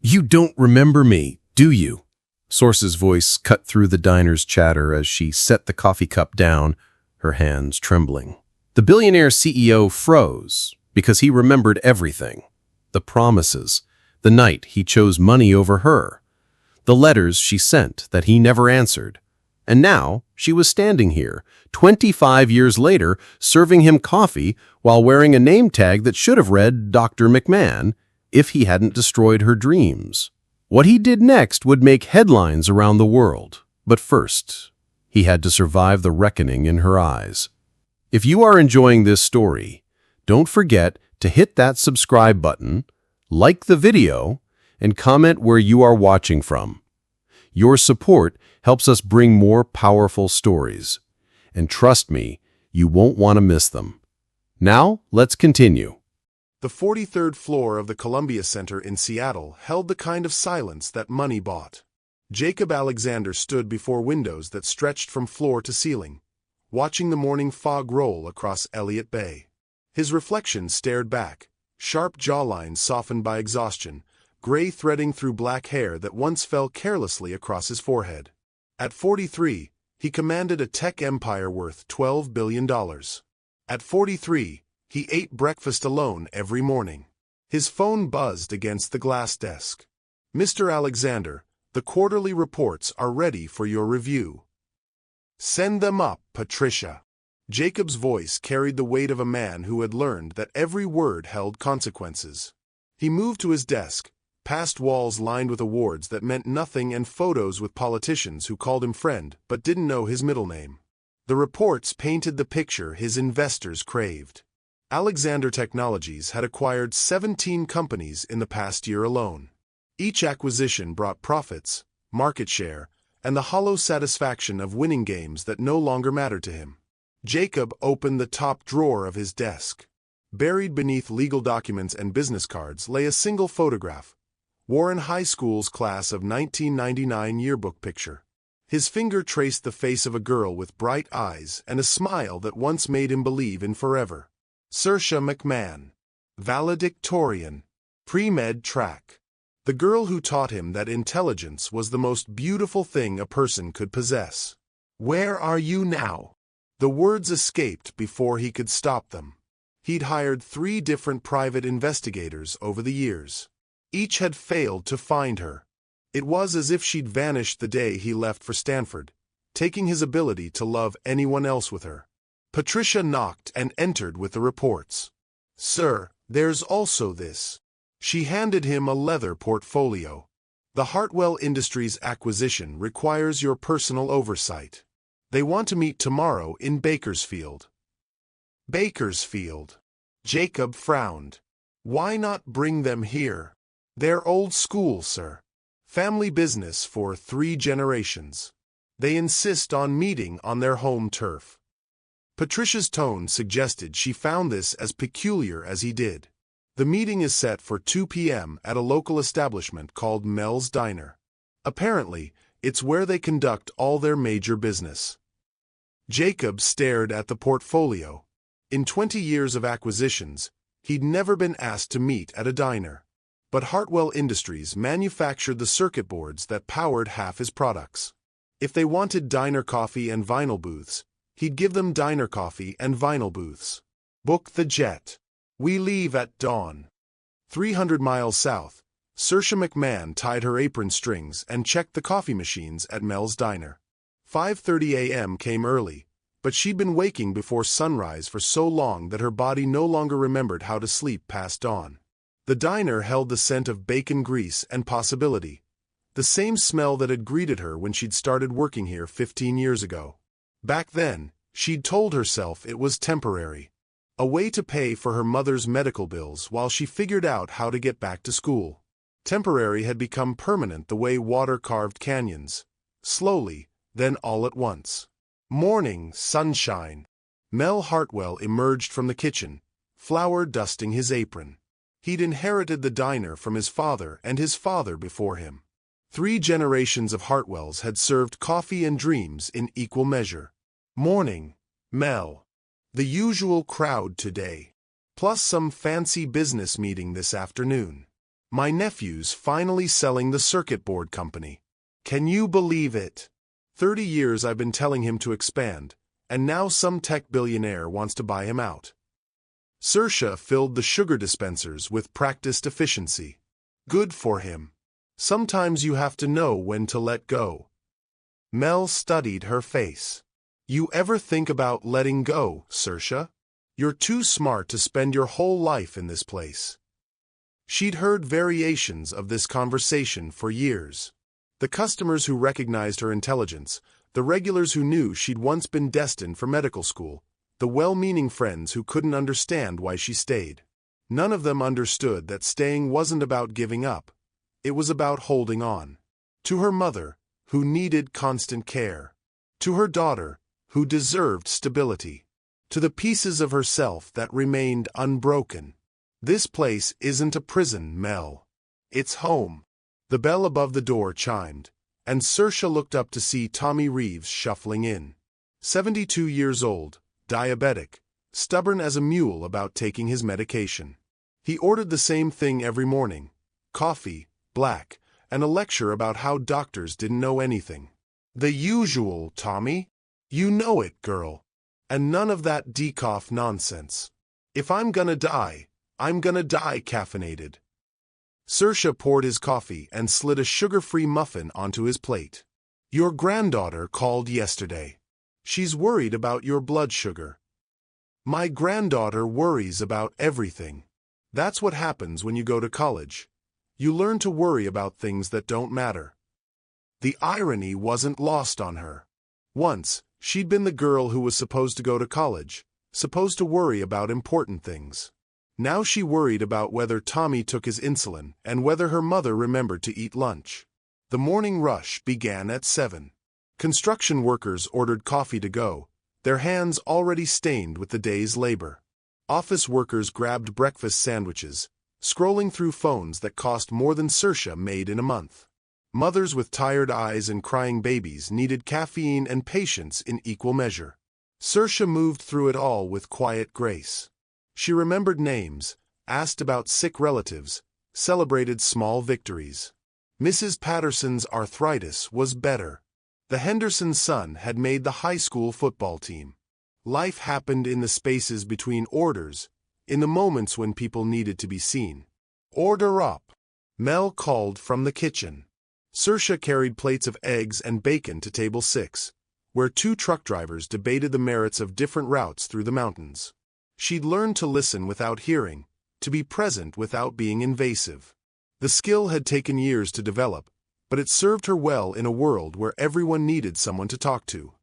You don't remember me, do you? Source's voice cut through the diner's chatter as she set the coffee cup down, her hands trembling. The billionaire CEO froze because he remembered everything. The promises, the night he chose money over her, the letters she sent that he never answered. And now she was standing here, 25 years later, serving him coffee while wearing a name tag that should have read Dr. McMahon if he hadn't destroyed her dreams. What he did next would make headlines around the world. But first, he had to survive the reckoning in her eyes. If you are enjoying this story, don't forget to hit that subscribe button, like the video, and comment where you are watching from. Your support helps us bring more powerful stories. And trust me, you won't want to miss them. Now, let's continue. The 43rd floor of the Columbia Center in Seattle held the kind of silence that money bought. Jacob Alexander stood before windows that stretched from floor to ceiling, watching the morning fog roll across Elliott Bay. His reflection stared back, sharp jawlines softened by exhaustion, gray threading through black hair that once fell carelessly across his forehead. At 43, he commanded a tech empire worth $12 billion. At 43, he ate breakfast alone every morning. His phone buzzed against the glass desk. "Mr. Alexander, the quarterly reports are ready for your review." "Send them up, Patricia." Jacob's voice carried the weight of a man who had learned that every word held consequences. He moved to his desk, past walls lined with awards that meant nothing and photos with politicians who called him friend but didn't know his middle name. The reports painted the picture his investors craved. Alexander Technologies had acquired 17 companies in the past year alone. Each acquisition brought profits, market share, and the hollow satisfaction of winning games that no longer mattered to him. Jacob opened the top drawer of his desk. Buried beneath legal documents and business cards lay a single photograph, Warren High School's class of 1999 yearbook picture. His finger traced the face of a girl with bright eyes and a smile that once made him believe in forever. Saoirse McMahon, valedictorian, pre-med track. The girl who taught him that intelligence was the most beautiful thing a person could possess. "Where are you now?" The words escaped before he could stop them. He'd hired 3 different private investigators over the years. Each had failed to find her. It was as if she'd vanished the day he left for Stanford, taking his ability to love anyone else with her. Patricia knocked and entered with the reports. "Sir, there's also this." She handed him a leather portfolio. "The Hartwell Industries acquisition requires your personal oversight. They want to meet tomorrow in Bakersfield." Bakersfield. Jacob frowned. "Why not bring them here?" "They're old school, sir. Family business for 3 generations. They insist on meeting on their home turf." Patricia's tone suggested she found this as peculiar as he did. "The meeting is set for 2 p.m. at a local establishment called Mel's Diner. Apparently, it's where they conduct all their major business." Jacob stared at the portfolio. In 20 years of acquisitions, he'd never been asked to meet at a diner. But Hartwell Industries manufactured the circuit boards that powered half his products. If they wanted diner coffee and vinyl booths, he'd give them diner coffee and vinyl booths. "Book the jet. We leave at dawn." 300 miles south, Saoirse McMahon tied her apron strings and checked the coffee machines at Mel's Diner. 5:30 a.m. came early, but she'd been waking before sunrise for so long that her body no longer remembered how to sleep past dawn. The diner held the scent of bacon grease and possibility, the same smell that had greeted her when she'd started working here 15 years ago. Back then, she'd told herself it was temporary, a way to pay for her mother's medical bills while she figured out how to get back to school. Temporary had become permanent the way water carved canyons, slowly, then all at once. Morning, sunshine. Mel Hartwell emerged from the kitchen, flour dusting his apron. He'd inherited the diner from his father and his father before him. 3 generations of Hartwells had served coffee and dreams in equal measure. Morning, Mel. The usual crowd today, plus some fancy business meeting this afternoon. My nephew's finally selling the circuit board company. Can you believe it? 30 years I've been telling him to expand, and now some tech billionaire wants to buy him out. Saoirse filled the sugar dispensers with practiced efficiency. Good for him. Sometimes you have to know when to let go. Mel studied her face. You ever think about letting go, Saoirse? You're too smart to spend your whole life in this place. She'd heard variations of this conversation for years. The customers who recognized her intelligence, the regulars who knew she'd once been destined for medical school, the well-meaning friends who couldn't understand why she stayed. None of them understood that staying wasn't about giving up. It was about holding on. To her mother, who needed constant care. To her daughter, who deserved stability. To the pieces of herself that remained unbroken. This place isn't a prison, Mel. It's home. The bell above the door chimed, and Saoirse looked up to see Tommy Reeves shuffling in. 72 years old, diabetic, stubborn as a mule about taking his medication. He ordered the same thing every morning: coffee, black, and a lecture about how doctors didn't know anything. The usual, Tommy. You know it, girl. And none of that decaf nonsense. If I'm gonna die, I'm gonna die caffeinated. Saoirse poured his coffee and slid a sugar-free muffin onto his plate. Your granddaughter called yesterday. She's worried about your blood sugar. My granddaughter worries about everything. That's what happens when you go to college. You learn to worry about things that don't matter. The irony wasn't lost on her. Once, she'd been the girl who was supposed to go to college, supposed to worry about important things. Now she worried about whether Tommy took his insulin and whether her mother remembered to eat lunch. The morning rush began at 7. Construction workers ordered coffee to go, their hands already stained with the day's labor. Office workers grabbed breakfast sandwiches, scrolling through phones that cost more than Saoirse made in a month. Mothers with tired eyes and crying babies needed caffeine and patience in equal measure. Saoirse moved through it all with quiet grace. She remembered names, asked about sick relatives, celebrated small victories. Mrs. Patterson's arthritis was better. The Henderson's son had made the high school football team. Life happened in the spaces between orders, in the moments when people needed to be seen. Order up. Mel called from the kitchen. Saoirse carried plates of eggs and bacon to table 6, where 2 truck drivers debated the merits of different routes through the mountains. She'd learned to listen without hearing, to be present without being invasive. The skill had taken years to develop, but it served her well in a world where everyone needed someone to talk to.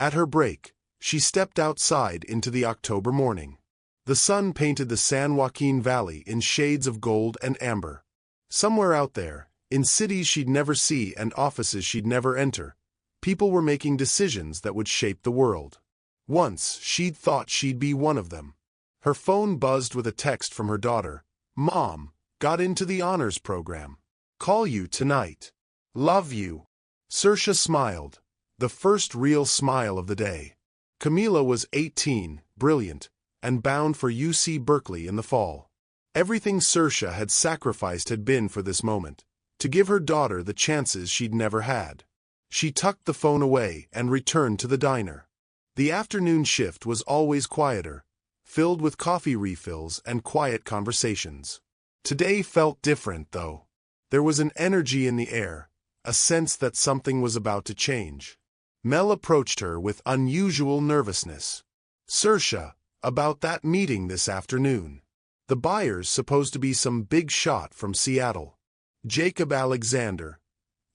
At her break, she stepped outside into the October morning. The sun painted the San Joaquin Valley in shades of gold and amber. Somewhere out there, in cities she'd never see and offices she'd never enter, people were making decisions that would shape the world. Once, she'd thought she'd be one of them. Her phone buzzed with a text from her daughter. Mom, got into the honors program. Call you tonight. Love you. Saoirse smiled, the first real smile of the day. Camila was 18, brilliant, and bound for UC Berkeley in the fall. Everything Saoirse had sacrificed had been for this moment, to give her daughter the chances she'd never had. She tucked the phone away and returned to the diner. The afternoon shift was always quieter, filled with coffee refills and quiet conversations. Today felt different, though. There was an energy in the air, a sense that something was about to change. Mel approached her with unusual nervousness. Saoirse, about that meeting this afternoon. The buyer's supposed to be some big shot from Seattle. Jacob Alexander.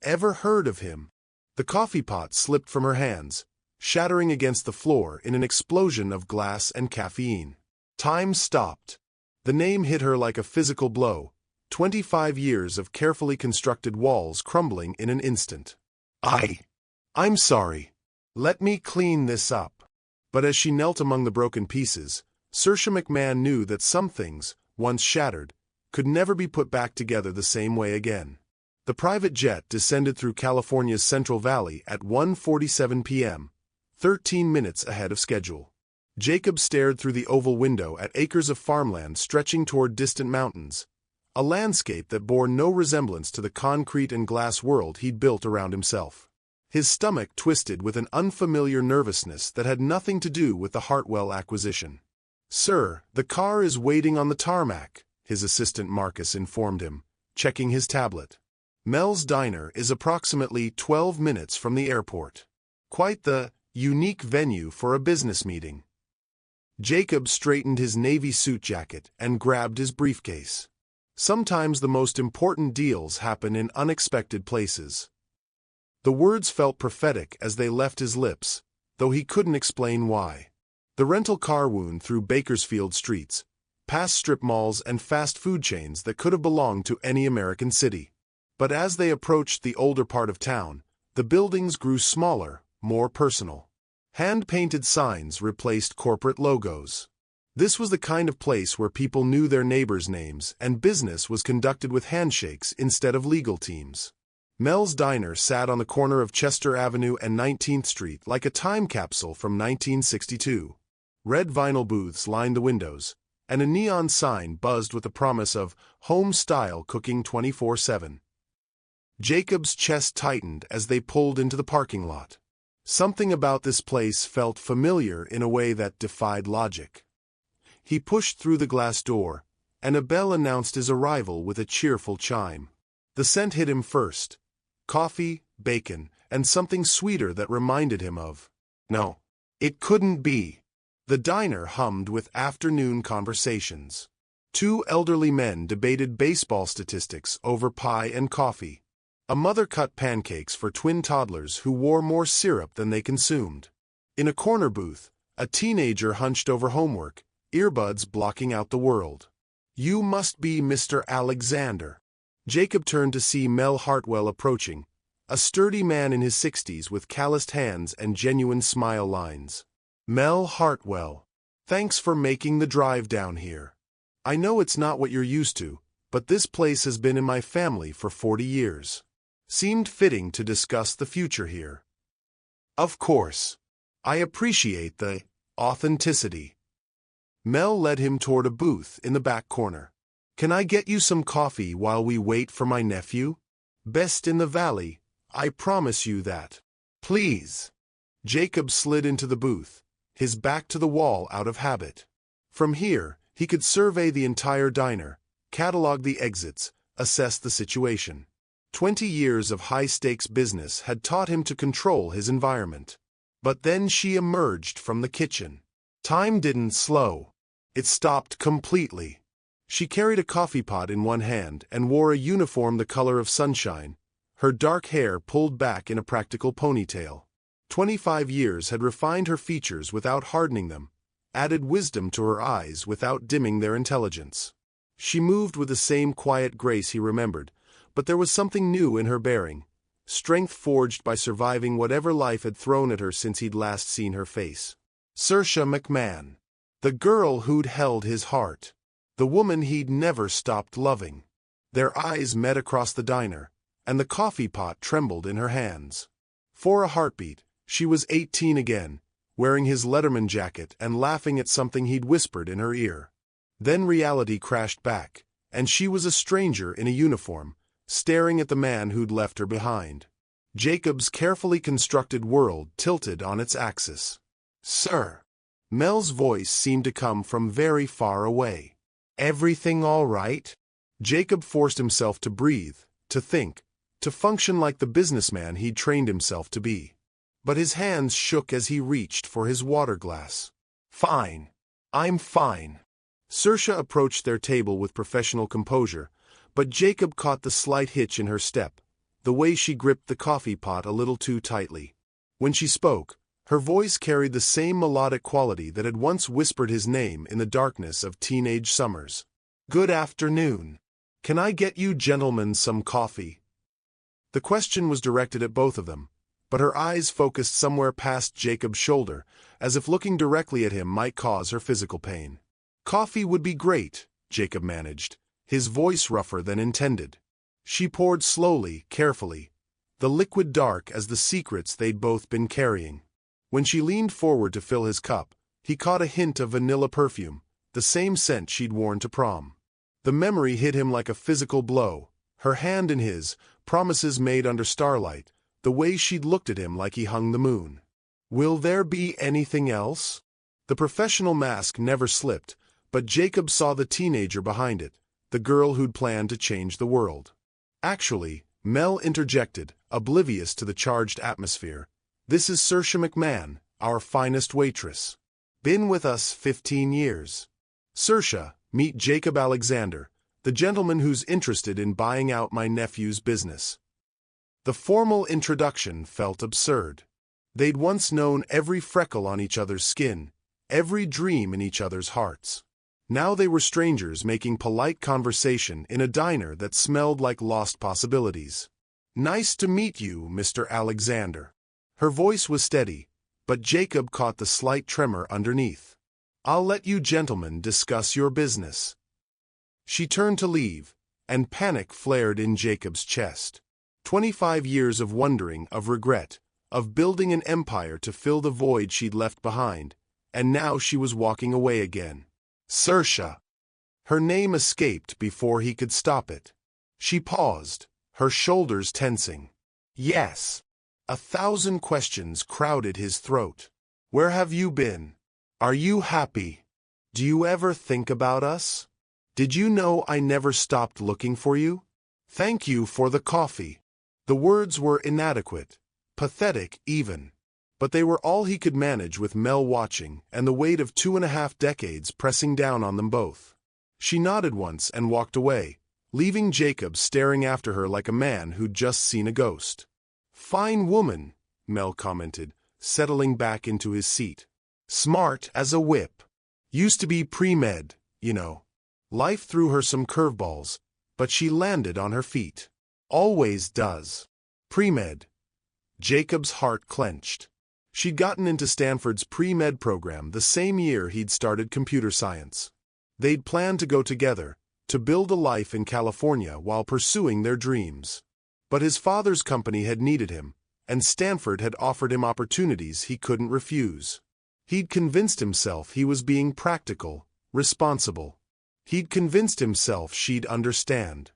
Ever heard of him? The coffee pot slipped from her hands, shattering against the floor in an explosion of glass and caffeine. Time stopped. The name hit her like a physical blow, 25 years of carefully constructed walls crumbling in an instant. I'm sorry. Let me clean this up. But as she knelt among the broken pieces, Saoirse McMahon knew that some things, once shattered, could never be put back together the same way again. The private jet descended through California's Central Valley at 1:47 p.m., 13 minutes ahead of schedule. Jacob stared through the oval window at acres of farmland stretching toward distant mountains, a landscape that bore no resemblance to the concrete and glass world he'd built around himself. His stomach twisted with an unfamiliar nervousness that had nothing to do with the Hartwell acquisition. "Sir, the car is waiting on the tarmac," his assistant Marcus informed him, checking his tablet. "Mel's Diner is approximately 12 minutes from the airport. Quite the unique venue for a business meeting." Jacob straightened his navy suit jacket and grabbed his briefcase. Sometimes the most important deals happen in unexpected places. The words felt prophetic as they left his lips, though he couldn't explain why. The rental car wound through Bakersfield streets, past strip malls and fast food chains that could have belonged to any American city. But as they approached the older part of town, the buildings grew smaller, more personal. Hand-painted signs replaced corporate logos. This was the kind of place where people knew their neighbors' names and business was conducted with handshakes instead of legal teams. Mel's Diner sat on the corner of Chester Avenue and 19th Street like a time capsule from 1962. Red vinyl booths lined the windows, and a neon sign buzzed with the promise of home-style cooking 24/7. Jacob's chest tightened as they pulled into the parking lot. Something about this place felt familiar in a way that defied logic. He pushed through the glass door, and a bell announced his arrival with a cheerful chime. The scent hit him first: coffee, bacon, and something sweeter that reminded him of... No, it couldn't be. The diner hummed with afternoon conversations. Two elderly men debated baseball statistics over pie and coffee. A mother cut pancakes for twin toddlers who wore more syrup than they consumed. In a corner booth, a teenager hunched over homework, earbuds blocking out the world. "You must be Mr. Alexander." Jacob turned to see Mel Hartwell approaching, a sturdy man in his 60s with calloused hands and genuine smile lines. "Mel Hartwell, thanks for making the drive down here. I know it's not what you're used to, but this place has been in my family for 40 years. Seemed fitting to discuss the future here." "Of course. I appreciate the authenticity." Mel led him toward a booth in the back corner. "Can I get you some coffee while we wait for my nephew? Best in the valley, I promise you that. Please." Jacob slid into the booth, his back to the wall out of habit. From here, he could survey the entire diner, catalog the exits, assess the situation. 20 years of high-stakes business had taught him to control his environment. But then she emerged from the kitchen. Time didn't slow. It stopped completely. She carried a coffee pot in one hand and wore a uniform the color of sunshine, her dark hair pulled back in a practical ponytail. 25 years had refined her features without hardening them, added wisdom to her eyes without dimming their intelligence. She moved with the same quiet grace he remembered, but there was something new in her bearing, strength forged by surviving whatever life had thrown at her since he'd last seen her face. Saoirse McMahon, the girl who'd held his heart, the woman he'd never stopped loving. Their eyes met across the diner, and the coffee pot trembled in her hands. For a heartbeat, she was 18 again, wearing his Letterman jacket and laughing at something he'd whispered in her ear. Then reality crashed back, and she was a stranger in a uniform, staring at the man who'd left her behind. Jacob's carefully constructed world tilted on its axis. "Sir." Mel's voice seemed to come from very far away. "Everything all right?" Jacob forced himself to breathe, to think, to function like the businessman he'd trained himself to be. But his hands shook as he reached for his water glass. "Fine. I'm fine." Saoirse approached their table with professional composure, but Jacob caught the slight hitch in her step, the way she gripped the coffee pot a little too tightly. When she spoke, her voice carried the same melodic quality that had once whispered his name in the darkness of teenage summers. "Good afternoon. Can I get you gentlemen some coffee?" The question was directed at both of them, but her eyes focused somewhere past Jacob's shoulder, as if looking directly at him might cause her physical pain. "Coffee would be great," Jacob managed, his voice rougher than intended. She poured slowly, carefully, the liquid dark as the secrets they'd both been carrying. When she leaned forward to fill his cup, he caught a hint of vanilla perfume, the same scent she'd worn to prom. The memory hit him like a physical blow, her hand in his, promises made under starlight, the way she'd looked at him like he hung the moon. Will there be anything else? The professional mask never slipped, but Jacob saw the teenager behind it, the girl who'd planned to change the world. Actually, Mel interjected, oblivious to the charged atmosphere. This is Saoirse McMahon, our finest waitress. Been with us 15 years. Saoirse, meet Jacob Alexander, the gentleman who's interested in buying out my nephew's business. The formal introduction felt absurd. They'd once known every freckle on each other's skin, every dream in each other's hearts. Now they were strangers making polite conversation in a diner that smelled like lost possibilities. Nice to meet you, Mr. Alexander. Her voice was steady, but Jacob caught the slight tremor underneath. I'll let you gentlemen discuss your business. She turned to leave, and panic flared in Jacob's chest. 25 years of wondering, of regret, of building an empire to fill the void she'd left behind, and now she was walking away again. Saoirse. Her name escaped before he could stop it. She paused, her shoulders tensing. Yes. 1,000 questions crowded his throat. Where have you been? Are you happy? Do you ever think about us? Did you know I never stopped looking for you? Thank you for the coffee. The words were inadequate, pathetic even. But they were all he could manage with Mel watching and the weight of 2.5 decades pressing down on them both. She nodded once and walked away, leaving Jacob staring after her like a man who'd just seen a ghost. Fine woman, Mel commented, settling back into his seat. Smart as a whip. Used to be pre-med, you know. Life threw her some curveballs, but she landed on her feet. Always does. Pre-med. Jacob's heart clenched. She'd gotten into Stanford's pre-med program the same year he'd started computer science. They'd planned to go together, to build a life in California while pursuing their dreams. But his father's company had needed him, and Stanford had offered him opportunities he couldn't refuse. He'd convinced himself he was being practical, responsible. He'd convinced himself she'd understand.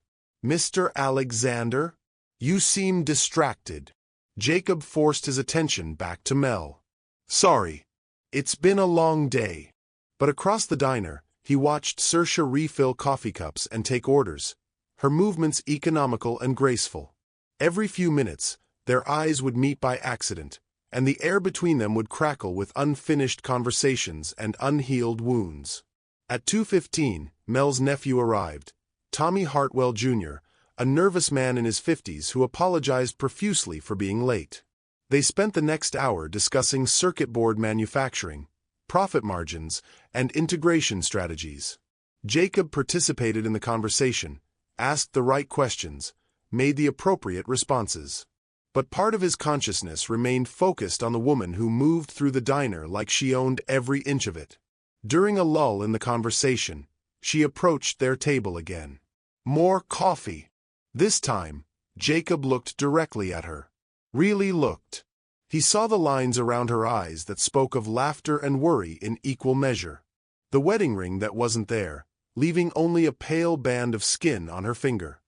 Mr. Alexander? You seem distracted. Jacob forced his attention back to Mel. Sorry. It's been a long day. But across the diner, he watched Saoirse refill coffee cups and take orders, her movements economical and graceful. Every few minutes, their eyes would meet by accident, and the air between them would crackle with unfinished conversations and unhealed wounds. At 2:15, Mel's nephew arrived, Tommy Hartwell Jr., a nervous man in his 50s who apologized profusely for being late. They spent the next hour discussing circuit board manufacturing, profit margins, and integration strategies. Jacob participated in the conversation, asked the right questions, made the appropriate responses. But part of his consciousness remained focused on the woman who moved through the diner like she owned every inch of it. During a lull in the conversation, she approached their table again. More coffee. This time, Jacob looked directly at her. Really looked. He saw the lines around her eyes that spoke of laughter and worry in equal measure. The wedding ring that wasn't there, leaving only a pale band of skin on her finger.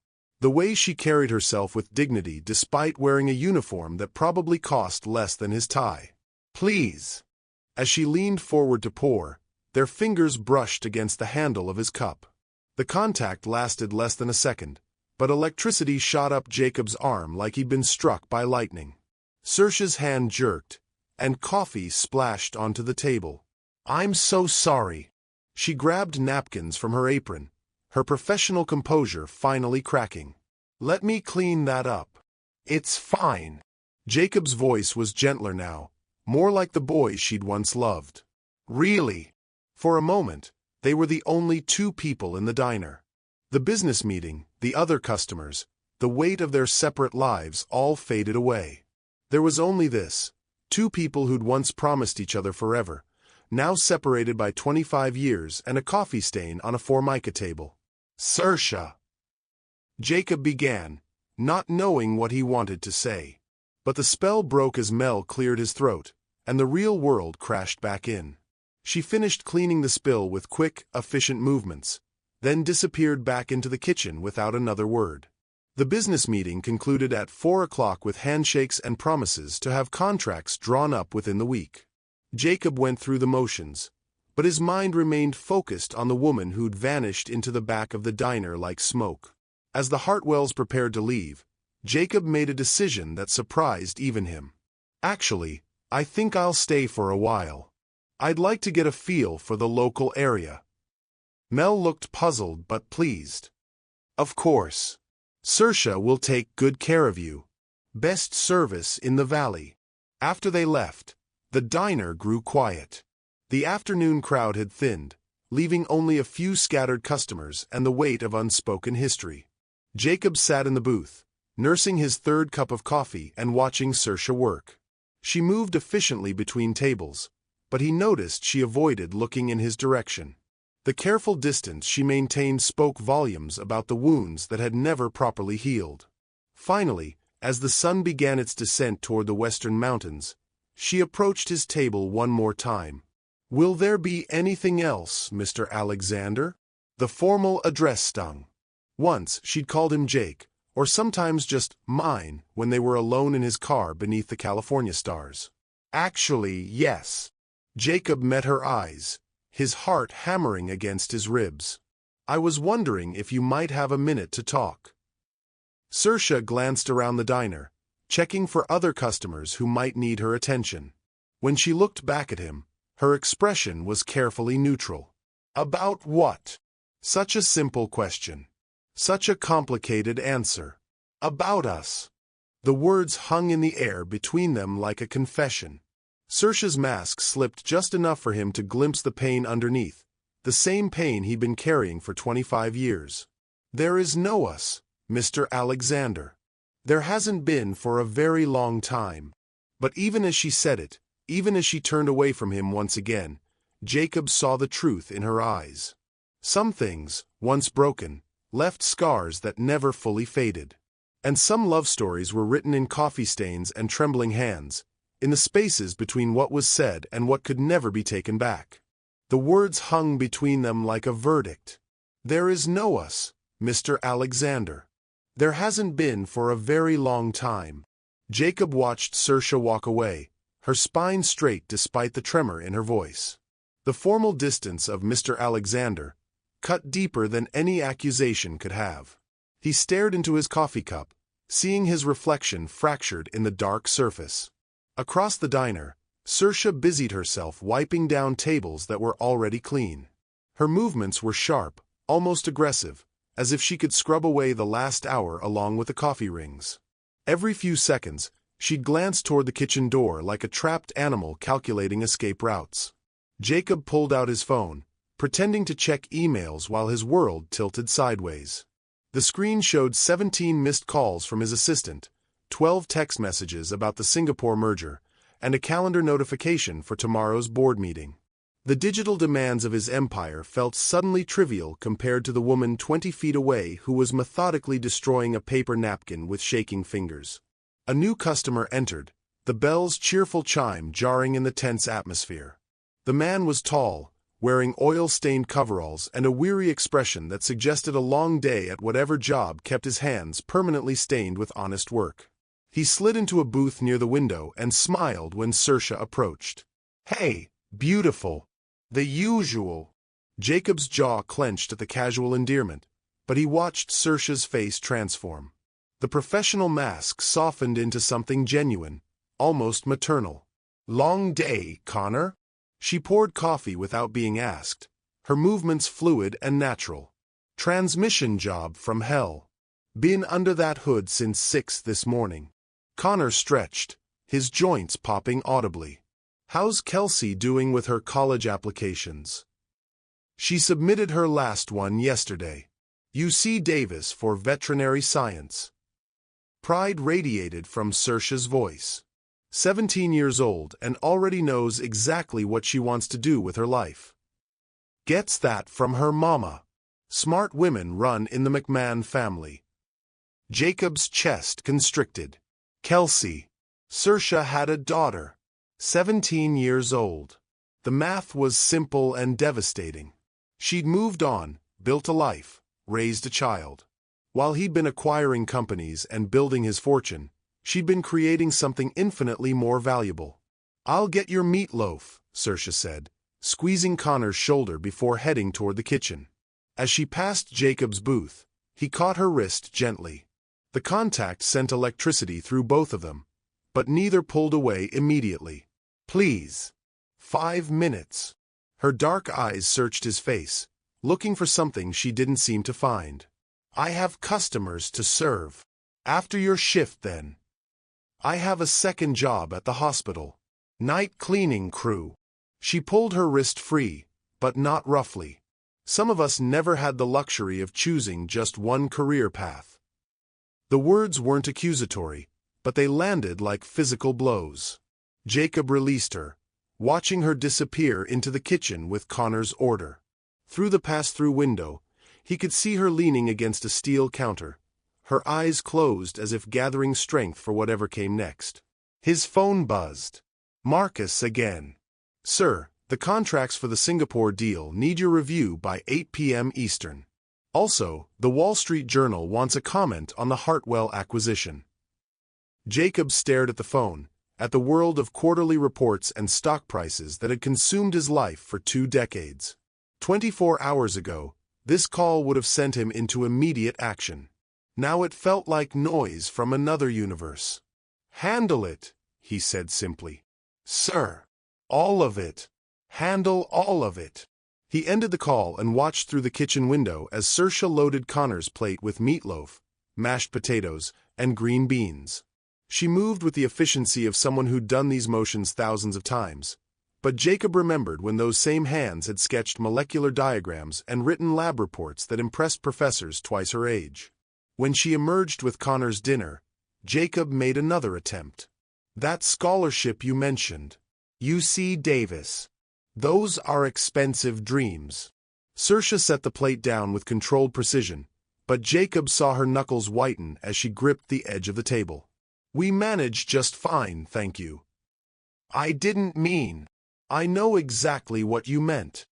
The way she carried herself with dignity despite wearing a uniform that probably cost less than his tie. Please. As she leaned forward to pour, their fingers brushed against the handle of his cup. The contact lasted less than a second, but electricity shot up Jacob's arm like he'd been struck by lightning. Saoirse's hand jerked, and coffee splashed onto the table. I'm so sorry. She grabbed napkins from her apron, her professional composure finally cracking. Let me clean that up. It's fine. Jacob's voice was gentler now, more like the boy she'd once loved. Really? For a moment, they were the only two people in the diner. The business meeting, the other customers, the weight of their separate lives all faded away. There was only this, two people who'd once promised each other forever, now separated by 25 years and a coffee stain on a Formica table. Saoirse. Jacob began, not knowing what he wanted to say. But the spell broke as Mel cleared his throat, and the real world crashed back in. She finished cleaning the spill with quick, efficient movements, then disappeared back into the kitchen without another word. The business meeting concluded at 4 o'clock with handshakes and promises to have contracts drawn up within the week. Jacob went through the motions, but his mind remained focused on the woman who'd vanished into the back of the diner like smoke. As the Hartwells prepared to leave, Jacob made a decision that surprised even him. "Actually, I think I'll stay for a while. I'd like to get a feel for the local area." Mel looked puzzled but pleased. "Of course. Saoirse will take good care of you. Best service in the valley." After they left, the diner grew quiet. The afternoon crowd had thinned, leaving only a few scattered customers and the weight of unspoken history. Jacob sat in the booth, nursing his third cup of coffee and watching Saoirse work. She moved efficiently between tables, but he noticed she avoided looking in his direction. The careful distance she maintained spoke volumes about the wounds that had never properly healed. Finally, as the sun began its descent toward the western mountains, she approached his table one more time. "Will there be anything else, Mr. Alexander?" The formal address stung. Once she'd called him Jake, or sometimes just mine when they were alone in his car beneath the California stars. "Actually, yes." Jacob met her eyes, his heart hammering against his ribs. "I was wondering if you might have a minute to talk." Saoirse glanced around the diner, checking for other customers who might need her attention. When she looked back at him, her expression was carefully neutral. "About what?" Such a simple question. Such a complicated answer. "About us." The words hung in the air between them like a confession. Saoirse's mask slipped just enough for him to glimpse the pain underneath, the same pain he'd been carrying for 25 years. "There is no us, Mr. Alexander. There hasn't been for a very long time." But even as she said it, even as she turned away from him once again, Jacob saw the truth in her eyes. Some things, once broken, left scars that never fully faded. And some love stories were written in coffee stains and trembling hands, in the spaces between what was said and what could never be taken back. The words hung between them like a verdict. "There is no us, Mr. Alexander. There hasn't been for a very long time." Jacob watched Saoirse walk away, her spine straight despite the tremor in her voice. The formal distance of Mr. Alexander cut deeper than any accusation could have. He stared into his coffee cup, seeing his reflection fractured in the dark surface. Across the diner, Saoirse busied herself wiping down tables that were already clean. Her movements were sharp, almost aggressive, as if she could scrub away the last hour along with the coffee rings. Every few seconds, she'd glance toward the kitchen door like a trapped animal calculating escape routes. Jacob pulled out his phone, pretending to check emails while his world tilted sideways. The screen showed 17 missed calls from his assistant, 12 text messages about the Singapore merger, and a calendar notification for tomorrow's board meeting. The digital demands of his empire felt suddenly trivial compared to the woman 20 feet away who was methodically destroying a paper napkin with shaking fingers. A new customer entered, the bell's cheerful chime jarring in the tense atmosphere. The man was tall, wearing oil-stained coveralls and a weary expression that suggested a long day at whatever job kept his hands permanently stained with honest work. He slid into a booth near the window and smiled when Saoirse approached. "Hey, beautiful." "The usual." Jacob's jaw clenched at the casual endearment, but he watched Saoirse's face transform. The professional mask softened into something genuine, almost maternal. "Long day, Connor?" She poured coffee without being asked, her movements fluid and natural. "Transmission job from hell. Been under that hood since 6 this morning." Connor stretched, his joints popping audibly. "How's Kelsey doing with her college applications?" "She submitted her last one yesterday. UC Davis for veterinary science." Pride radiated from Saoirse's voice. 17 years old and already knows exactly what she wants to do with her life. Gets that from her mama. Smart women run in the McMahon family. Jacob's chest constricted. Kelsey. Saoirse had a daughter. 17 years old. The math was simple and devastating. She'd moved on, built a life, raised a child. While he'd been acquiring companies and building his fortune, she'd been creating something infinitely more valuable. "I'll get your meatloaf," Saoirse said, squeezing Connor's shoulder before heading toward the kitchen. As she passed Jacob's booth, he caught her wrist gently. The contact sent electricity through both of them, but neither pulled away immediately. "Please." 5 minutes. Her dark eyes searched his face, looking for something she didn't seem to find. "I have customers to serve. After your shift, then. I have a second job at the hospital. Night cleaning crew." She pulled her wrist free, but not roughly. Some of us never had the luxury of choosing just one career path. The words weren't accusatory, but they landed like physical blows. Jacob released her, watching her disappear into the kitchen with Connor's order. Through the pass-through window, he could see her leaning against a steel counter, her eyes closed as if gathering strength for whatever came next. His phone buzzed. Marcus again. "Sir, the contracts for the Singapore deal need your review by 8 p.m. Eastern. Also, the Wall Street Journal wants a comment on the Hartwell acquisition." Jacob stared at the phone, at the world of quarterly reports and stock prices that had consumed his life for 2 decades. 24 hours ago, this call would have sent him into immediate action. Now it felt like noise from another universe. "Handle it," he said simply. "Sir. All of it. Handle all of it." He ended the call and watched through the kitchen window as Saoirse loaded Connor's plate with meatloaf, mashed potatoes, and green beans. She moved with the efficiency of someone who'd done these motions thousands of times. But Jacob remembered when those same hands had sketched molecular diagrams and written lab reports that impressed professors twice her age. When she emerged with Connor's dinner, Jacob made another attempt. "That scholarship you mentioned, UC Davis. Those are expensive dreams." Saoirse set the plate down with controlled precision, but Jacob saw her knuckles whiten as she gripped the edge of the table. "We manage just fine, thank you." "I didn't mean." "I know exactly what you meant."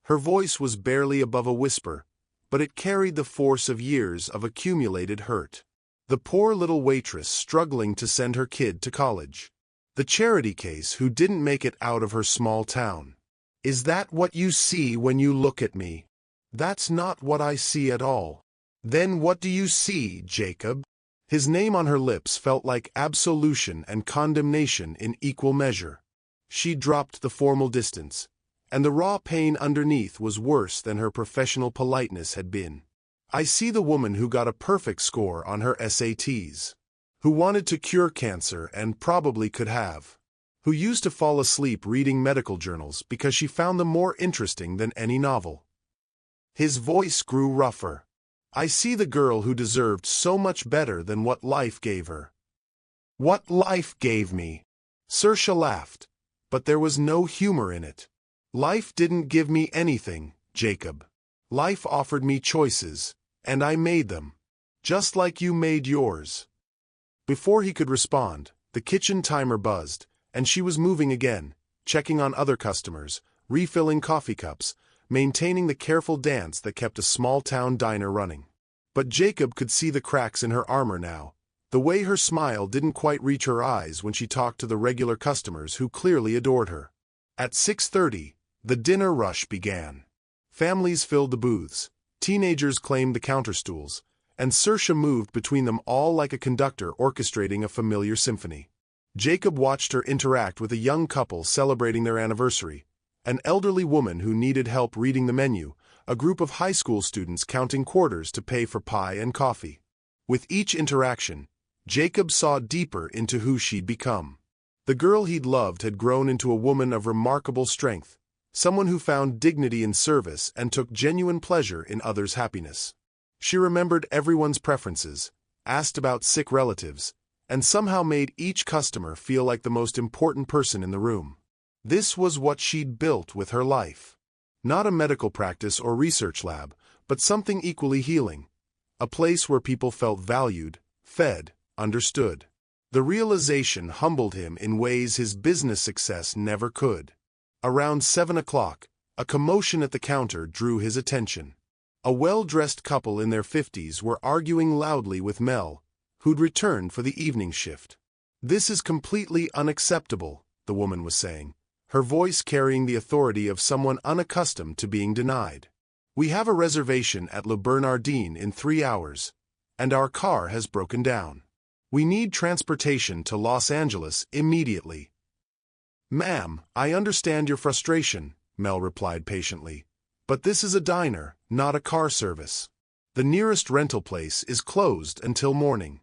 Her voice was barely above a whisper, but it carried the force of years of accumulated hurt. The poor little waitress struggling to send her kid to college. The charity case who didn't make it out of her small town. "Is that what you see when you look at me?" "That's not what I see at all." "Then what do you see, Jacob?" His name on her lips felt like absolution and condemnation in equal measure. She dropped the formal distance, and the raw pain underneath was worse than her professional politeness had been. "I see the woman who got a perfect score on her SATs. Who wanted to cure cancer and probably could have. Who used to fall asleep reading medical journals because she found them more interesting than any novel." His voice grew rougher. "I see the girl who deserved so much better than what life gave her." "What life gave me?" Saoirse laughed, but there was no humor in it. "Life didn't give me anything, Jacob. Life offered me choices, and I made them. Just like you made yours." Before he could respond, the kitchen timer buzzed, and she was moving again, checking on other customers, refilling coffee cups, maintaining the careful dance that kept a small-town diner running. But Jacob could see the cracks in her armor now. The way her smile didn't quite reach her eyes when she talked to the regular customers who clearly adored her. At 6:30, the dinner rush began. Families filled the booths, teenagers claimed the counter stools, and Saoirse moved between them all like a conductor orchestrating a familiar symphony. Jacob watched her interact with a young couple celebrating their anniversary, an elderly woman who needed help reading the menu, a group of high school students counting quarters to pay for pie and coffee. With each interaction, Jacob saw deeper into who she'd become. The girl he'd loved had grown into a woman of remarkable strength, someone who found dignity in service and took genuine pleasure in others' happiness. She remembered everyone's preferences, asked about sick relatives, and somehow made each customer feel like the most important person in the room. This was what she'd built with her life. Not a medical practice or research lab, but something equally healing. A place where people felt valued, fed, understood. The realization humbled him in ways his business success never could. Around 7 o'clock, a commotion at the counter drew his attention. A well-dressed couple in their 50s were arguing loudly with Mel, who'd returned for the evening shift. "This is completely unacceptable," the woman was saying, her voice carrying the authority of someone unaccustomed to being denied. "We have a reservation at Le Bernardin in 3 hours, and our car has broken down. We need transportation to Los Angeles immediately." "Ma'am, I understand your frustration," Mel replied patiently, "but this is a diner, not a car service. The nearest rental place is closed until morning."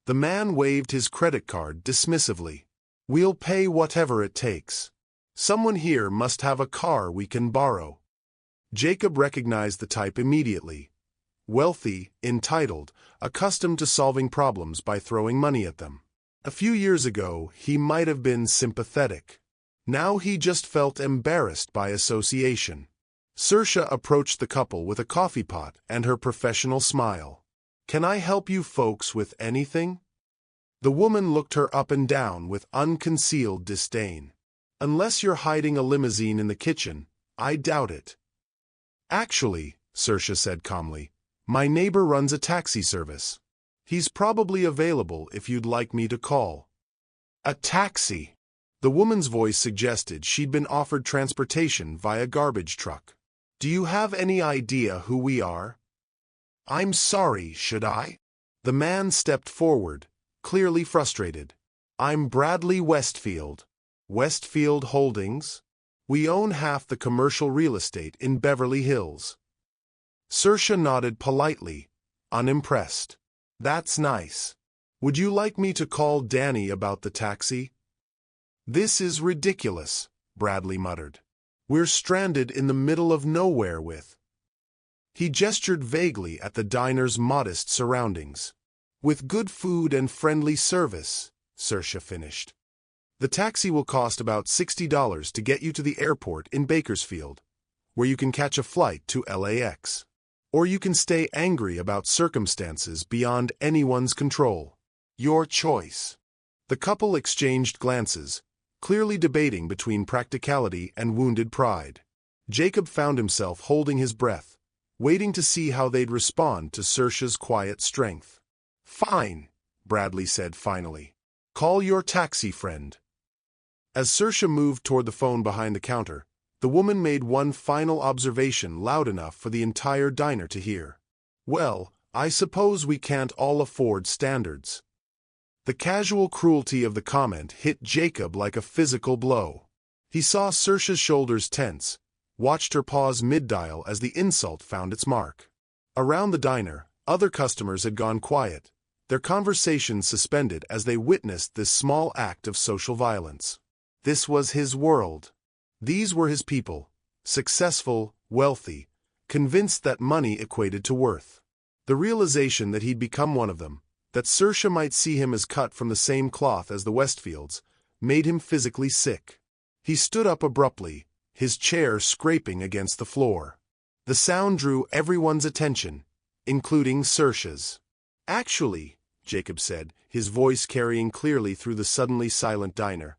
The man waved his credit card dismissively. "We'll pay whatever it takes. Someone here must have a car we can borrow." Jacob recognized the type immediately. Wealthy, entitled, accustomed to solving problems by throwing money at them. A few years ago, he might have been sympathetic. Now he just felt embarrassed by association. Saoirse approached the couple with a coffee pot and her professional smile. "Can I help you folks with anything?" The woman looked her up and down with unconcealed disdain. "Unless you're hiding a limousine in the kitchen, I doubt it." "Actually," Saoirse said calmly, "my neighbor runs a taxi service. He's probably available if you'd like me to call." "A taxi?" The woman's voice suggested she'd been offered transportation via garbage truck. "Do you have any idea who we are?" "I'm sorry, should I?" The man stepped forward, clearly frustrated. "I'm Bradley Westfield. Westfield Holdings? We own half the commercial real estate in Beverly Hills." Saoirse nodded politely, unimpressed. "That's nice. Would you like me to call Danny about the taxi?" "This is ridiculous," Bradley muttered. "We're stranded in the middle of nowhere with—" He gestured vaguely at the diner's modest surroundings. "With good food and friendly service," Saoirse finished. "The taxi will cost about $60 to get you to the airport in Bakersfield, where you can catch a flight to LAX. Or you can stay angry about circumstances beyond anyone's control. Your choice." The couple exchanged glances, clearly debating between practicality and wounded pride. Jacob found himself holding his breath, waiting to see how they'd respond to Saoirse's quiet strength. "Fine," Bradley said finally. "Call your taxi friend." As Saoirse moved toward the phone behind the counter, the woman made one final observation loud enough for the entire diner to hear. "Well, I suppose we can't all afford standards." The casual cruelty of the comment hit Jacob like a physical blow. He saw Saoirse's shoulders tense, watched her pause mid-dial as the insult found its mark. Around the diner, other customers had gone quiet, their conversations suspended as they witnessed this small act of social violence. This was his world. These were his people, successful, wealthy, convinced that money equated to worth. The realization that he'd become one of them, that Saoirse might see him as cut from the same cloth as the Westfields, made him physically sick. He stood up abruptly, his chair scraping against the floor. The sound drew everyone's attention, including Saoirse's. "Actually," Jacob said, his voice carrying clearly through the suddenly silent diner,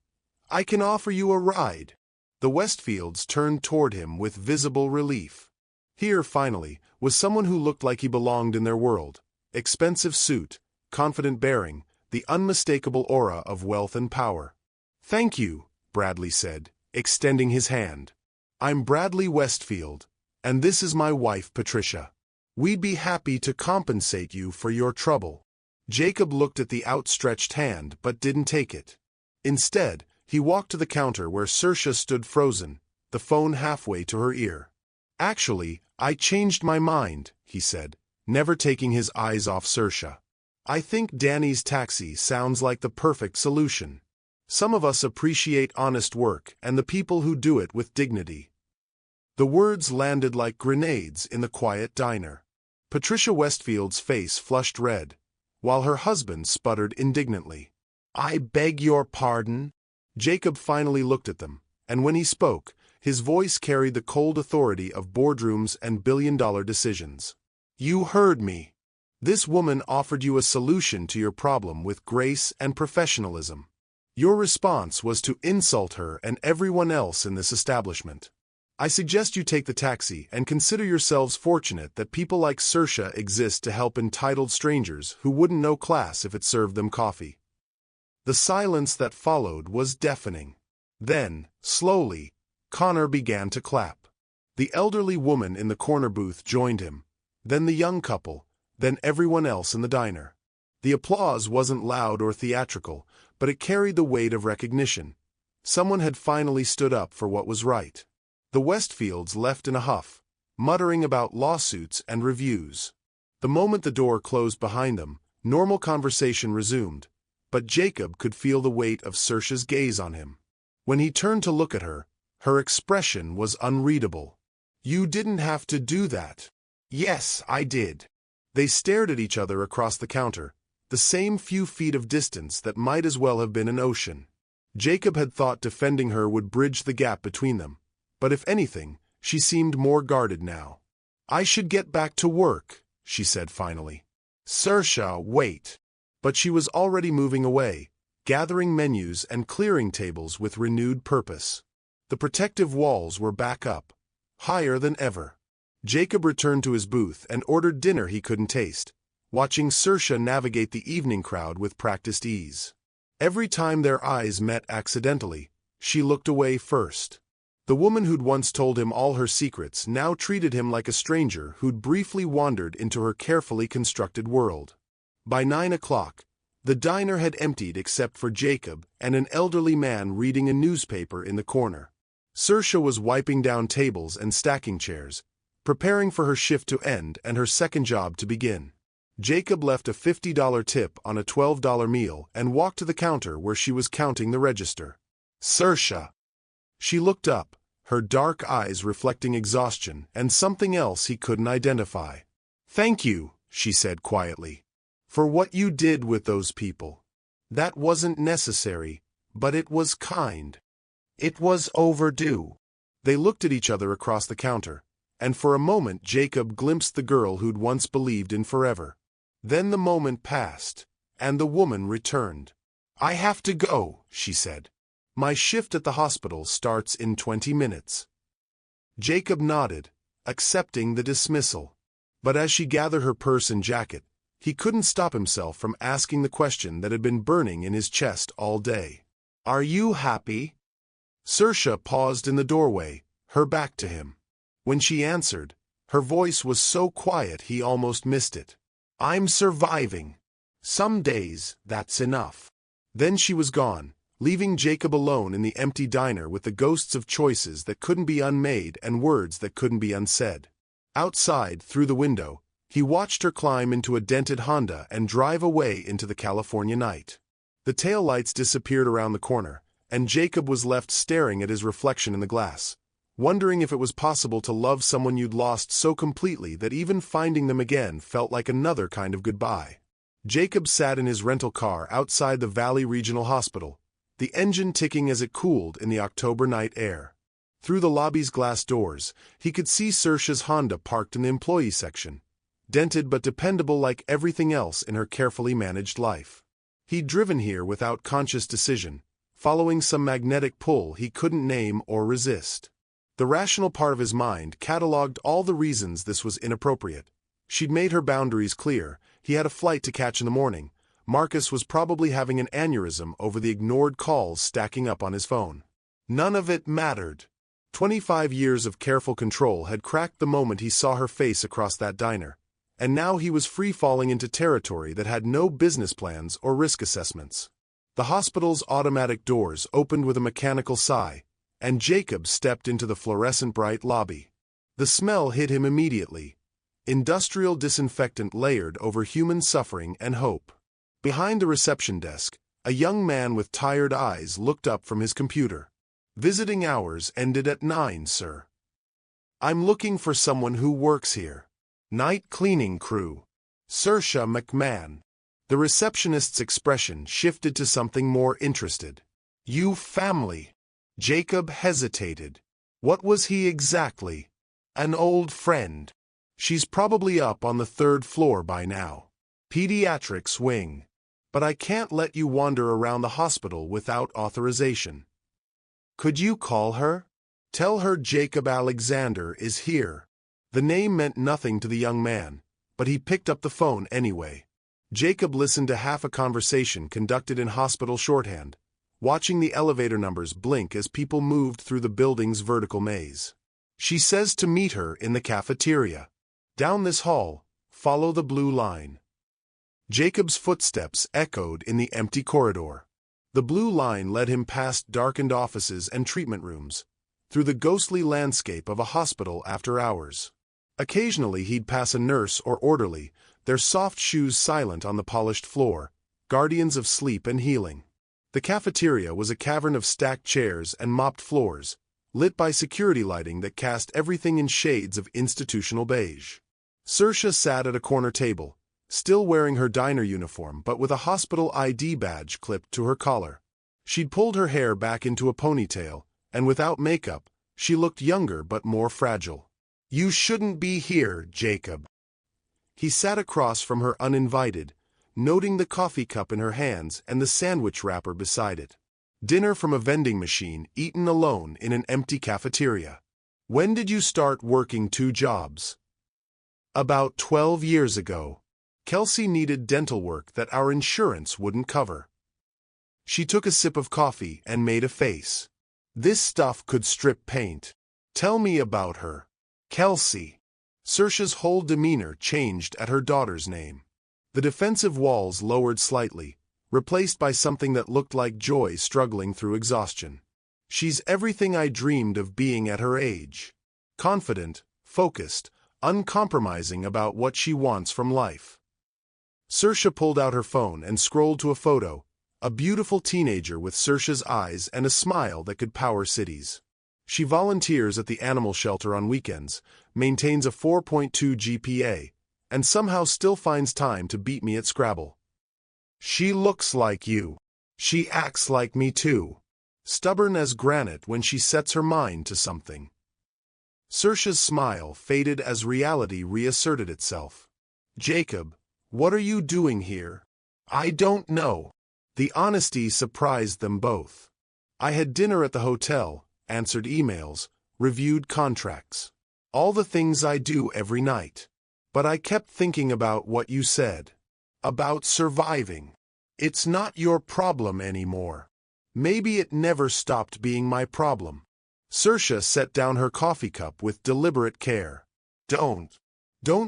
"I can offer you a ride." The Westfields turned toward him with visible relief. Here, finally, was someone who looked like he belonged in their world. Expensive suit, confident bearing, the unmistakable aura of wealth and power. "Thank you," Bradley said, extending his hand. "I'm Bradley Westfield, and this is my wife, Patricia. We'd be happy to compensate you for your trouble." Jacob looked at the outstretched hand but didn't take it. Instead, he walked to the counter where Saoirse stood frozen, the phone halfway to her ear. "Actually, I changed my mind," he said, never taking his eyes off Saoirse. "I think Danny's taxi sounds like the perfect solution. Some of us appreciate honest work and the people who do it with dignity." The words landed like grenades in the quiet diner. Patricia Westfield's face flushed red, while her husband sputtered indignantly. "I beg your pardon?" Jacob finally looked at them, and when he spoke, his voice carried the cold authority of boardrooms and billion-dollar decisions. "You heard me. This woman offered you a solution to your problem with grace and professionalism. Your response was to insult her and everyone else in this establishment. I suggest you take the taxi and consider yourselves fortunate that people like Saoirse exist to help entitled strangers who wouldn't know class if it served them coffee." The silence that followed was deafening. Then, slowly, Connor began to clap. The elderly woman in the corner booth joined him, then the young couple, then everyone else in the diner. The applause wasn't loud or theatrical, but it carried the weight of recognition. Someone had finally stood up for what was right. The Westfields left in a huff, muttering about lawsuits and reviews. The moment the door closed behind them, normal conversation resumed, but Jacob could feel the weight of Saoirse's gaze on him. When he turned to look at her, her expression was unreadable. "You didn't have to do that." "Yes, I did." They stared at each other across the counter, the same few feet of distance that might as well have been an ocean. Jacob had thought defending her would bridge the gap between them, but if anything, she seemed more guarded now. "I should get back to work," she said finally. "Saoirse, wait." But she was already moving away, gathering menus and clearing tables with renewed purpose. The protective walls were back up, higher than ever. Jacob returned to his booth and ordered dinner he couldn't taste, watching Saoirse navigate the evening crowd with practiced ease. Every time their eyes met accidentally, she looked away first. The woman who'd once told him all her secrets now treated him like a stranger who'd briefly wandered into her carefully constructed world. By 9 o'clock, the diner had emptied except for Jacob and an elderly man reading a newspaper in the corner. Saoirse was wiping down tables and stacking chairs, preparing for her shift to end and her second job to begin. Jacob left a $50 tip on a $12 meal and walked to the counter where she was counting the register. "Saoirse." She looked up, her dark eyes reflecting exhaustion and something else he couldn't identify. "Thank you," she said quietly, "for what you did with those people. That wasn't necessary, but it was kind. It was overdue." They looked at each other across the counter, and for a moment Jacob glimpsed the girl who'd once believed in forever. Then the moment passed, and the woman returned. "I have to go," she said. "My shift at the hospital starts in 20 minutes. Jacob nodded, accepting the dismissal. But as she gathered her purse and jacket, he couldn't stop himself from asking the question that had been burning in his chest all day. "Are you happy?" Saoirse paused in the doorway, her back to him. When she answered, her voice was so quiet he almost missed it. "I'm surviving. Some days, that's enough." Then she was gone, leaving Jacob alone in the empty diner with the ghosts of choices that couldn't be unmade and words that couldn't be unsaid. Outside, through the window, he watched her climb into a dented Honda and drive away into the California night. The taillights disappeared around the corner, and Jacob was left staring at his reflection in the glass, wondering if it was possible to love someone you'd lost so completely that even finding them again felt like another kind of goodbye. Jacob sat in his rental car outside the Valley Regional Hospital, the engine ticking as it cooled in the October night air. Through the lobby's glass doors, he could see Saoirse's Honda parked in the employee section, dented but dependable like everything else in her carefully managed life. He'd driven here without conscious decision, following some magnetic pull he couldn't name or resist. The rational part of his mind cataloged all the reasons this was inappropriate. She'd made her boundaries clear, he had a flight to catch in the morning, Marcus was probably having an aneurysm over the ignored calls stacking up on his phone. None of it mattered. 25 years of careful control had cracked the moment he saw her face across that diner, and now he was free-falling into territory that had no business plans or risk assessments. The hospital's automatic doors opened with a mechanical sigh, and Jacob stepped into the fluorescent-bright lobby. The smell hit him immediately, industrial disinfectant layered over human suffering and hope. Behind the reception desk, a young man with tired eyes looked up from his computer. "Visiting hours ended at 9, sir. I'm looking for someone who works here. Night cleaning crew. Saoirse McMahon." The receptionist's expression shifted to something more interested. "You family." Jacob hesitated. What was he exactly? An old friend. "She's probably up on the 3rd floor by now. Pediatrics wing. But I can't let you wander around the hospital without authorization." "Could you call her?" Tell her Jacob Alexander is here." The name meant nothing to the young man, but he picked up the phone anyway. Jacob listened to half a conversation conducted in hospital shorthand, watching the elevator numbers blink as people moved through the building's vertical maze. "She says to meet her in the cafeteria. Down this hall, follow the blue line." Jacob's footsteps echoed in the empty corridor. The blue line led him past darkened offices and treatment rooms, through the ghostly landscape of a hospital after hours. Occasionally he'd pass a nurse or orderly, their soft shoes silent on the polished floor, guardians of sleep and healing. The cafeteria was a cavern of stacked chairs and mopped floors, lit by security lighting that cast everything in shades of institutional beige. Saoirse sat at a corner table, still wearing her diner uniform but with a hospital ID badge clipped to her collar. She'd pulled her hair back into a ponytail, and without makeup, she looked younger but more fragile. "You shouldn't be here, Jacob." He sat across from her uninvited, noting the coffee cup in her hands and the sandwich wrapper beside it. Dinner from a vending machine, eaten alone in an empty cafeteria. "When did you start working 2 jobs?" "About 12 years ago. Kelsey needed dental work that our insurance wouldn't cover." She took a sip of coffee and made a face. "This stuff could strip paint. Tell me about her." "Kelsey." Saoirse's whole demeanor changed at her daughter's name. The defensive walls lowered slightly, replaced by something that looked like joy struggling through exhaustion. "She's everything I dreamed of being at her age. Confident, focused, uncompromising about what she wants from life." Saoirse pulled out her phone and scrolled to a photo, a beautiful teenager with Saoirse's eyes and a smile that could power cities. She volunteers at the animal shelter on weekends, maintains a 4.2 GPA, and somehow still finds time to beat me at Scrabble. "She looks like you. She acts like me too. Stubborn as granite when she sets her mind to something." Saoirse's smile faded as reality reasserted itself. "Jacob, what are you doing here?" "I don't know." The honesty surprised them both. "I had dinner at the hotel, answered emails, reviewed contracts. All the things I do every night. But I kept thinking about what you said. About surviving. It's not your problem anymore. Maybe it never stopped being my problem." Saoirse set down her coffee cup with deliberate care. Don't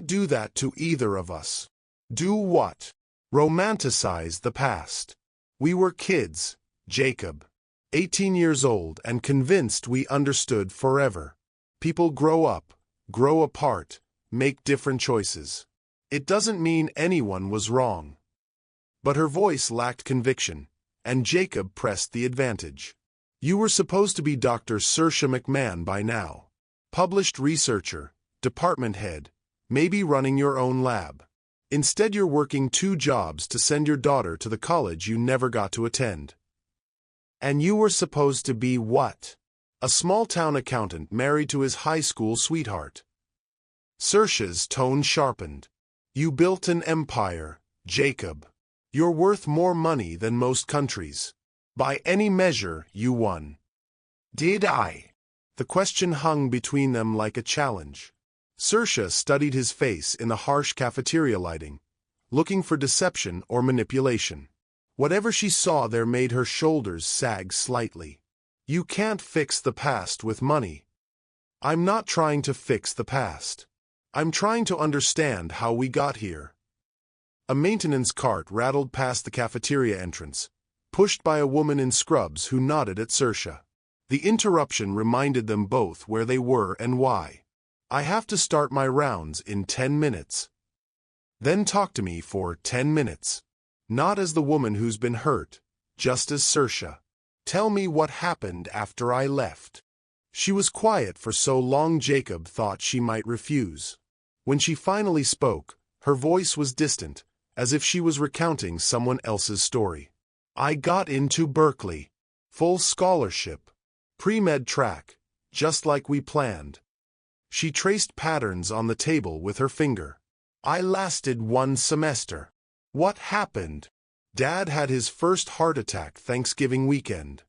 do that to either of us." "Do what?" "Romanticize the past. We were kids, Jacob. 18 years old and convinced we understood forever. People grow up, grow apart, make different choices. It doesn't mean anyone was wrong." But her voice lacked conviction, and Jacob pressed the advantage. "You were supposed to be Dr. Saoirse McMahon by now. Published researcher, department head, maybe running your own lab. Instead you're working 2 jobs to send your daughter to the college you never got to attend." "And you were supposed to be what?" "A small-town accountant married to his high school sweetheart." Saoirse's tone sharpened. "You built an empire, Jacob. You're worth more money than most countries. By any measure, you won." "Did I?" The question hung between them like a challenge. Saoirse studied his face in the harsh cafeteria lighting, looking for deception or manipulation. Whatever she saw there made her shoulders sag slightly. "You can't fix the past with money." "I'm not trying to fix the past. I'm trying to understand how we got here." A maintenance cart rattled past the cafeteria entrance, pushed by a woman in scrubs who nodded at Saoirse. The interruption reminded them both where they were and why. "I have to start my rounds in 10 minutes. Then talk to me for 10 minutes. Not as the woman who's been hurt, just as Saoirse. Tell me what happened after I left." She was quiet for so long Jacob thought she might refuse. When she finally spoke, her voice was distant, as if she was recounting someone else's story. "I got into Berkeley. Full scholarship. Pre-med track, just like we planned." She traced patterns on the table with her finger. "I lasted 1 semester. What happened?" "Dad had his first heart attack Thanksgiving weekend.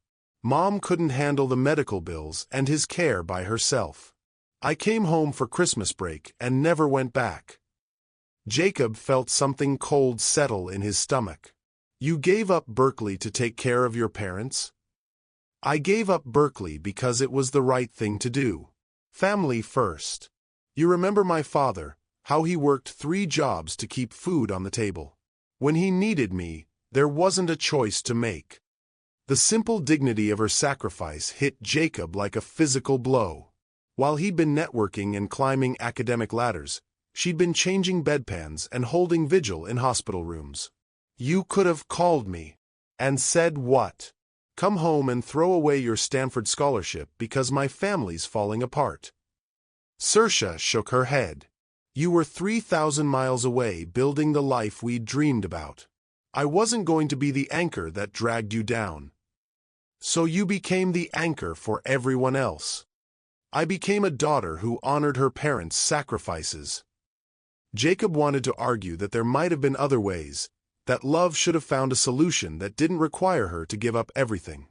Mom couldn't handle the medical bills and his care by herself. I came home for Christmas break and never went back. Jacob felt something cold settle in his stomach. You gave up Berkeley to take care of your parents? I gave up Berkeley because it was the right thing to do. Family first. You remember my father, how he worked 3 jobs to keep food on the table. When he needed me, there wasn't a choice to make. The simple dignity of her sacrifice hit Jacob like a physical blow. While he'd been networking and climbing academic ladders, she'd been changing bedpans and holding vigil in hospital rooms. You could have called me. And said what? Come home and throw away your Stanford scholarship because my family's falling apart. Saoirse shook her head. You were 3,000 miles away building the life we'd dreamed about. I wasn't going to be the anchor that dragged you down. So you became the anchor for everyone else. I became a daughter who honored her parents' sacrifices. Jacob wanted to argue that there might have been other ways, that love should have found a solution that didn't require her to give up everything.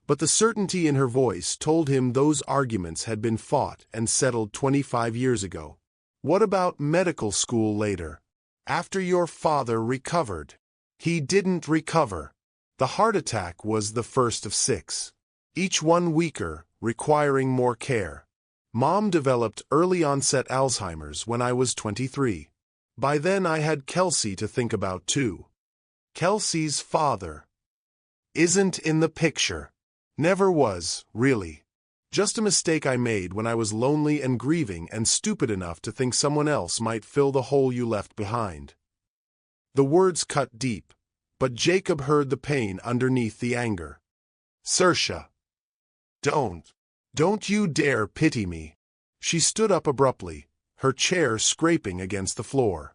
But the certainty in her voice told him those arguments had been fought and settled 25 years ago. What about medical school later? After your father recovered? He didn't recover. The heart attack was the first of 6. Each one weaker, requiring more care. Mom developed early-onset Alzheimer's when I was 23. By then I had Kelsey to think about too. Kelsey's father isn't in the picture. Never was, really. Just a mistake I made when I was lonely and grieving and stupid enough to think someone else might fill the hole you left behind. The words cut deep, but Jacob heard the pain underneath the anger. Saoirse. Don't you dare pity me. She stood up abruptly, her chair scraping against the floor.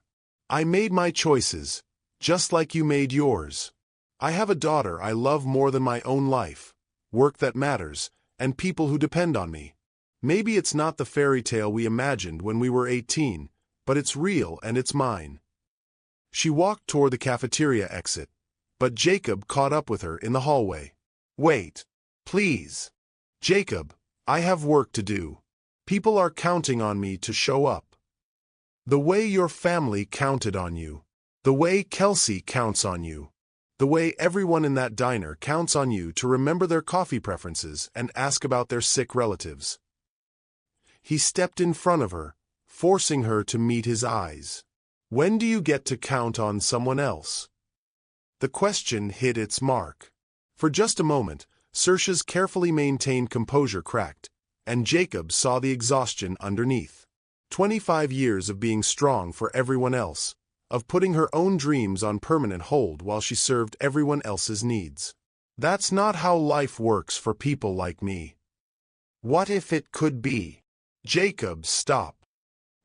I made my choices, just like you made yours. I have a daughter I love more than my own life, work that matters, and people who depend on me. Maybe it's not the fairy tale we imagined when we were 18, but it's real and it's mine. She walked toward the cafeteria exit, but Jacob caught up with her in the hallway. Wait, please. Jacob, I have work to do. People are counting on me to show up. The way your family counted on you. The way Kelsey counts on you. The way everyone in that diner counts on you to remember their coffee preferences and ask about their sick relatives. He stepped in front of her, forcing her to meet his eyes. When do you get to count on someone else? The question hit its mark. For just a moment, Saoirse's carefully maintained composure cracked, and Jacob saw the exhaustion underneath. 25 years of being strong for everyone else, of putting her own dreams on permanent hold while she served everyone else's needs. That's not how life works for people like me. What if it could be? Jacob, stop.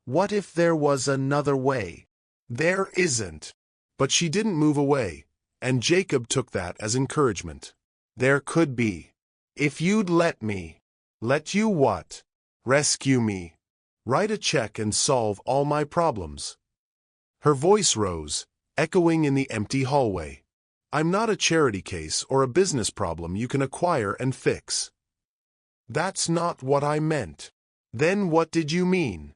What if there was another way? There isn't. But she didn't move away, and Jacob took that as encouragement. There could be. If you'd let me. Let you what? Rescue me. Write a check and solve all my problems. Her voice rose, echoing in the empty hallway. I'm not a charity case or a business problem you can acquire and fix. That's not what I meant. Then what did you mean?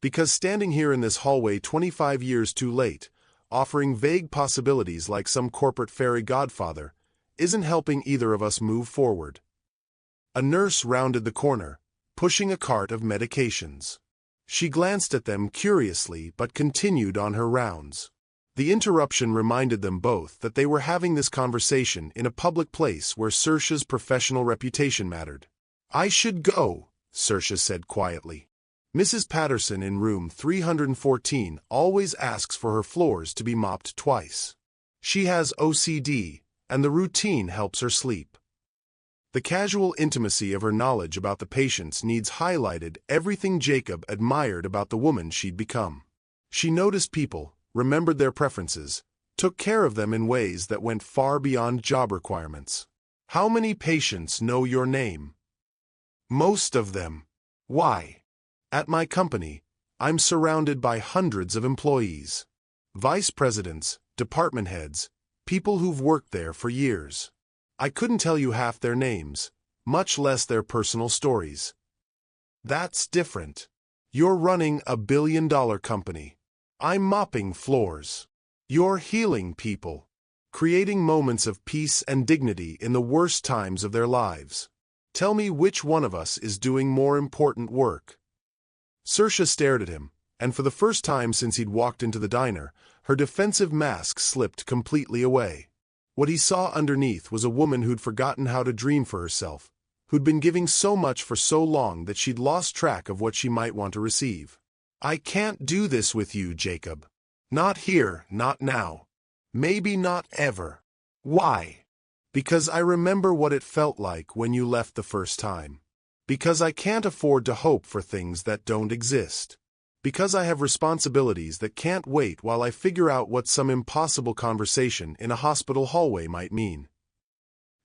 Because standing here in this hallway 25 years too late, offering vague possibilities like some corporate fairy godfather, isn't helping either of us move forward. A nurse rounded the corner, pushing a cart of medications. She glanced at them curiously but continued on her rounds. The interruption reminded them both that they were having this conversation in a public place where Saoirse's professional reputation mattered. I should go, Saoirse said quietly. Mrs. Patterson in room 314 always asks for her floors to be mopped twice. She has OCD, and the routine helps her sleep. The casual intimacy of her knowledge about the patient's needs highlighted everything Jacob admired about the woman she'd become. She noticed people, remembered their preferences, took care of them in ways that went far beyond job requirements. How many patients know your name? Most of them. Why? At my company, I'm surrounded by hundreds of employees. Vice presidents, department heads, people who've worked there for years. I couldn't tell you half their names, much less their personal stories. That's different. You're running a billion-dollar company. I'm mopping floors. You're healing people, creating moments of peace and dignity in the worst times of their lives. Tell me which one of us is doing more important work." Saoirse stared at him, and for the first time since he'd walked into the diner, her defensive mask slipped completely away. What he saw underneath was a woman who'd forgotten how to dream for herself, who'd been giving so much for so long that she'd lost track of what she might want to receive. "I can't do this with you, Jacob. Not here, not now. Maybe not ever." "Why?" "Because I remember what it felt like when you left the first time. Because I can't afford to hope for things that don't exist. Because I have responsibilities that can't wait while I figure out what some impossible conversation in a hospital hallway might mean."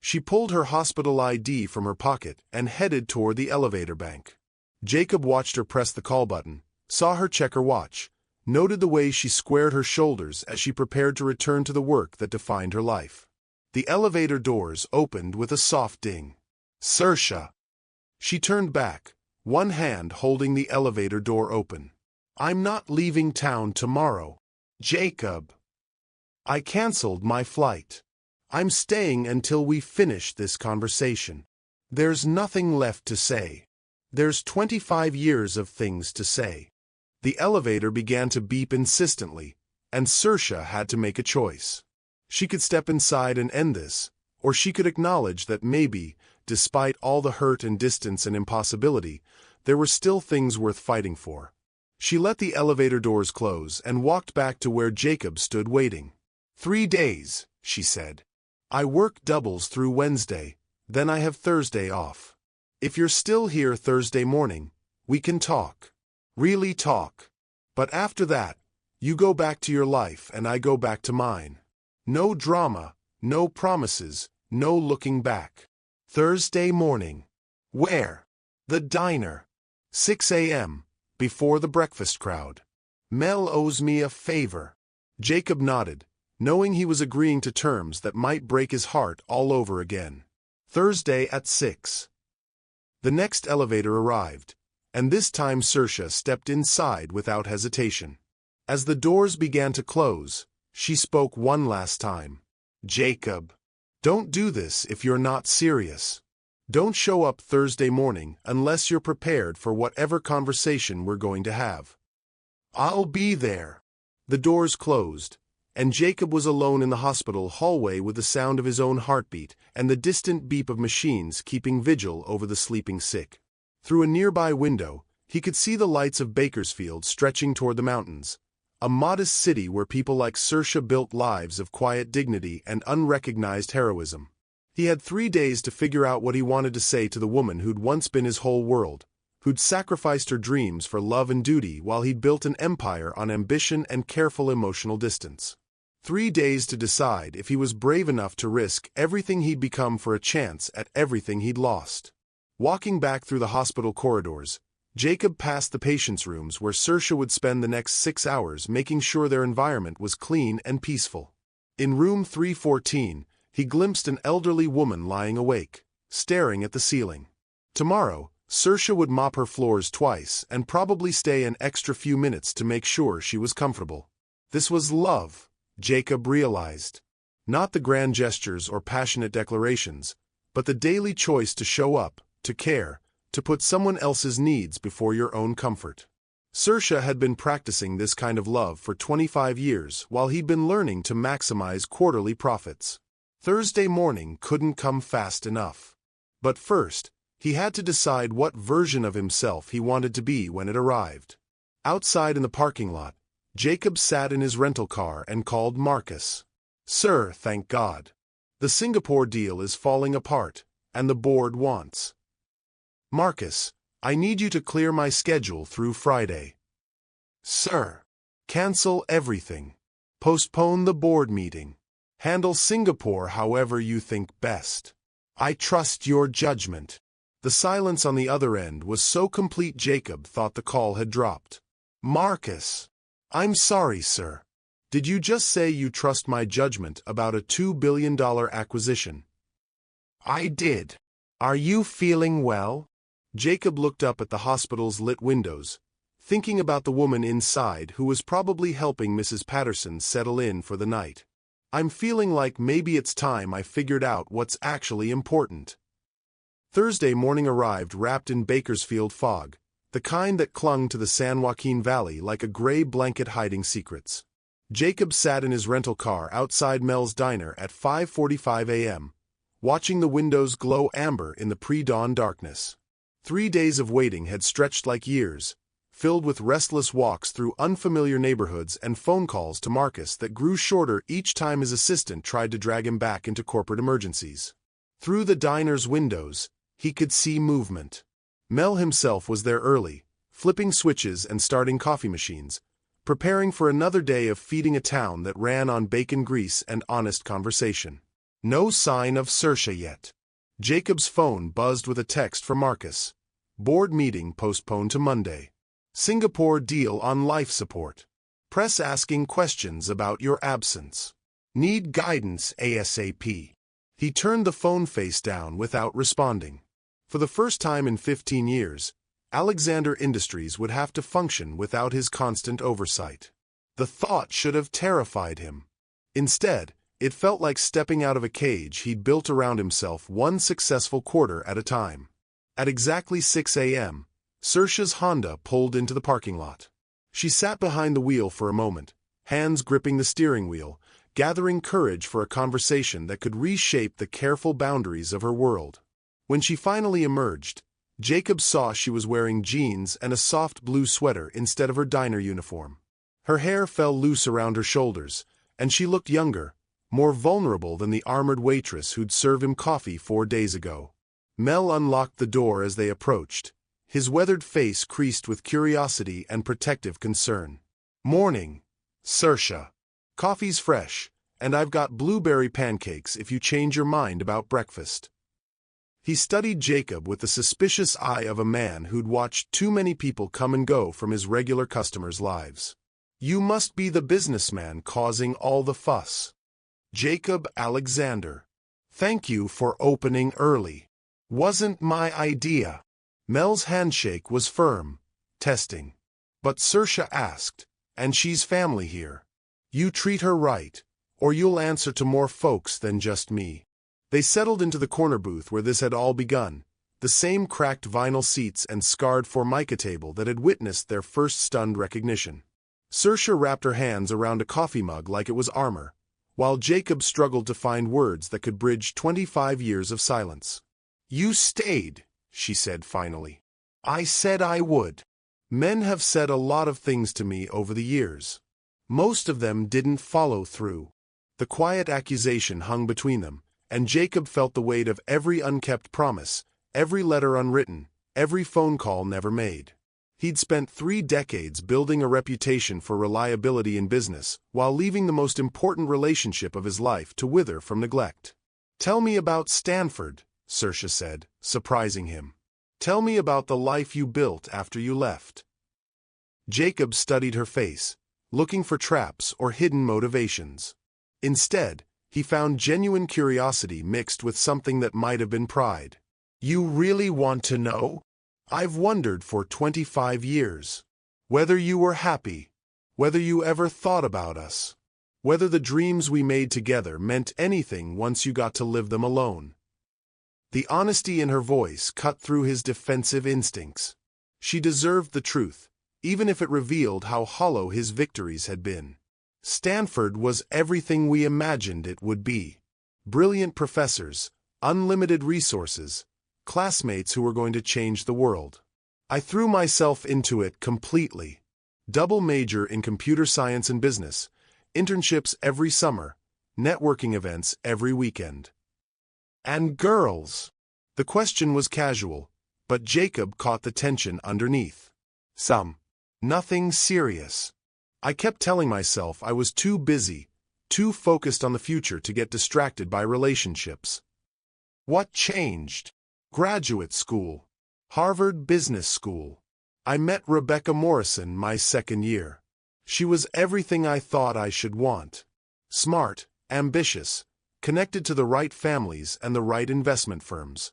She pulled her hospital ID from her pocket and headed toward the elevator bank. Jacob watched her press the call button, saw her check her watch, noted the way she squared her shoulders as she prepared to return to the work that defined her life. The elevator doors opened with a soft ding. "Saoirse!" She turned back, one hand holding the elevator door open. "I'm not leaving town tomorrow, Jacob. I canceled my flight. I'm staying until we finish this conversation. There's nothing left to say. There's 25 years of things to say." The elevator began to beep insistently, and Saoirse had to make a choice. She could step inside and end this, or she could acknowledge that maybe, despite all the hurt and distance and impossibility, there were still things worth fighting for. She let the elevator doors close and walked back to where Jacob stood waiting. 3 days, she said. "I work doubles through Wednesday, then I have Thursday off. If you're still here Thursday morning, we can talk. Really talk. But after that, you go back to your life and I go back to mine. No drama, no promises, no looking back." Thursday morning. Where? The diner. 6 a.m., before the breakfast crowd. "Mel owes me a favor." Jacob nodded, knowing he was agreeing to terms that might break his heart all over again. Thursday at 6. The next elevator arrived, and this time Saoirse stepped inside without hesitation. As the doors began to close, she spoke one last time. "Jacob, don't do this if you're not serious. Don't show up Thursday morning unless you're prepared for whatever conversation we're going to have." "I'll be there." The doors closed, and Jacob was alone in the hospital hallway with the sound of his own heartbeat and the distant beep of machines keeping vigil over the sleeping sick. Through a nearby window, he could see the lights of Bakersfield stretching toward the mountains, a modest city where people like Saoirse built lives of quiet dignity and unrecognized heroism. He had 3 days to figure out what he wanted to say to the woman who'd once been his whole world, who'd sacrificed her dreams for love and duty while he'd built an empire on ambition and careful emotional distance. 3 days to decide if he was brave enough to risk everything he'd become for a chance at everything he'd lost. Walking back through the hospital corridors, Jacob passed the patients' rooms where Saoirse would spend the next 6 hours making sure their environment was clean and peaceful. In room 314, he glimpsed an elderly woman lying awake, staring at the ceiling. Tomorrow, Saoirse would mop her floors twice and probably stay an extra few minutes to make sure she was comfortable. This was love, Jacob realized. Not the grand gestures or passionate declarations, but the daily choice to show up, to care, to put someone else's needs before your own comfort. Saoirse had been practicing this kind of love for 25 years while he'd been learning to maximize quarterly profits. Thursday morning couldn't come fast enough. But first, he had to decide what version of himself he wanted to be when it arrived. Outside in the parking lot, Jacob sat in his rental car and called Marcus. "Sir, thank God. The Singapore deal is falling apart, and the board wants." "Marcus, I need you to clear my schedule through Friday." "Sir, cancel everything. Postpone the board meeting. Handle Singapore however you think best. I trust your judgment." The silence on the other end was so complete Jacob thought the call had dropped. "Marcus, I'm sorry, sir. Did you just say you trust my judgment about a $2 billion acquisition?" "I did. Are you feeling well? Jacob looked up at the hospital's lit windows, thinking about the woman inside who was probably helping Mrs. Patterson settle in for the night. I'm feeling like maybe it's time I figured out what's actually important. Thursday morning arrived wrapped in Bakersfield fog, the kind that clung to the San Joaquin Valley like a gray blanket hiding secrets. Jacob sat in his rental car outside Mel's diner at 5:45 a.m., watching the windows glow amber in the pre-dawn darkness. 3 days of waiting had stretched like years, filled with restless walks through unfamiliar neighborhoods and phone calls to Marcus that grew shorter each time his assistant tried to drag him back into corporate emergencies. Through the diner's windows, he could see movement. Mel himself was there early, flipping switches and starting coffee machines, preparing for another day of feeding a town that ran on bacon grease and honest conversation. No sign of Saoirse yet. Jacob's phone buzzed with a text from Marcus. Board meeting postponed to Monday. Singapore deal on life support. Press asking questions about your absence. Need guidance ASAP. He turned the phone face down without responding. For the first time in 15 years, Alexander Industries would have to function without his constant oversight. The thought should have terrified him. Instead, it felt like stepping out of a cage he'd built around himself one successful quarter at a time. At exactly 6 a.m., Saoirse's Honda pulled into the parking lot. She sat behind the wheel for a moment, hands gripping the steering wheel, gathering courage for a conversation that could reshape the careful boundaries of her world. When she finally emerged, Jacob saw she was wearing jeans and a soft blue sweater instead of her diner uniform. Her hair fell loose around her shoulders, and she looked younger, more vulnerable than the armored waitress who'd served him coffee 4 days ago. Mel unlocked the door as they approached, his weathered face creased with curiosity and protective concern. Morning, Saoirse. Coffee's fresh, and I've got blueberry pancakes if you change your mind about breakfast. He studied Jacob with the suspicious eye of a man who'd watched too many people come and go from his regular customers' lives. You must be the businessman causing all the fuss. Jacob Alexander. Thank you for opening early. Wasn't my idea. Mel's handshake was firm, testing. But Saoirse asked, and she's family here. You treat her right, or you'll answer to more folks than just me. They settled into the corner booth where this had all begun, the same cracked vinyl seats and scarred Formica table that had witnessed their first stunned recognition. Saoirse wrapped her hands around a coffee mug like it was armor, while Jacob struggled to find words that could bridge 25 years of silence. You stayed, she said finally. I said I would. Men have said a lot of things to me over the years. Most of them didn't follow through. The quiet accusation hung between them, and Jacob felt the weight of every unkept promise, every letter unwritten, every phone call never made. He'd spent 3 decades building a reputation for reliability in business, while leaving the most important relationship of his life to wither from neglect. Tell me about Stanford, Saoirse said, surprising him. Tell me about the life you built after you left. Jacob studied her face, looking for traps or hidden motivations. Instead, he found genuine curiosity mixed with something that might have been pride. You really want to know? I've wondered for 25 years. Whether you were happy, whether you ever thought about us, whether the dreams we made together meant anything once you got to live them alone. The honesty in her voice cut through his defensive instincts. She deserved the truth, even if it revealed how hollow his victories had been. Stanford was everything we imagined it would be. Brilliant professors, unlimited resources, classmates who were going to change the world. I threw myself into it completely. Double major in computer science and business, internships every summer, networking events every weekend. And girls. The question was casual, but Jacob caught the tension underneath. Some. Nothing serious. I kept telling myself I was too busy, too focused on the future to get distracted by relationships. What changed? Graduate school. Harvard Business School. I met Rebecca Morrison my second year. She was everything I thought I should want. Smart, ambitious, connected to the right families and the right investment firms.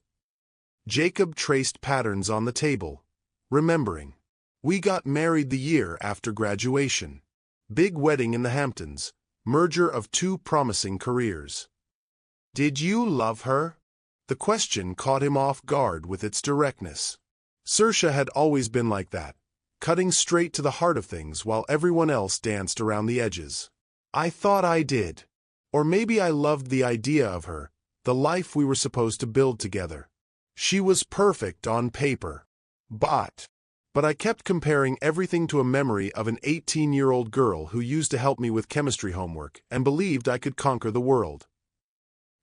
Jacob traced patterns on the table, remembering. We got married the year after graduation. Big wedding in the Hamptons, merger of two promising careers. Did you love her? The question caught him off guard with its directness. Saoirse had always been like that, cutting straight to the heart of things while everyone else danced around the edges. I thought I did. Or maybe I loved the idea of her, the life we were supposed to build together. She was perfect on paper. But I kept comparing everything to a memory of an 18-year-old girl who used to help me with chemistry homework and believed I could conquer the world.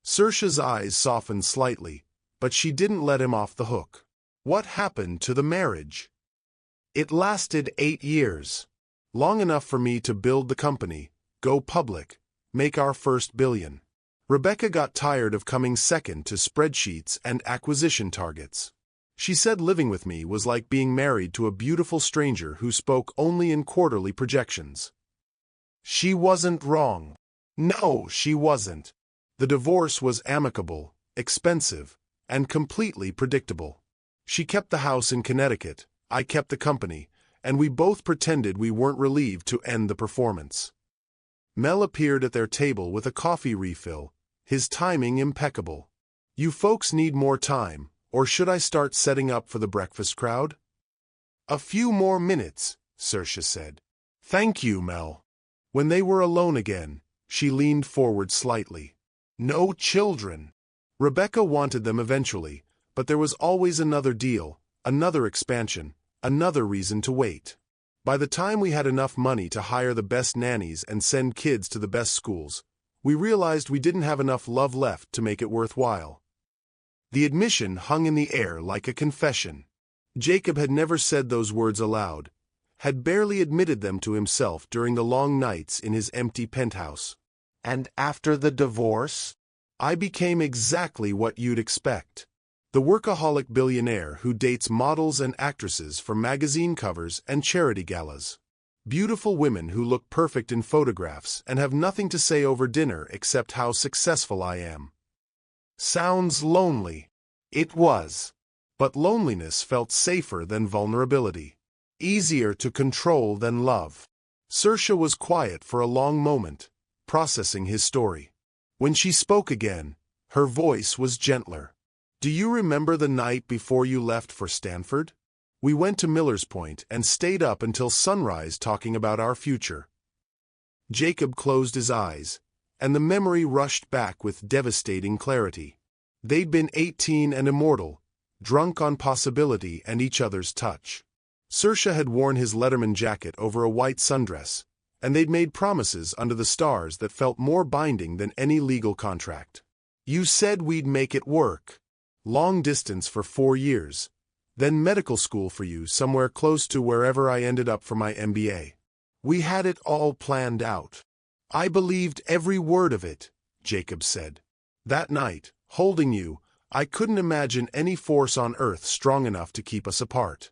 Saoirse's eyes softened slightly, but she didn't let him off the hook. What happened to the marriage? It lasted 8 years. Long enough for me to build the company, go public, make our first billion. Rebecca got tired of coming second to spreadsheets and acquisition targets. She said living with me was like being married to a beautiful stranger who spoke only in quarterly projections. She wasn't wrong. No, she wasn't. The divorce was amicable, expensive, and completely predictable. She kept the house in Connecticut, I kept the company, and we both pretended we weren't relieved to end the performance. Mel appeared at their table with a coffee refill, his timing impeccable. You folks need more time, or should I start setting up for the breakfast crowd? A few more minutes, Saoirse said. Thank you, Mel. When they were alone again, she leaned forward slightly. No children. Rebecca wanted them eventually, but there was always another deal, another expansion, another reason to wait. By the time we had enough money to hire the best nannies and send kids to the best schools, we realized we didn't have enough love left to make it worthwhile. The admission hung in the air like a confession. Jacob had never said those words aloud, had barely admitted them to himself during the long nights in his empty penthouse. And after the divorce, I became exactly what you'd expect. The workaholic billionaire who dates models and actresses for magazine covers and charity galas. Beautiful women who look perfect in photographs and have nothing to say over dinner except how successful I am. Sounds lonely. It was. But loneliness felt safer than vulnerability. Easier to control than love. Saoirse was quiet for a long moment, processing his story. When she spoke again, her voice was gentler. Do you remember the night before you left for Stanford? We went to Miller's Point and stayed up until sunrise talking about our future. Jacob closed his eyes, and the memory rushed back with devastating clarity. They'd been 18 and immortal, drunk on possibility and each other's touch. Saoirse had worn his Letterman jacket over a white sundress, and they'd made promises under the stars that felt more binding than any legal contract. You said we'd make it work. Long distance for 4 years, then medical school for you somewhere close to wherever I ended up for my MBA. We had it all planned out. I believed every word of it, Jacob said. That night, holding you, I couldn't imagine any force on earth strong enough to keep us apart.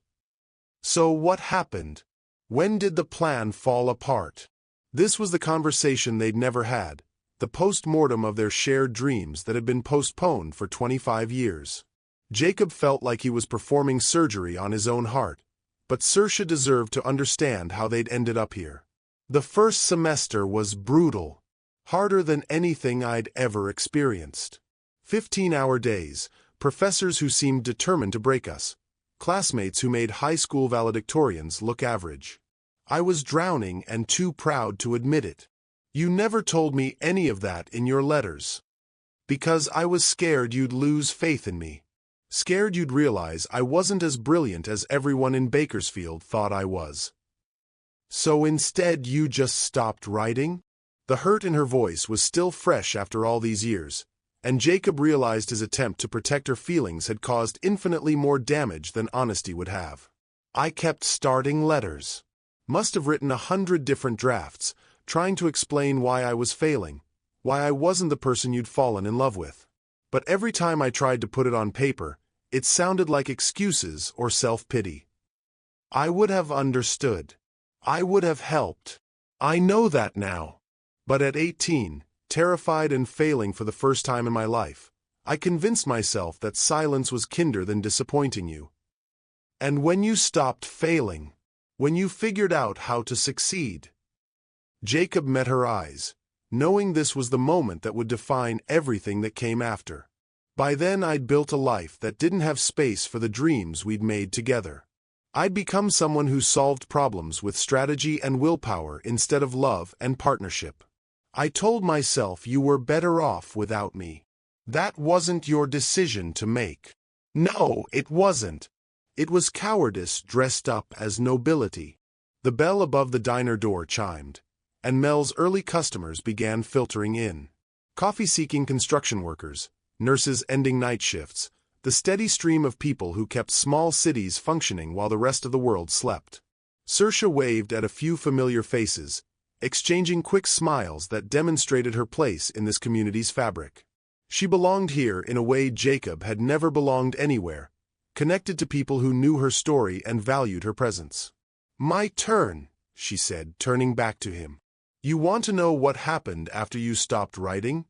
So what happened? When did the plan fall apart? This was the conversation they'd never had, the post-mortem of their shared dreams that had been postponed for 25 years. Jacob felt like he was performing surgery on his own heart, but Saoirse deserved to understand how they'd ended up here. The first semester was brutal, harder than anything I'd ever experienced. 15-hour days, professors who seemed determined to break us, classmates who made high school valedictorians look average. I was drowning and too proud to admit it. You never told me any of that in your letters. Because I was scared you'd lose faith in me. Scared you'd realize I wasn't as brilliant as everyone in Bakersfield thought I was. So instead you just stopped writing? The hurt in her voice was still fresh after all these years, and Jacob realized his attempt to protect her feelings had caused infinitely more damage than honesty would have. I kept starting letters. Must have written 100 different drafts, trying to explain why I was failing, why I wasn't the person you'd fallen in love with. But every time I tried to put it on paper, it sounded like excuses or self-pity. I would have understood. I would have helped. I know that now. But at 18, terrified and failing for the first time in my life, I convinced myself that silence was kinder than disappointing you. And when you stopped failing, when you figured out how to succeed. Jacob met her eyes, knowing this was the moment that would define everything that came after. By then I'd built a life that didn't have space for the dreams we'd made together. I'd become someone who solved problems with strategy and willpower instead of love and partnership. I told myself you were better off without me. That wasn't your decision to make. No, it wasn't. It was cowardice dressed up as nobility. The bell above the diner door chimed, and Mel's early customers began filtering in. Coffee-seeking construction workers, nurses ending night shifts, the steady stream of people who kept small cities functioning while the rest of the world slept. Saoirse waved at a few familiar faces, exchanging quick smiles that demonstrated her place in this community's fabric. She belonged here in a way Jacob had never belonged anywhere, connected to people who knew her story and valued her presence. "My turn," she said, turning back to him. "You want to know what happened after you stopped writing?"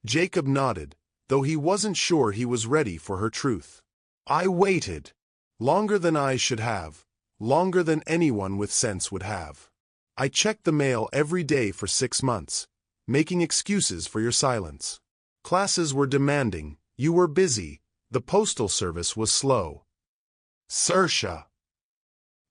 Jacob nodded, though he wasn't sure he was ready for her truth. "I waited. Longer than I should have. Longer than anyone with sense would have. I checked the mail every day for 6 months, making excuses for your silence. Classes were demanding, you were busy, the postal service was slow." Saoirse.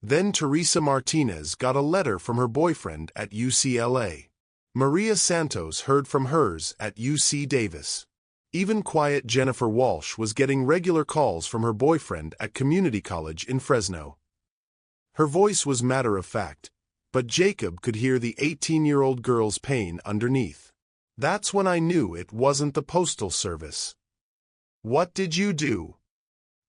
Then Teresa Martinez got a letter from her boyfriend at UCLA. Maria Santos heard from hers at UC Davis. Even quiet Jennifer Walsh was getting regular calls from her boyfriend at community college in Fresno. Her voice was matter-of-fact, but Jacob could hear the 18-year-old girl's pain underneath. That's when I knew it wasn't the postal service. "What did you do?"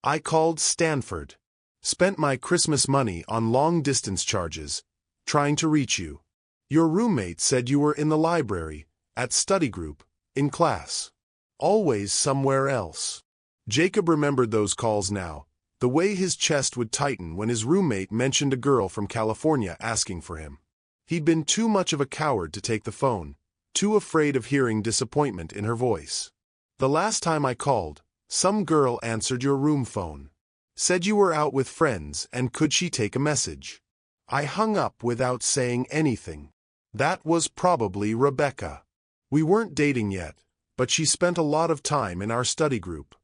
"I called Stanford. Spent my Christmas money on long-distance charges, trying to reach you. Your roommate said you were in the library, at study group, in class. Always somewhere else." Jacob remembered those calls now, the way his chest would tighten when his roommate mentioned a girl from California asking for him. He'd been too much of a coward to take the phone, too afraid of hearing disappointment in her voice. "The last time I called, some girl answered your room phone. Said you were out with friends and could she take a message. I hung up without saying anything. That was probably Rebecca. We weren't dating yet, but she spent a lot of time in our study group.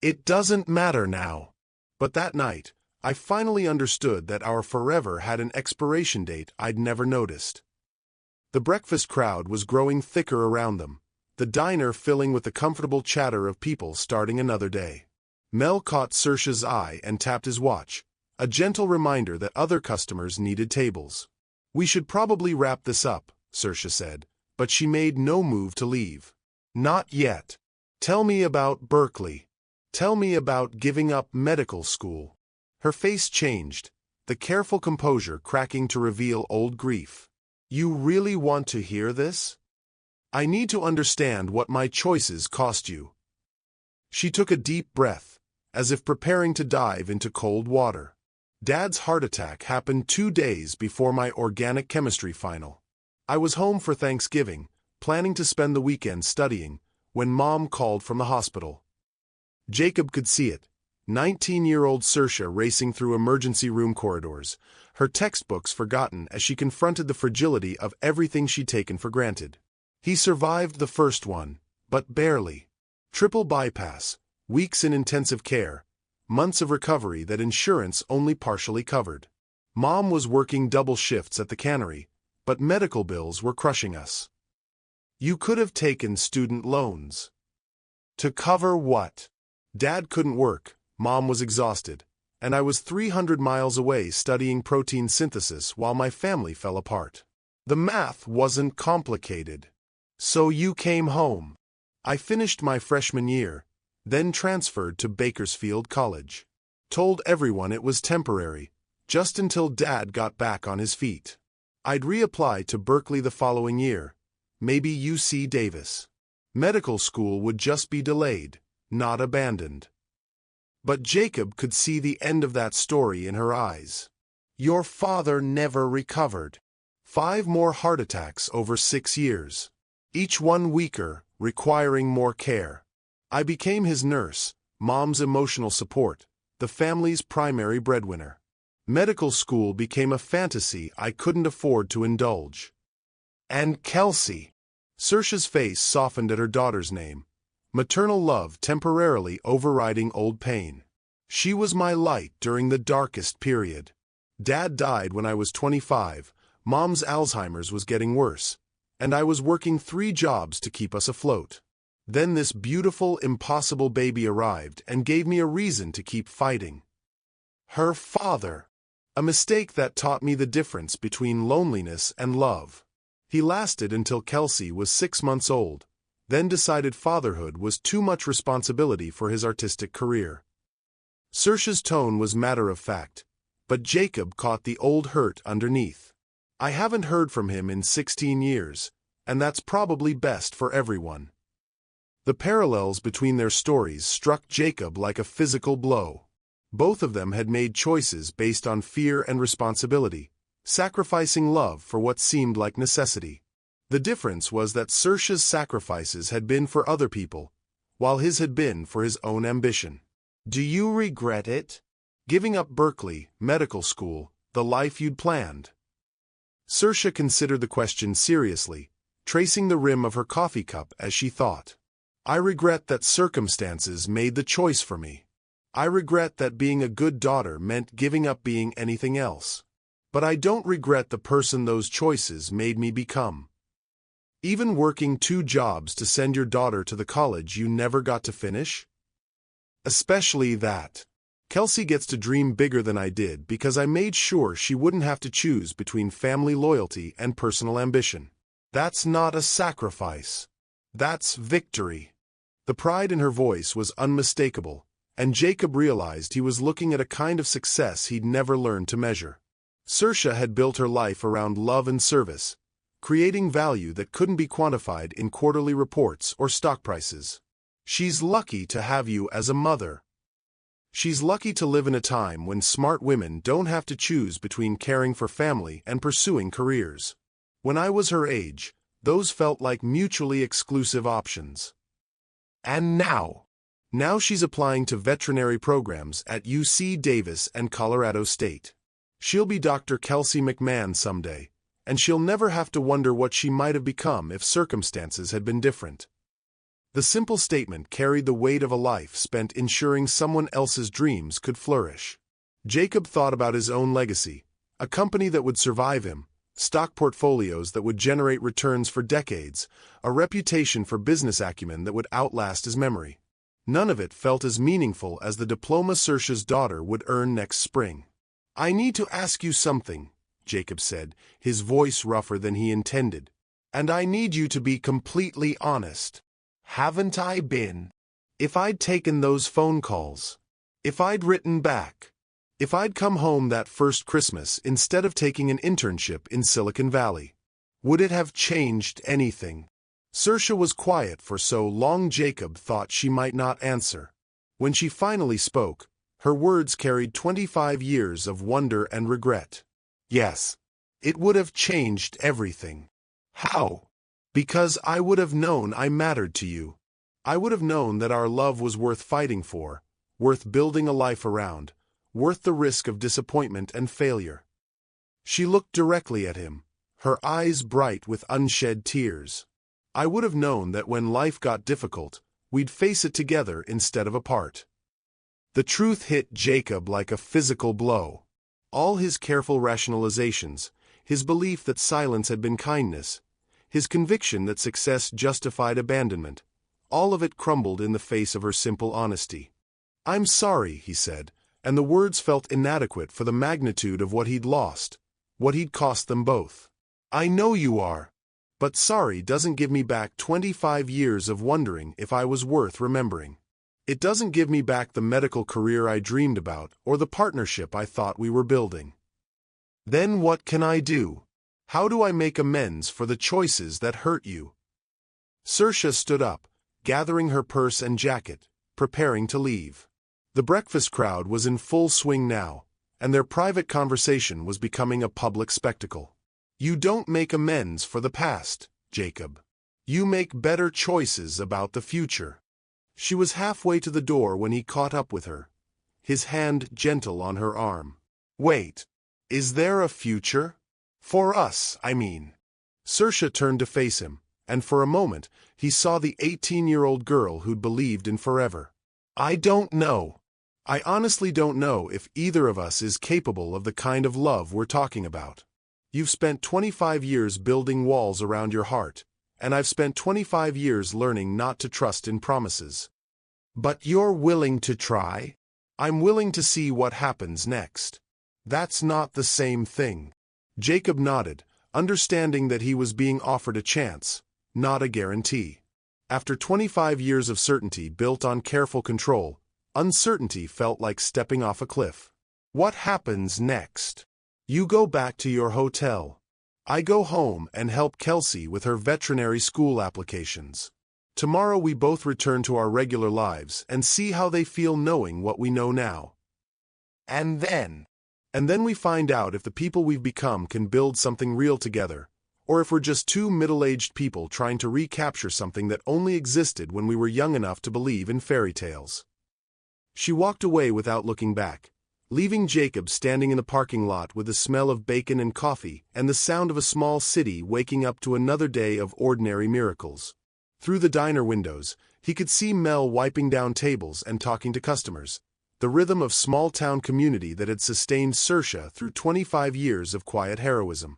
It doesn't matter now. But that night, I finally understood that our forever had an expiration date I'd never noticed." The breakfast crowd was growing thicker around them, the diner filling with the comfortable chatter of people starting another day. Mel caught Saoirse's eye and tapped his watch, a gentle reminder that other customers needed tables. "We should probably wrap this up," Saoirse said, but she made no move to leave. "Not yet. Tell me about Berkeley. Tell me about giving up medical school." Her face changed, the careful composure cracking to reveal old grief. "You really want to hear this? I need to understand what my choices cost you." She took a deep breath, as if preparing to dive into cold water. "Dad's heart attack happened 2 days before my organic chemistry final. I was home for Thanksgiving, planning to spend the weekend studying, when Mom called from the hospital." Jacob could see it, 19-year-old Saoirse racing through emergency room corridors, her textbooks forgotten as she confronted the fragility of everything she'd taken for granted. He survived the first one, but barely. Triple bypass, weeks in intensive care, months of recovery that insurance only partially covered. Mom was working double shifts at the cannery, but medical bills were crushing us. "You could have taken student loans." "To cover what?" Dad couldn't work, Mom was exhausted, and I was 300 miles away studying protein synthesis while my family fell apart. The math wasn't complicated. "So you came home." "I finished my freshman year, then transferred to Bakersfield College. Told everyone it was temporary, just until Dad got back on his feet. I'd reapply to Berkeley the following year, maybe UC Davis. Medical school would just be delayed, not abandoned." But Jacob could see the end of that story in her eyes. "Your father never recovered. 5 more heart attacks over 6 years. Each one weaker, requiring more care. I became his nurse, Mom's emotional support, the family's primary breadwinner. Medical school became a fantasy I couldn't afford to indulge. And Kelsey. Saoirse's face softened at her daughter's name, maternal love temporarily overriding old pain. She was my light during the darkest period. Dad died when I was 25, Mom's Alzheimer's was getting worse, and I was working 3 jobs to keep us afloat. Then this beautiful, impossible baby arrived and gave me a reason to keep fighting. Her father. A mistake that taught me the difference between loneliness and love. He lasted until Kelsey was 6 months old, then decided fatherhood was too much responsibility for his artistic career. Saoirse's tone was matter-of-fact, but Jacob caught the old hurt underneath. I haven't heard from him in 16 years, and that's probably best for everyone. The parallels between their stories struck Jacob like a physical blow. Both of them had made choices based on fear and responsibility, sacrificing love for what seemed like necessity. The difference was that Saoirse's sacrifices had been for other people, while his had been for his own ambition. Do you regret it? Giving up Berkeley, medical school, the life you'd planned? Saoirse considered the question seriously, tracing the rim of her coffee cup as she thought. I regret that circumstances made the choice for me. I regret that being a good daughter meant giving up being anything else. But I don't regret the person those choices made me become. Even working 2 jobs to send your daughter to the college you never got to finish? Especially that. Kelsey gets to dream bigger than I did because I made sure she wouldn't have to choose between family loyalty and personal ambition. That's not a sacrifice. That's victory. The pride in her voice was unmistakable, and Jacob realized he was looking at a kind of success he'd never learned to measure. Saoirse had built her life around love and service, creating value that couldn't be quantified in quarterly reports or stock prices. She's lucky to have you as a mother. She's lucky to live in a time when smart women don't have to choose between caring for family and pursuing careers. When I was her age, those felt like mutually exclusive options. And now she's applying to veterinary programs at UC Davis and Colorado State. She'll be Dr. Kelsey McMahon someday, and she'll never have to wonder what she might have become if circumstances had been different. The simple statement carried the weight of a life spent ensuring someone else's dreams could flourish. Jacob thought about his own legacy, a company that would survive him, stock portfolios that would generate returns for decades, a reputation for business acumen that would outlast his memory. None of it felt as meaningful as the diploma Saoirse's daughter would earn next spring. I need to ask you something, Jacob said, his voice rougher than he intended. And I need you to be completely honest. Haven't I been? If I'd taken those phone calls, if I'd written back, if I'd come home that first Christmas instead of taking an internship in Silicon Valley, would it have changed anything? Saoirse was quiet for so long Jacob thought she might not answer. When she finally spoke, her words carried 25 years of wonder and regret. Yes, it would have changed everything. How? Because I would have known I mattered to you. I would have known that our love was worth fighting for, worth building a life around, worth the risk of disappointment and failure. She looked directly at him, her eyes bright with unshed tears. I would have known that when life got difficult, we'd face it together instead of apart. The truth hit Jacob like a physical blow. All his careful rationalizations, his belief that silence had been kindness, his conviction that success justified abandonment, all of it crumbled in the face of her simple honesty. I'm sorry, he said, and the words felt inadequate for the magnitude of what he'd lost, what he'd cost them both. I know you are, but sorry doesn't give me back 25 years of wondering if I was worth remembering. It doesn't give me back the medical career I dreamed about or the partnership I thought we were building. Then what can I do? How do I make amends for the choices that hurt you? Saoirse stood up, gathering her purse and jacket, preparing to leave. The breakfast crowd was in full swing now, and their private conversation was becoming a public spectacle. You don't make amends for the past, Jacob. You make better choices about the future. She was halfway to the door when he caught up with her, his hand gentle on her arm. Wait, is there a future? For us, I mean. Saoirse turned to face him, and for a moment, he saw the 18-year-old girl who'd believed in forever. I don't know. I honestly don't know if either of us is capable of the kind of love we're talking about. You've spent 25 years building walls around your heart, and I've spent 25 years learning not to trust in promises. But you're willing to try? I'm willing to see what happens next. That's not the same thing. Jacob nodded, understanding that he was being offered a chance, not a guarantee. After 25 years of certainty built on careful control, uncertainty felt like stepping off a cliff. What happens next? You go back to your hotel. I go home and help Kelsey with her veterinary school applications. Tomorrow we both return to our regular lives and see how they feel knowing what we know now. And then we find out if the people we've become can build something real together, or if we're just two middle-aged people trying to recapture something that only existed when we were young enough to believe in fairy tales. She walked away without looking back, leaving Jacob standing in the parking lot with the smell of bacon and coffee and the sound of a small city waking up to another day of ordinary miracles. Through the diner windows, he could see Mel wiping down tables and talking to customers, the rhythm of small-town community that had sustained Saoirse through 25 years of quiet heroism.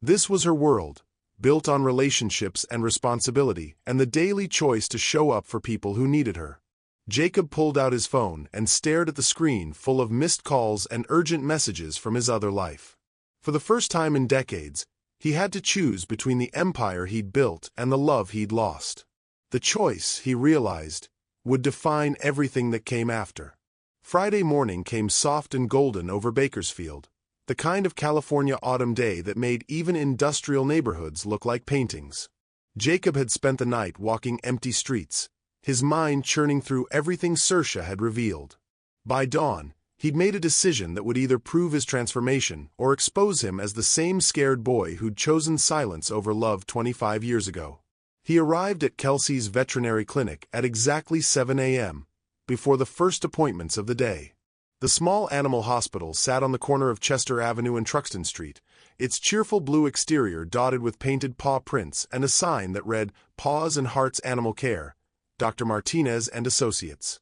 This was her world, built on relationships and responsibility and the daily choice to show up for people who needed her. Jacob pulled out his phone and stared at the screen full of missed calls and urgent messages from his other life. For the first time in decades, he had to choose between the empire he'd built and the love he'd lost. The choice, he realized, would define everything that came after. Friday morning came soft and golden over Bakersfield, the kind of California autumn day that made even industrial neighborhoods look like paintings. Jacob had spent the night walking empty streets, his mind churning through everything Saoirse had revealed. By dawn, he'd made a decision that would either prove his transformation or expose him as the same scared boy who'd chosen silence over love 25 years ago. He arrived at Kelsey's veterinary clinic at exactly 7 a.m., before the first appointments of the day. The small animal hospital sat on the corner of Chester Avenue and Truxton Street, its cheerful blue exterior dotted with painted paw prints and a sign that read Paws and Hearts Animal Care, Dr. Martinez and Associates.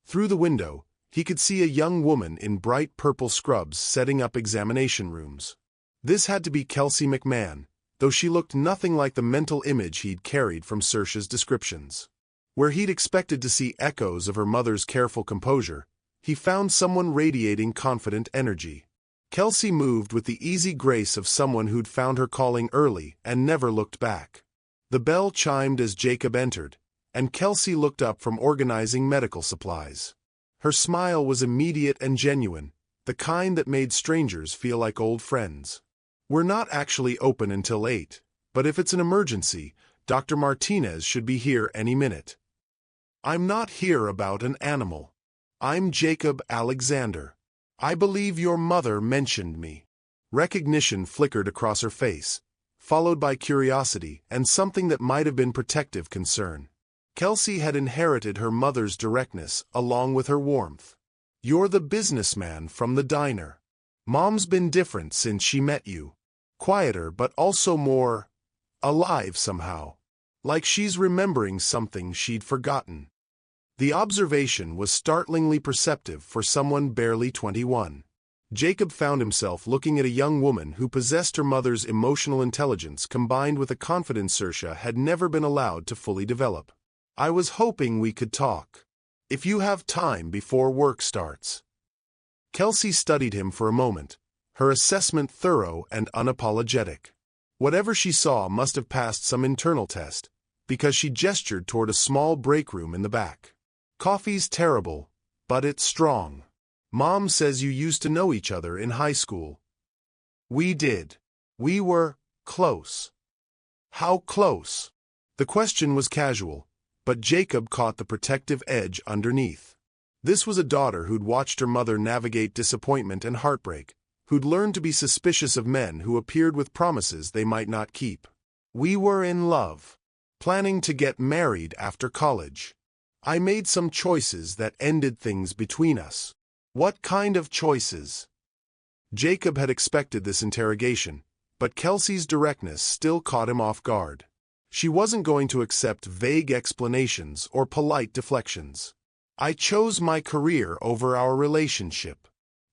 Through the window, he could see a young woman in bright purple scrubs setting up examination rooms. This had to be Kelsey McMahon, though she looked nothing like the mental image he'd carried from Saoirse's descriptions. Where he'd expected to see echoes of her mother's careful composure, he found someone radiating confident energy. Kelsey moved with the easy grace of someone who'd found her calling early and never looked back. The bell chimed as Jacob entered, and Kelsey looked up from organizing medical supplies. Her smile was immediate and genuine, the kind that made strangers feel like old friends. We're not actually open until 8, but if it's an emergency, Dr. Martinez should be here any minute. I'm not here about an animal. I'm Jacob Alexander. I believe your mother mentioned me. Recognition flickered across her face, followed by curiosity and something that might have been protective concern. Kelsey had inherited her mother's directness along with her warmth. You're the businessman from the diner. Mom's been different since she met you. Quieter but also more alive somehow. Like she's remembering something she'd forgotten. The observation was startlingly perceptive for someone barely 21. Jacob found himself looking at a young woman who possessed her mother's emotional intelligence combined with a confidence Saoirse had never been allowed to fully develop. I was hoping we could talk. If you have time before work starts. Kelsey studied him for a moment, her assessment thorough and unapologetic. Whatever she saw must have passed some internal test, because she gestured toward a small break room in the back. Coffee's terrible, but it's strong. Mom says you used to know each other in high school. We did. We were close. How close? The question was casual, but Jacob caught the protective edge underneath. This was a daughter who'd watched her mother navigate disappointment and heartbreak, who'd learned to be suspicious of men who appeared with promises they might not keep. We were in love, planning to get married after college. I made some choices that ended things between us. What kind of choices? Jacob had expected this interrogation, but Kelsey's directness still caught him off guard. She wasn't going to accept vague explanations or polite deflections. I chose my career over our relationship.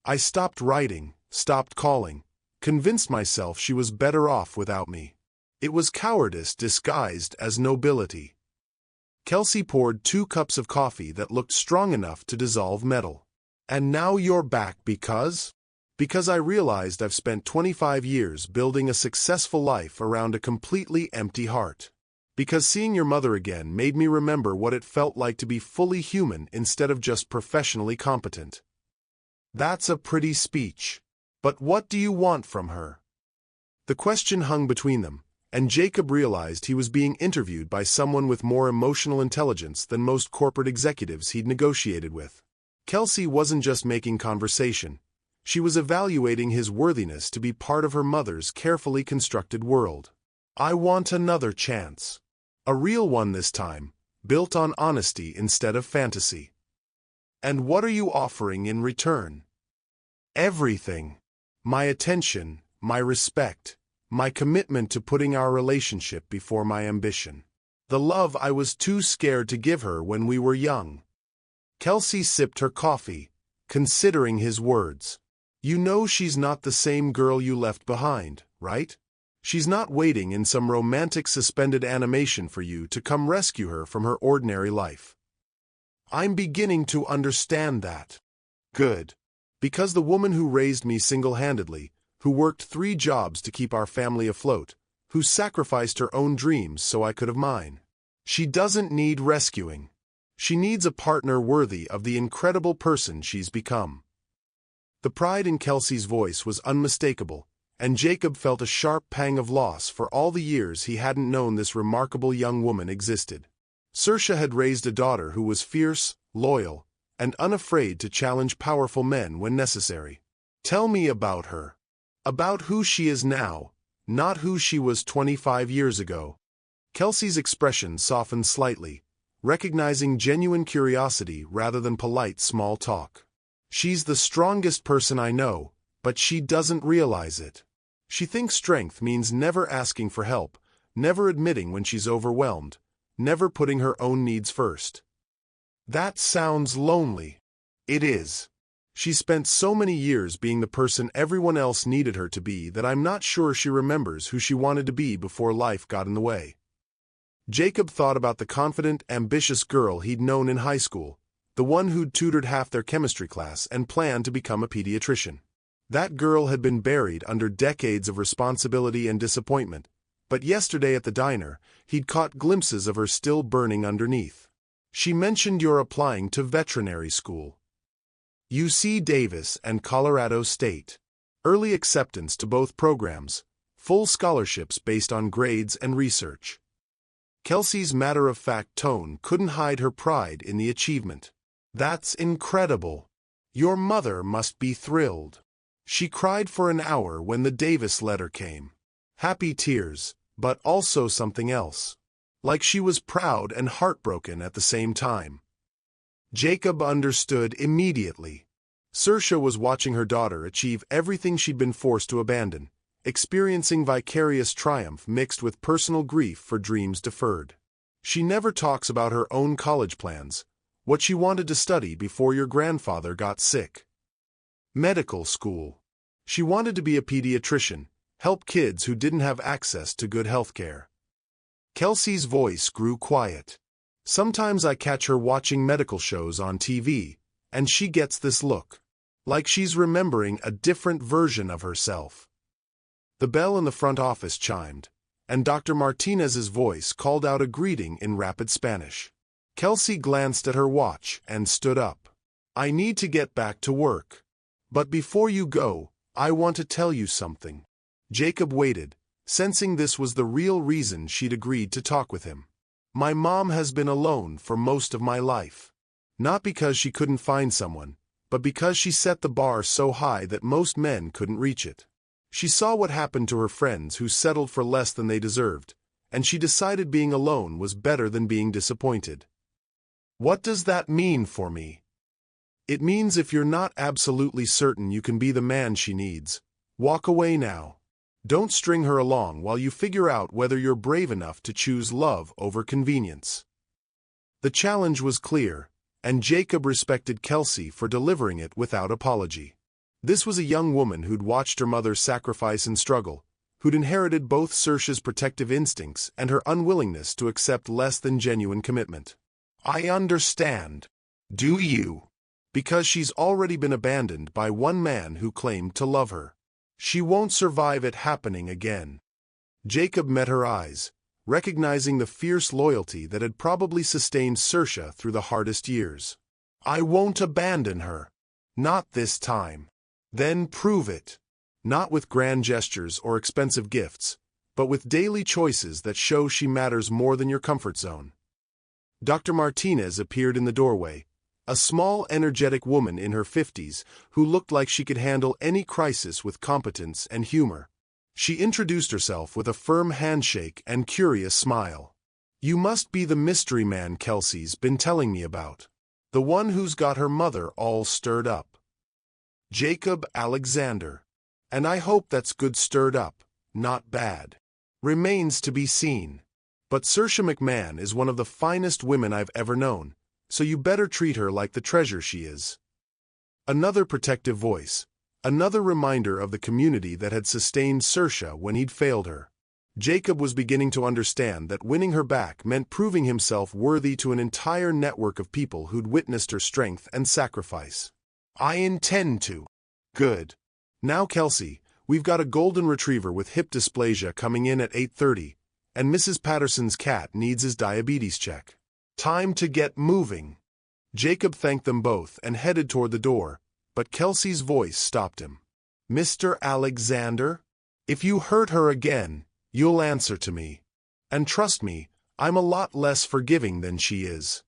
I stopped writing, stopped calling, convinced myself she was better off without me. It was cowardice disguised as nobility. Kelsey poured 2 cups of coffee that looked strong enough to dissolve metal. And now you're back because? Because I realized I've spent 25 years building a successful life around a completely empty heart. Because seeing your mother again made me remember what it felt like to be fully human instead of just professionally competent. That's a pretty speech. But what do you want from her? The question hung between them, and Jacob realized he was being interviewed by someone with more emotional intelligence than most corporate executives he'd negotiated with. Kelsey wasn't just making conversation. She was evaluating his worthiness to be part of her mother's carefully constructed world. I want another chance. A real one this time, built on honesty instead of fantasy. And what are you offering in return? Everything. My attention, my respect, my commitment to putting our relationship before my ambition. The love I was too scared to give her when we were young. Kelsey sipped her coffee, considering his words. You know she's not the same girl you left behind, right? She's not waiting in some romantic suspended animation for you to come rescue her from her ordinary life. I'm beginning to understand that. Good. Because the woman who raised me single-handedly, who worked 3 jobs to keep our family afloat, who sacrificed her own dreams so I could have mine. She doesn't need rescuing. She needs a partner worthy of the incredible person she's become. The pride in Kelsey's voice was unmistakable, and Jacob felt a sharp pang of loss for all the years he hadn't known this remarkable young woman existed. Saoirse had raised a daughter who was fierce, loyal, and unafraid to challenge powerful men when necessary. Tell me about her. About who she is now, not who she was 25 years ago. Kelsey's expression softened slightly, recognizing genuine curiosity rather than polite small talk. She's the strongest person I know, but she doesn't realize it. She thinks strength means never asking for help, never admitting when she's overwhelmed, never putting her own needs first. That sounds lonely. It is. She spent so many years being the person everyone else needed her to be that I'm not sure she remembers who she wanted to be before life got in the way. Jacob thought about the confident, ambitious girl he'd known in high school, the one who'd tutored half their chemistry class and planned to become a pediatrician. That girl had been buried under decades of responsibility and disappointment, but yesterday at the diner, he'd caught glimpses of her still burning underneath. She mentioned you're applying to veterinary school. UC Davis and Colorado State. Early acceptance to both programs, full scholarships based on grades and research. Kelsey's matter-of-fact tone couldn't hide her pride in the achievement. That's incredible. Your mother must be thrilled. She cried for an hour when the Davis letter came. Happy tears, but also something else. Like she was proud and heartbroken at the same time. Jacob understood immediately. Saoirse was watching her daughter achieve everything she'd been forced to abandon, experiencing vicarious triumph mixed with personal grief for dreams deferred. She never talks about her own college plans, what she wanted to study before your grandfather got sick. Medical school. She wanted to be a pediatrician, help kids who didn't have access to good health care. Kelsey's voice grew quiet. Sometimes I catch her watching medical shows on TV, and she gets this look. Like she's remembering a different version of herself. The bell in the front office chimed, and Dr. Martinez's voice called out a greeting in rapid Spanish. Kelsey glanced at her watch and stood up. I need to get back to work. But before you go, I want to tell you something. Jacob waited, sensing this was the real reason she'd agreed to talk with him. My mom has been alone for most of my life. Not because she couldn't find someone, but because she set the bar so high that most men couldn't reach it. She saw what happened to her friends who settled for less than they deserved, and she decided being alone was better than being disappointed. What does that mean for me? It means if you're not absolutely certain you can be the man she needs, walk away now. Don't string her along while you figure out whether you're brave enough to choose love over convenience. The challenge was clear, and Jacob respected Kelsey for delivering it without apology. This was a young woman who'd watched her mother sacrifice and struggle, who'd inherited both Saoirse's protective instincts and her unwillingness to accept less than genuine commitment. I understand. Do you? Because she's already been abandoned by one man who claimed to love her. She won't survive it happening again. Jacob met her eyes, recognizing the fierce loyalty that had probably sustained Saoirse through the hardest years. I won't abandon her. Not this time. Then prove it. Not with grand gestures or expensive gifts, but with daily choices that show she matters more than your comfort zone. Dr. Martinez appeared in the doorway, a small, energetic woman in her 50s who looked like she could handle any crisis with competence and humor. She introduced herself with a firm handshake and curious smile. You must be the mystery man Kelsey's been telling me about. The one who's got her mother all stirred up. Jacob Alexander. And I hope that's good stirred up, not bad. Remains to be seen. But Saoirse McMahon is one of the finest women I've ever known, so you better treat her like the treasure she is. Another protective voice. Another reminder of the community that had sustained Saoirse when he'd failed her. Jacob was beginning to understand that winning her back meant proving himself worthy to an entire network of people who'd witnessed her strength and sacrifice. I intend to. Good. Now Kelsey, we've got a golden retriever with hip dysplasia coming in at 8:30, and Mrs. Patterson's cat needs his diabetes check. Time to get moving. Jacob thanked them both and headed toward the door, but Kelsey's voice stopped him. Mr. Alexander, if you hurt her again, you'll answer to me. And trust me, I'm a lot less forgiving than she is.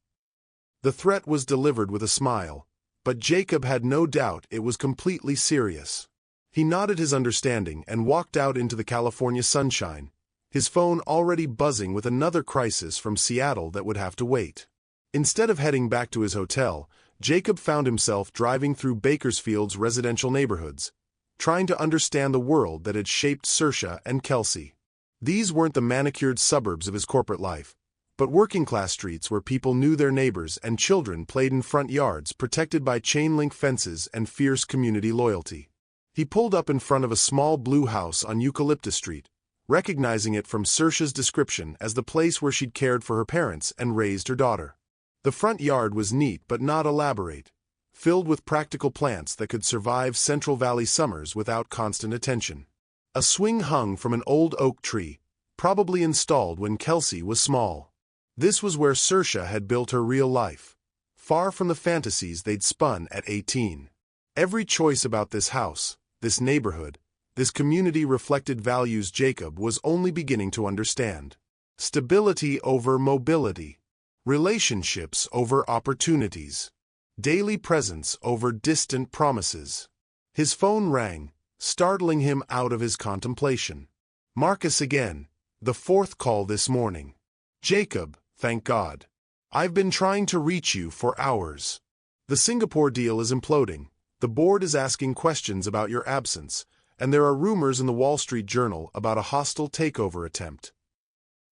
The threat was delivered with a smile, but Jacob had no doubt it was completely serious. He nodded his understanding and walked out into the California sunshine, his phone already buzzing with another crisis from Seattle that would have to wait. Instead of heading back to his hotel, Jacob found himself driving through Bakersfield's residential neighborhoods, trying to understand the world that had shaped Saoirse and Kelsey. These weren't the manicured suburbs of his corporate life, but working-class streets where people knew their neighbors and children played in front yards protected by chain-link fences and fierce community loyalty. He pulled up in front of a small blue house on Eucalyptus Street, recognizing it from Saoirse's description as the place where she'd cared for her parents and raised her daughter. The front yard was neat but not elaborate, filled with practical plants that could survive Central Valley summers without constant attention. A swing hung from an old oak tree, probably installed when Kelsey was small. This was where Saoirse had built her real life, far from the fantasies they'd spun at 18. Every choice about this house, this neighborhood, this community reflected values Jacob was only beginning to understand. Stability over mobility. Relationships over opportunities. Daily presence over distant promises. His phone rang, startling him out of his contemplation. Marcus again, the fourth call this morning. Jacob, thank God. I've been trying to reach you for hours. The Singapore deal is imploding. The board is asking questions about your absence, and there are rumors in the Wall Street Journal about a hostile takeover attempt.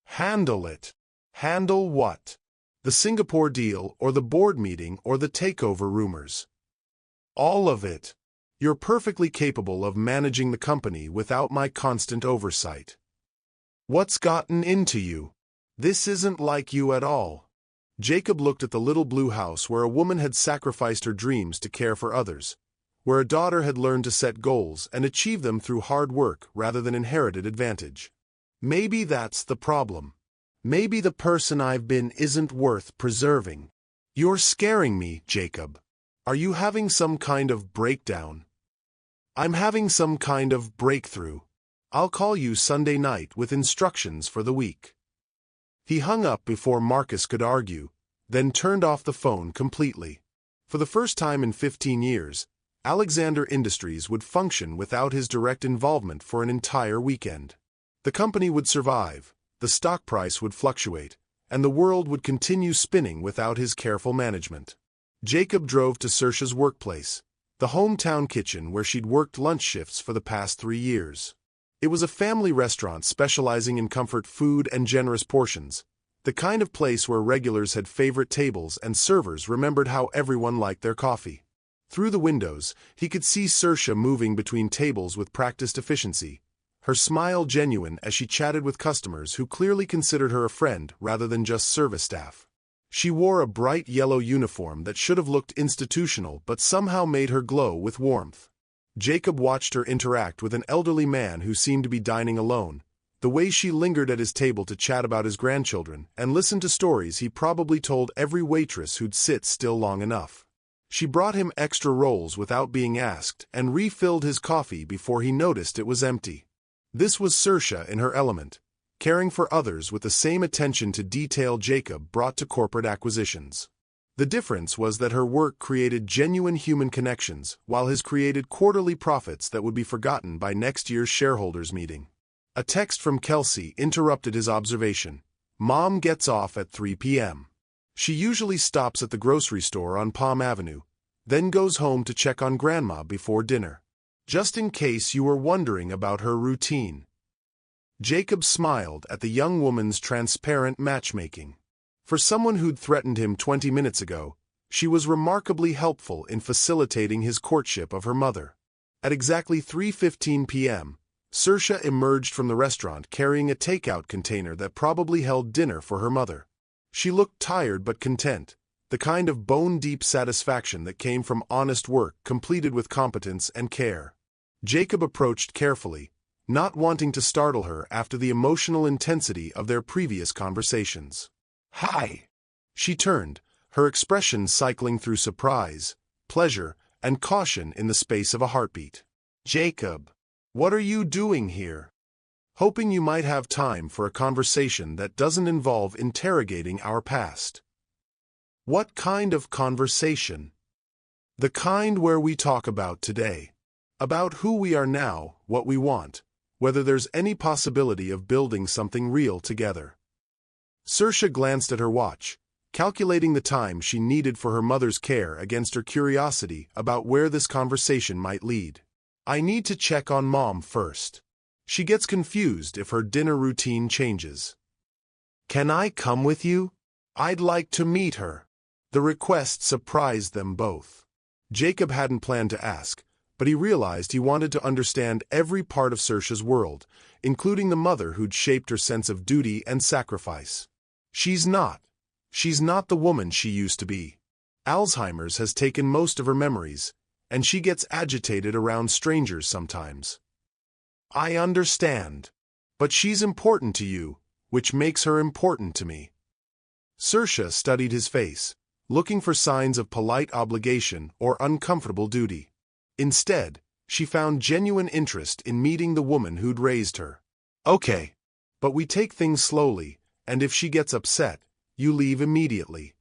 Handle it. Handle what? The Singapore deal, or the board meeting, or the takeover rumors? All of it. You're perfectly capable of managing the company without my constant oversight. What's gotten into you? This isn't like you at all. Jacob looked at the little blue house where a woman had sacrificed her dreams to care for others, where a daughter had learned to set goals and achieve them through hard work rather than inherited advantage. Maybe that's the problem. Maybe the person I've been isn't worth preserving. You're scaring me, Jacob. Are you having some kind of breakdown? I'm having some kind of breakthrough. I'll call you Sunday night with instructions for the week. He hung up before Marcus could argue, then turned off the phone completely. For the first time in 15 years, Alexander Industries would function without his direct involvement for an entire weekend. The company would survive, the stock price would fluctuate, and the world would continue spinning without his careful management. Jacob drove to Saoirse's workplace, the hometown kitchen where she'd worked lunch shifts for the past 3 years. It was a family restaurant specializing in comfort food and generous portions, the kind of place where regulars had favorite tables and servers remembered how everyone liked their coffee. Through the windows, he could see Saoirse moving between tables with practiced efficiency, her smile genuine as she chatted with customers who clearly considered her a friend rather than just service staff. She wore a bright yellow uniform that should have looked institutional but somehow made her glow with warmth. Jacob watched her interact with an elderly man who seemed to be dining alone, the way she lingered at his table to chat about his grandchildren and listen to stories he probably told every waitress who'd sit still long enough. She brought him extra rolls without being asked and refilled his coffee before he noticed it was empty. This was Saoirse in her element, caring for others with the same attention to detail Jacob brought to corporate acquisitions. The difference was that her work created genuine human connections, while his created quarterly profits that would be forgotten by next year's shareholders' meeting. A text from Kelsey interrupted his observation. Mom gets off at 3 p.m. She usually stops at the grocery store on Palm Avenue, then goes home to check on Grandma before dinner. Just in case you were wondering about her routine. Jacob smiled at the young woman's transparent matchmaking. For someone who'd threatened him 20 minutes ago, she was remarkably helpful in facilitating his courtship of her mother. At exactly 3:15 p.m., Saoirse emerged from the restaurant carrying a takeout container that probably held dinner for her mother. She looked tired but content, the kind of bone-deep satisfaction that came from honest work completed with competence and care. Jacob approached carefully, not wanting to startle her after the emotional intensity of their previous conversations. "Hi!" She turned, her expression cycling through surprise, pleasure, and caution in the space of a heartbeat. "Jacob, what are you doing here?" "Hoping you might have time for a conversation that doesn't involve interrogating our past." "What kind of conversation?" "The kind where we talk about today. About who we are now, what we want, whether there's any possibility of building something real together." Saoirse glanced at her watch, calculating the time she needed for her mother's care against her curiosity about where this conversation might lead. "I need to check on Mom first. She gets confused if her dinner routine changes." "Can I come with you? I'd like to meet her." The request surprised them both. Jacob hadn't planned to ask, but he realized he wanted to understand every part of Saoirse's world, including the mother who'd shaped her sense of duty and sacrifice. She's not the woman she used to be. Alzheimer's has taken most of her memories, and she gets agitated around strangers sometimes. "I understand. But she's important to you, which makes her important to me." Saoirse studied his face, looking for signs of polite obligation or uncomfortable duty. Instead, she found genuine interest in meeting the woman who'd raised her. "Okay. But we take things slowly, and if she gets upset, you leave immediately."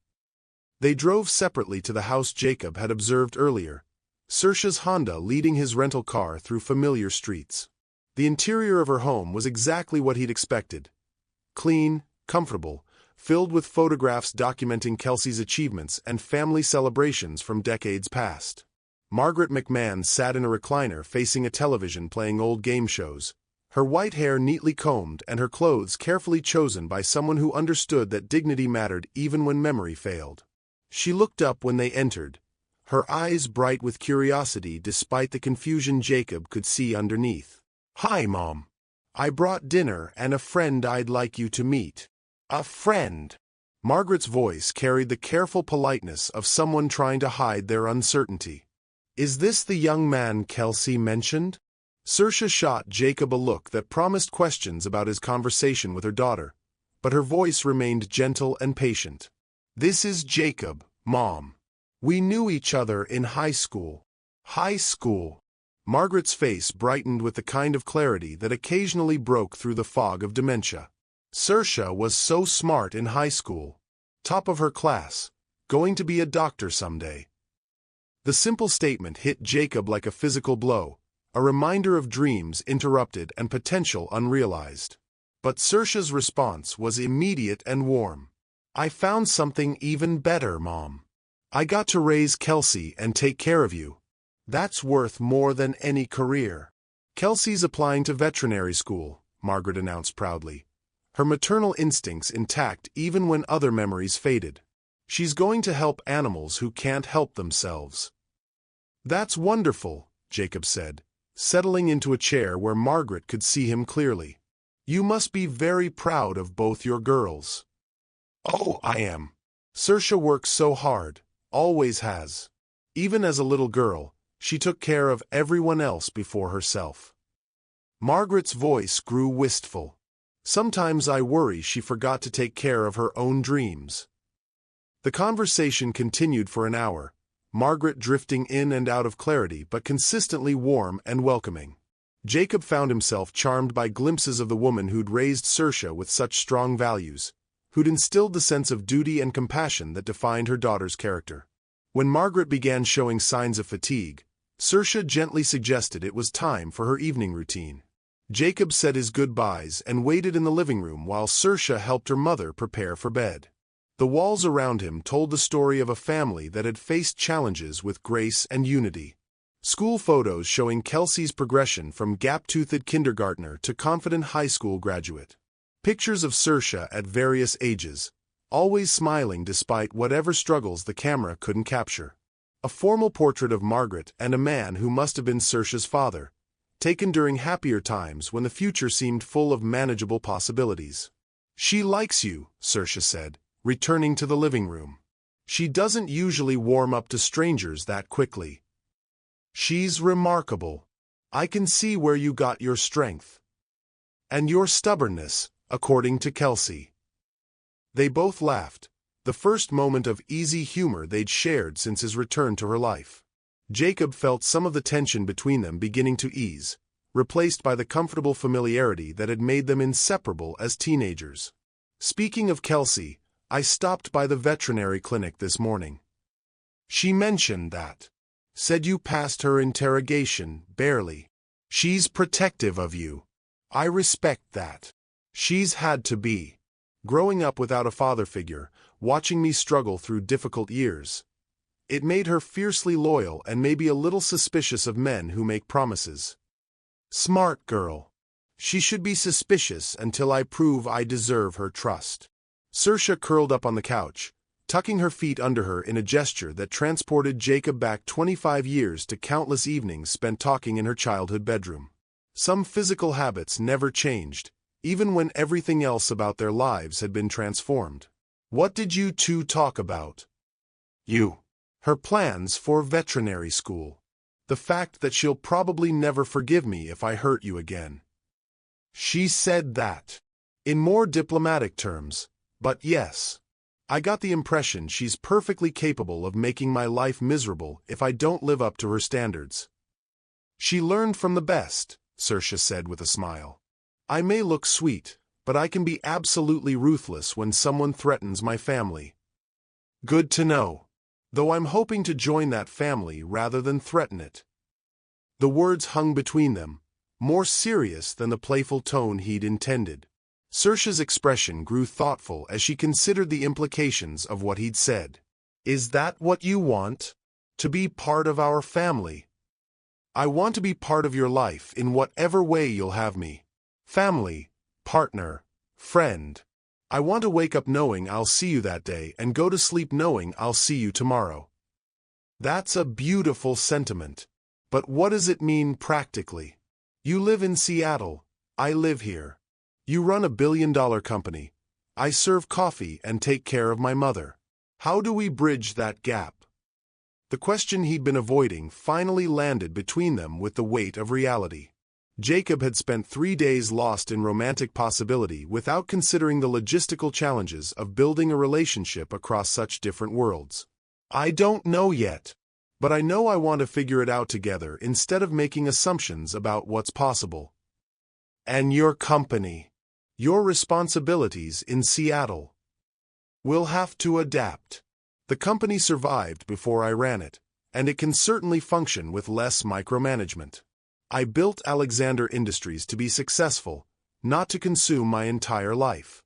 They drove separately to the house Jacob had observed earlier, Saoirse's Honda leading his rental car through familiar streets. The interior of her home was exactly what he'd expected. Clean, comfortable, filled with photographs documenting Kelsey's achievements and family celebrations from decades past. Margaret McMahon sat in a recliner facing a television playing old game shows, her white hair neatly combed and her clothes carefully chosen by someone who understood that dignity mattered even when memory failed. She looked up when they entered, her eyes bright with curiosity despite the confusion Jacob could see underneath. "Hi, Mom. I brought dinner and a friend I'd like you to meet." "A friend?" Margaret's voice carried the careful politeness of someone trying to hide their uncertainty. "Is this the young man Kelsey mentioned?" Saoirse shot Jacob a look that promised questions about his conversation with her daughter, but her voice remained gentle and patient. "This is Jacob, Mom. We knew each other in high school." "High school?" Margaret's face brightened with the kind of clarity that occasionally broke through the fog of dementia. Saoirse was so smart in high school. Top of her class, going to be a doctor someday. The simple statement hit Jacob like a physical blow, a reminder of dreams interrupted and potential unrealized. But Saoirse's response was immediate and warm. I found something even better, Mom. I got to raise Kelsey and take care of you. That's worth more than any career. Kelsey's applying to veterinary school, Margaret announced proudly, her maternal instincts intact even when other memories faded. She's going to help animals who can't help themselves. That's wonderful, Jacob said, settling into a chair where Margaret could see him clearly. You must be very proud of both your girls. Oh, I am. Saoirse works so hard, always has. Even as a little girl, she took care of everyone else before herself. Margaret's voice grew wistful. Sometimes I worry she forgot to take care of her own dreams. The conversation continued for an hour, Margaret drifting in and out of clarity but consistently warm and welcoming. Jacob found himself charmed by glimpses of the woman who'd raised Saoirse with such strong values, who'd instilled the sense of duty and compassion that defined her daughter's character. When Margaret began showing signs of fatigue, Saoirse gently suggested it was time for her evening routine. Jacob said his goodbyes and waited in the living room while Saoirse helped her mother prepare for bed. The walls around him told the story of a family that had faced challenges with grace and unity. School photos showing Kelsey's progression from gap-toothed kindergartner to confident high school graduate. Pictures of Saoirse at various ages, always smiling despite whatever struggles the camera couldn't capture. A formal portrait of Margaret and a man who must have been Saoirse's father, taken during happier times when the future seemed full of manageable possibilities. She likes you, Saoirse said, returning to the living room. She doesn't usually warm up to strangers that quickly. She's remarkable. I can see where you got your strength. And your stubbornness, according to Kelsey. They both laughed, the first moment of easy humor they'd shared since his return to her life. Jacob felt some of the tension between them beginning to ease, replaced by the comfortable familiarity that had made them inseparable as teenagers. Speaking of Kelsey, I stopped by the veterinary clinic this morning. She mentioned that. Said you passed her interrogation, barely. She's protective of you. I respect that. She's had to be. Growing up without a father figure, watching me struggle through difficult years. It made her fiercely loyal and maybe a little suspicious of men who make promises. Smart girl. She should be suspicious until I prove I deserve her trust. Saoirse curled up on the couch, tucking her feet under her in a gesture that transported Jacob back 25 years to countless evenings spent talking in her childhood bedroom. Some physical habits never changed, even when everything else about their lives had been transformed. What did you two talk about? You. Her plans for veterinary school. The fact that she'll probably never forgive me if I hurt you again. She said that. In more diplomatic terms, but yes. I got the impression she's perfectly capable of making my life miserable if I don't live up to her standards. She learned from the best, Saoirse said with a smile. I may look sweet, but I can be absolutely ruthless when someone threatens my family. Good to know. Though I'm hoping to join that family rather than threaten it. The words hung between them, more serious than the playful tone he'd intended. Saoirse's expression grew thoughtful as she considered the implications of what he'd said. Is that what you want? To be part of our family? I want to be part of your life in whatever way you'll have me. Family, partner, friend. I want to wake up knowing I'll see you that day and go to sleep knowing I'll see you tomorrow. That's a beautiful sentiment. But what does it mean practically? You live in Seattle. I live here. You run a billion-dollar company. I serve coffee and take care of my mother. How do we bridge that gap? The question he'd been avoiding finally landed between them with the weight of reality. Jacob had spent 3 days lost in romantic possibility without considering the logistical challenges of building a relationship across such different worlds. I don't know yet, but I know I want to figure it out together instead of making assumptions about what's possible. And your company. Your responsibilities in Seattle. We'll have to adapt. The company survived before I ran it, and it can certainly function with less micromanagement. I built Alexander Industries to be successful, not to consume my entire life.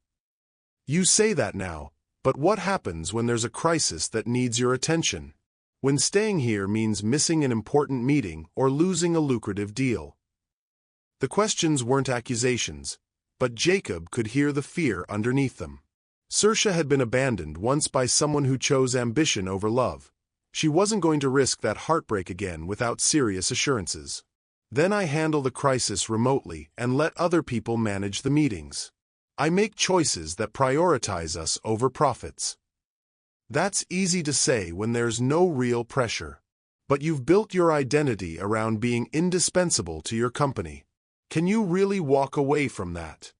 You say that now, But what happens when there's a crisis that needs your attention? When staying here means missing an important meeting or losing a lucrative deal? The questions weren't accusations, but Jacob could hear the fear underneath them. Saoirse had been abandoned once by someone who chose ambition over love. She wasn't going to risk that heartbreak again without serious assurances. Then I handle the crisis remotely and let other people manage the meetings. I make choices that prioritize us over profits. That's easy to say when there's no real pressure. But you've built your identity around being indispensable to your company. Can you really walk away from that?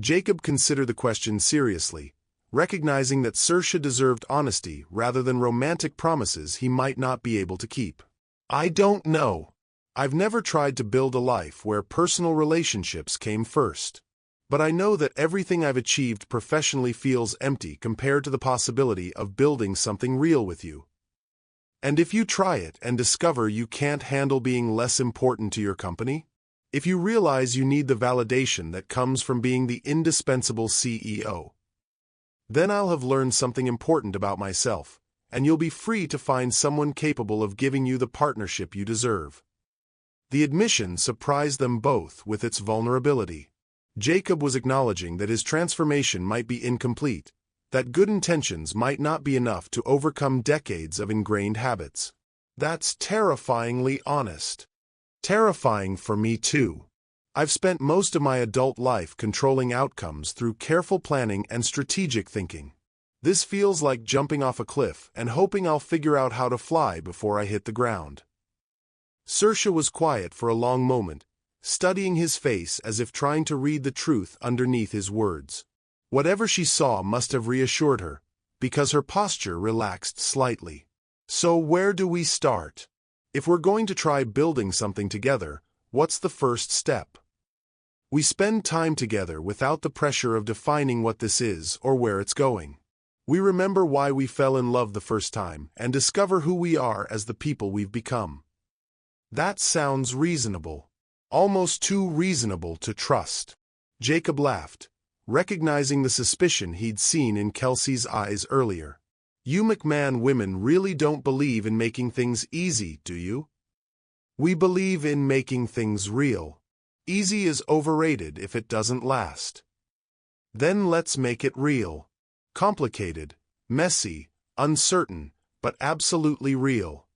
Jacob considered the question seriously, recognizing that Saoirse deserved honesty rather than romantic promises he might not be able to keep. I don't know. I've never tried to build a life where personal relationships came first. But I know that everything I've achieved professionally feels empty compared to the possibility of building something real with you. And if you try it and discover you can't handle being less important to your company, if you realize you need the validation that comes from being the indispensable CEO, then I'll have learned something important about myself, and you'll be free to find someone capable of giving you the partnership you deserve. The admission surprised them both with its vulnerability. Jacob was acknowledging that his transformation might be incomplete, that good intentions might not be enough to overcome decades of ingrained habits. That's terrifyingly honest. Terrifying for me too. I've spent most of my adult life controlling outcomes through careful planning and strategic thinking. This feels like jumping off a cliff and hoping I'll figure out how to fly before I hit the ground. Saoirse was quiet for a long moment, studying his face as if trying to read the truth underneath his words. Whatever she saw must have reassured her, because her posture relaxed slightly. So where do we start? If we're going to try building something together, what's the first step? We spend time together without the pressure of defining what this is or where it's going. We remember why we fell in love the first time and discover who we are as the people we've become. That sounds reasonable. Almost too reasonable to trust. Jacob laughed, recognizing the suspicion he'd seen in Kelsey's eyes earlier. You McMahon women really don't believe in making things easy, do you? We believe in making things real. Easy is overrated if it doesn't last. Then let's make it real. Complicated, messy, uncertain, but absolutely real.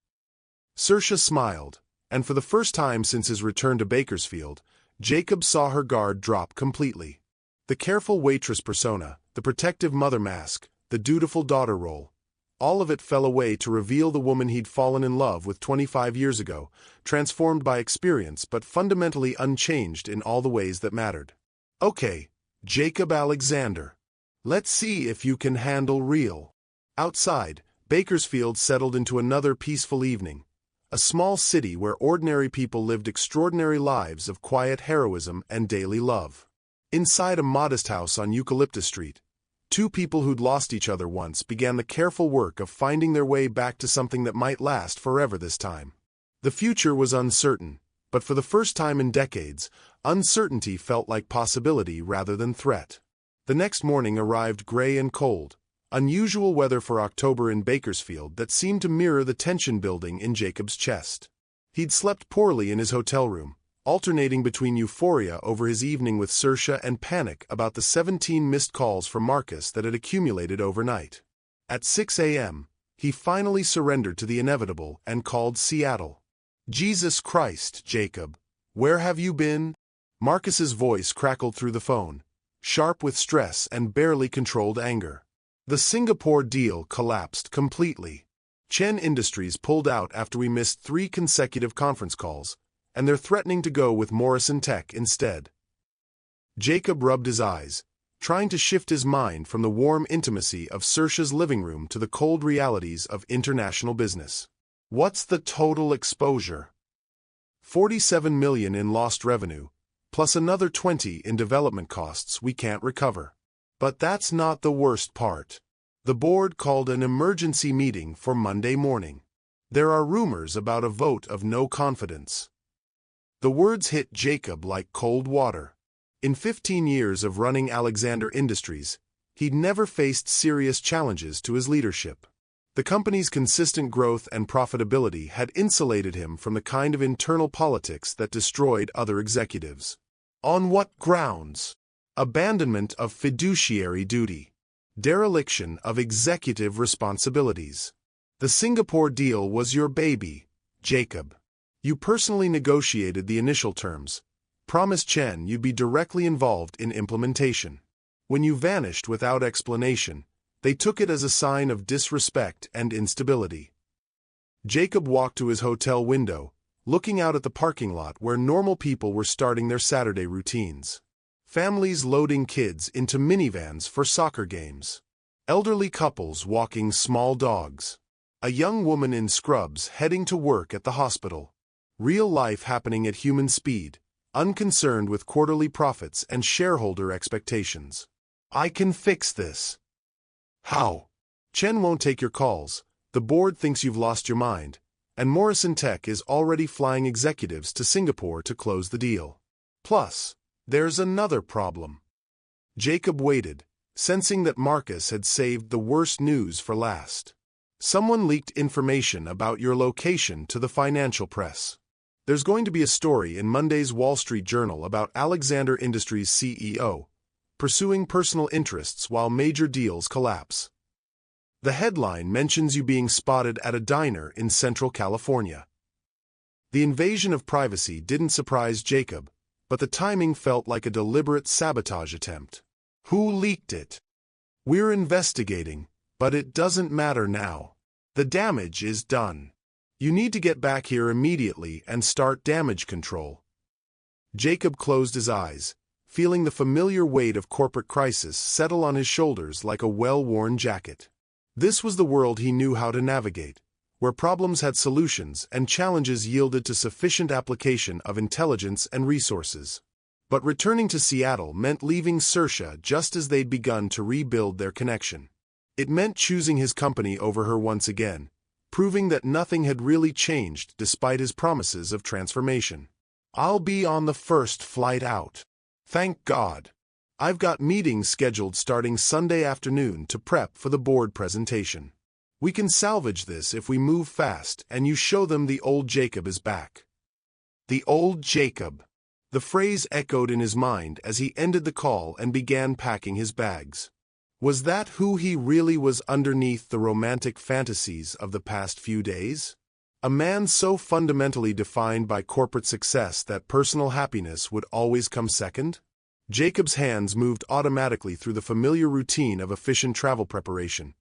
Saoirse smiled, and for the first time since his return to Bakersfield, Jacob saw her guard drop completely. The careful waitress persona, the protective mother mask, the dutiful daughter role, all of it fell away to reveal the woman he'd fallen in love with 25 years ago, transformed by experience but fundamentally unchanged in all the ways that mattered. Okay, Jacob Alexander. Let's see if you can handle real. Outside, Bakersfield settled into another peaceful evening. A small city where ordinary people lived extraordinary lives of quiet heroism and daily love. Inside a modest house on Eucalyptus Street, two people who'd lost each other once began the careful work of finding their way back to something that might last forever this time. The future was uncertain, but for the first time in decades, uncertainty felt like possibility rather than threat. The next morning arrived gray and cold, unusual weather for October in Bakersfield that seemed to mirror the tension building in Jacob's chest. He'd slept poorly in his hotel room, alternating between euphoria over his evening with Saoirse and panic about the 17 missed calls from Marcus that had accumulated overnight. At 6 a.m., he finally surrendered to the inevitable and called Seattle. Jesus Christ, Jacob, where have you been? Marcus's voice crackled through the phone, sharp with stress and barely controlled anger. The Singapore deal collapsed completely. Chen Industries pulled out after we missed 3 consecutive conference calls, and they're threatening to go with Morrison Tech instead. Jacob rubbed his eyes, trying to shift his mind from the warm intimacy of Saoirse's living room to the cold realities of international business. What's the total exposure? $47 million in lost revenue, plus another 20 in development costs we can't recover. But that's not the worst part. The board called an emergency meeting for Monday morning. There are rumors about a vote of no confidence. The words hit Jacob like cold water. In 15 years of running Alexander Industries, He'd never faced serious challenges to his leadership. The company's consistent growth and profitability had insulated him from the kind of internal politics that destroyed other executives. On what grounds? Abandonment of fiduciary duty. Dereliction of executive responsibilities. The Singapore deal was your baby, Jacob. You personally negotiated the initial terms, promised Chen you'd be directly involved in implementation. When you vanished without explanation, they took it as a sign of disrespect and instability. Jacob walked to his hotel window, looking out at the parking lot where normal people were starting their Saturday routines. Families loading kids into minivans for soccer games. Elderly couples walking small dogs. A young woman in scrubs heading to work at the hospital. Real life happening at human speed, unconcerned with quarterly profits and shareholder expectations. I can fix this. How? Chen won't take your calls, the board thinks you've lost your mind, and Morrison Tech is already flying executives to Singapore to close the deal. Plus, there's another problem. Jacob waited, sensing that Marcus had saved the worst news for last. Someone leaked information about your location to the financial press. There's going to be a story in Monday's Wall Street Journal about Alexander Industries' CEO, pursuing personal interests while major deals collapse. The headline mentions you being spotted at a diner in Central California. The invasion of privacy didn't surprise Jacob, but the timing felt like a deliberate sabotage attempt. Who leaked it? We're investigating, but it doesn't matter now. The damage is done. You need to get back here immediately and start damage control. Jacob closed his eyes, feeling the familiar weight of corporate crisis settle on his shoulders like a well-worn jacket. This was the world he knew how to navigate, where problems had solutions and challenges yielded to sufficient application of intelligence and resources. But returning to Seattle meant leaving Saoirse just as they'd begun to rebuild their connection. It meant choosing his company over her once again, proving that nothing had really changed despite his promises of transformation. I'll be on the first flight out. Thank God. I've got meetings scheduled starting Sunday afternoon to prep for the board presentation. We can salvage this if we move fast and you show them the old Jacob is back. The old Jacob. The phrase echoed in his mind as he ended the call and began packing his bags. Was that who he really was underneath the romantic fantasies of the past few days? A man so fundamentally defined by corporate success that personal happiness would always come second? Jacob's hands moved automatically through the familiar routine of efficient travel preparation,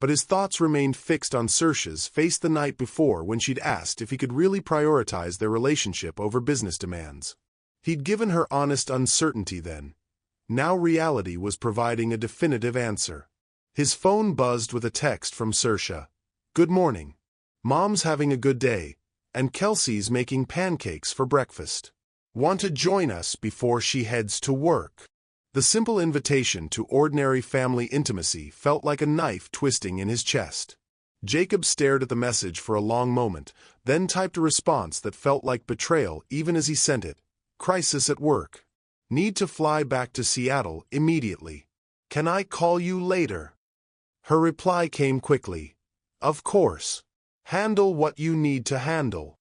but his thoughts remained fixed on Saoirse's face the night before when she'd asked if he could really prioritize their relationship over business demands. He'd given her honest uncertainty then. Now reality was providing a definitive answer. His phone buzzed with a text from Saoirse. Good morning. Mom's having a good day, and Kelsey's making pancakes for breakfast. Want to join us before she heads to work? The simple invitation to ordinary family intimacy felt like a knife twisting in his chest. Jacob stared at the message for a long moment, then typed a response that felt like betrayal even as he sent it. Crisis at work. Need to fly back to Seattle immediately. Can I call you later? Her reply came quickly. Of course. Handle what you need to handle.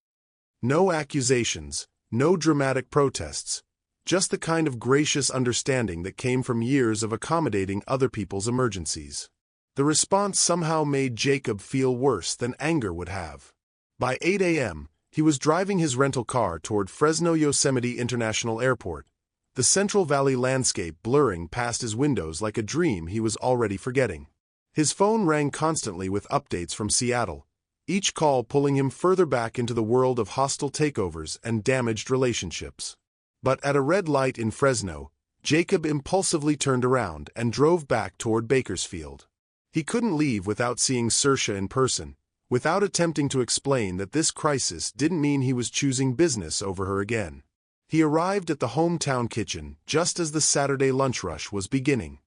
No accusations, no dramatic protests, just the kind of gracious understanding that came from years of accommodating other people's emergencies. The response somehow made Jacob feel worse than anger would have. By 8 a.m., he was driving his rental car toward Fresno Yosemite International Airport, the Central Valley landscape blurring past his windows like a dream he was already forgetting. His phone rang constantly with updates from Seattle, each call pulling him further back into the world of hostile takeovers and damaged relationships. But at a red light in Fresno, Jacob impulsively turned around and drove back toward Bakersfield. He couldn't leave without seeing Saoirse in person, without attempting to explain that this crisis didn't mean he was choosing business over her again. He arrived at the hometown kitchen just as the Saturday lunch rush was beginning.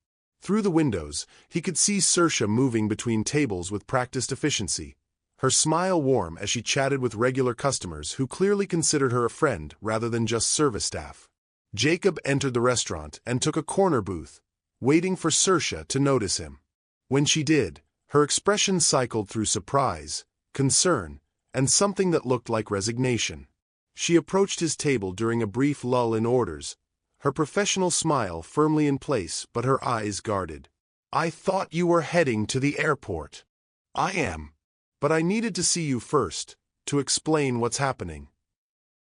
Through the windows, he could see Saoirse moving between tables with practiced efficiency, her smile warm as she chatted with regular customers who clearly considered her a friend rather than just service staff. Jacob entered the restaurant and took a corner booth, waiting for Saoirse to notice him. When she did, her expression cycled through surprise, concern, and something that looked like resignation. She approached his table during a brief lull in orders, her professional smile firmly in place but her eyes guarded. "I thought you were heading to the airport." "I am. But I needed to see you first, to explain what's happening."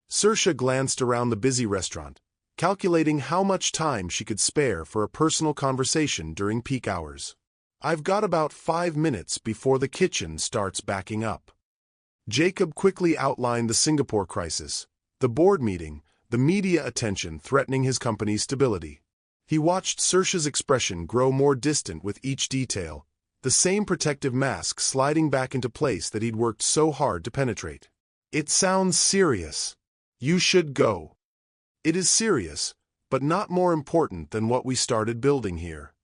Saoirse glanced around the busy restaurant, calculating how much time she could spare for a personal conversation during peak hours. "I've got about 5 minutes before the kitchen starts backing up." Jacob quickly outlined the Singapore crisis, the board meeting, the media attention threatening his company's stability. He watched Saoirse's expression grow more distant with each detail, the same protective mask sliding back into place that he'd worked so hard to penetrate. "It sounds serious. You should go." "It is serious, but not more important than what we started building here."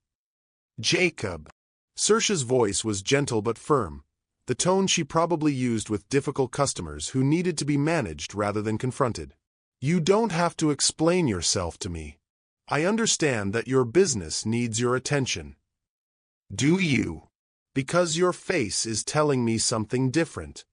"Jacob." Saoirse's voice was gentle but firm, the tone she probably used with difficult customers who needed to be managed rather than confronted. "You don't have to explain yourself to me. I understand that your business needs your attention." "Do you?" "Because your face is telling me something different."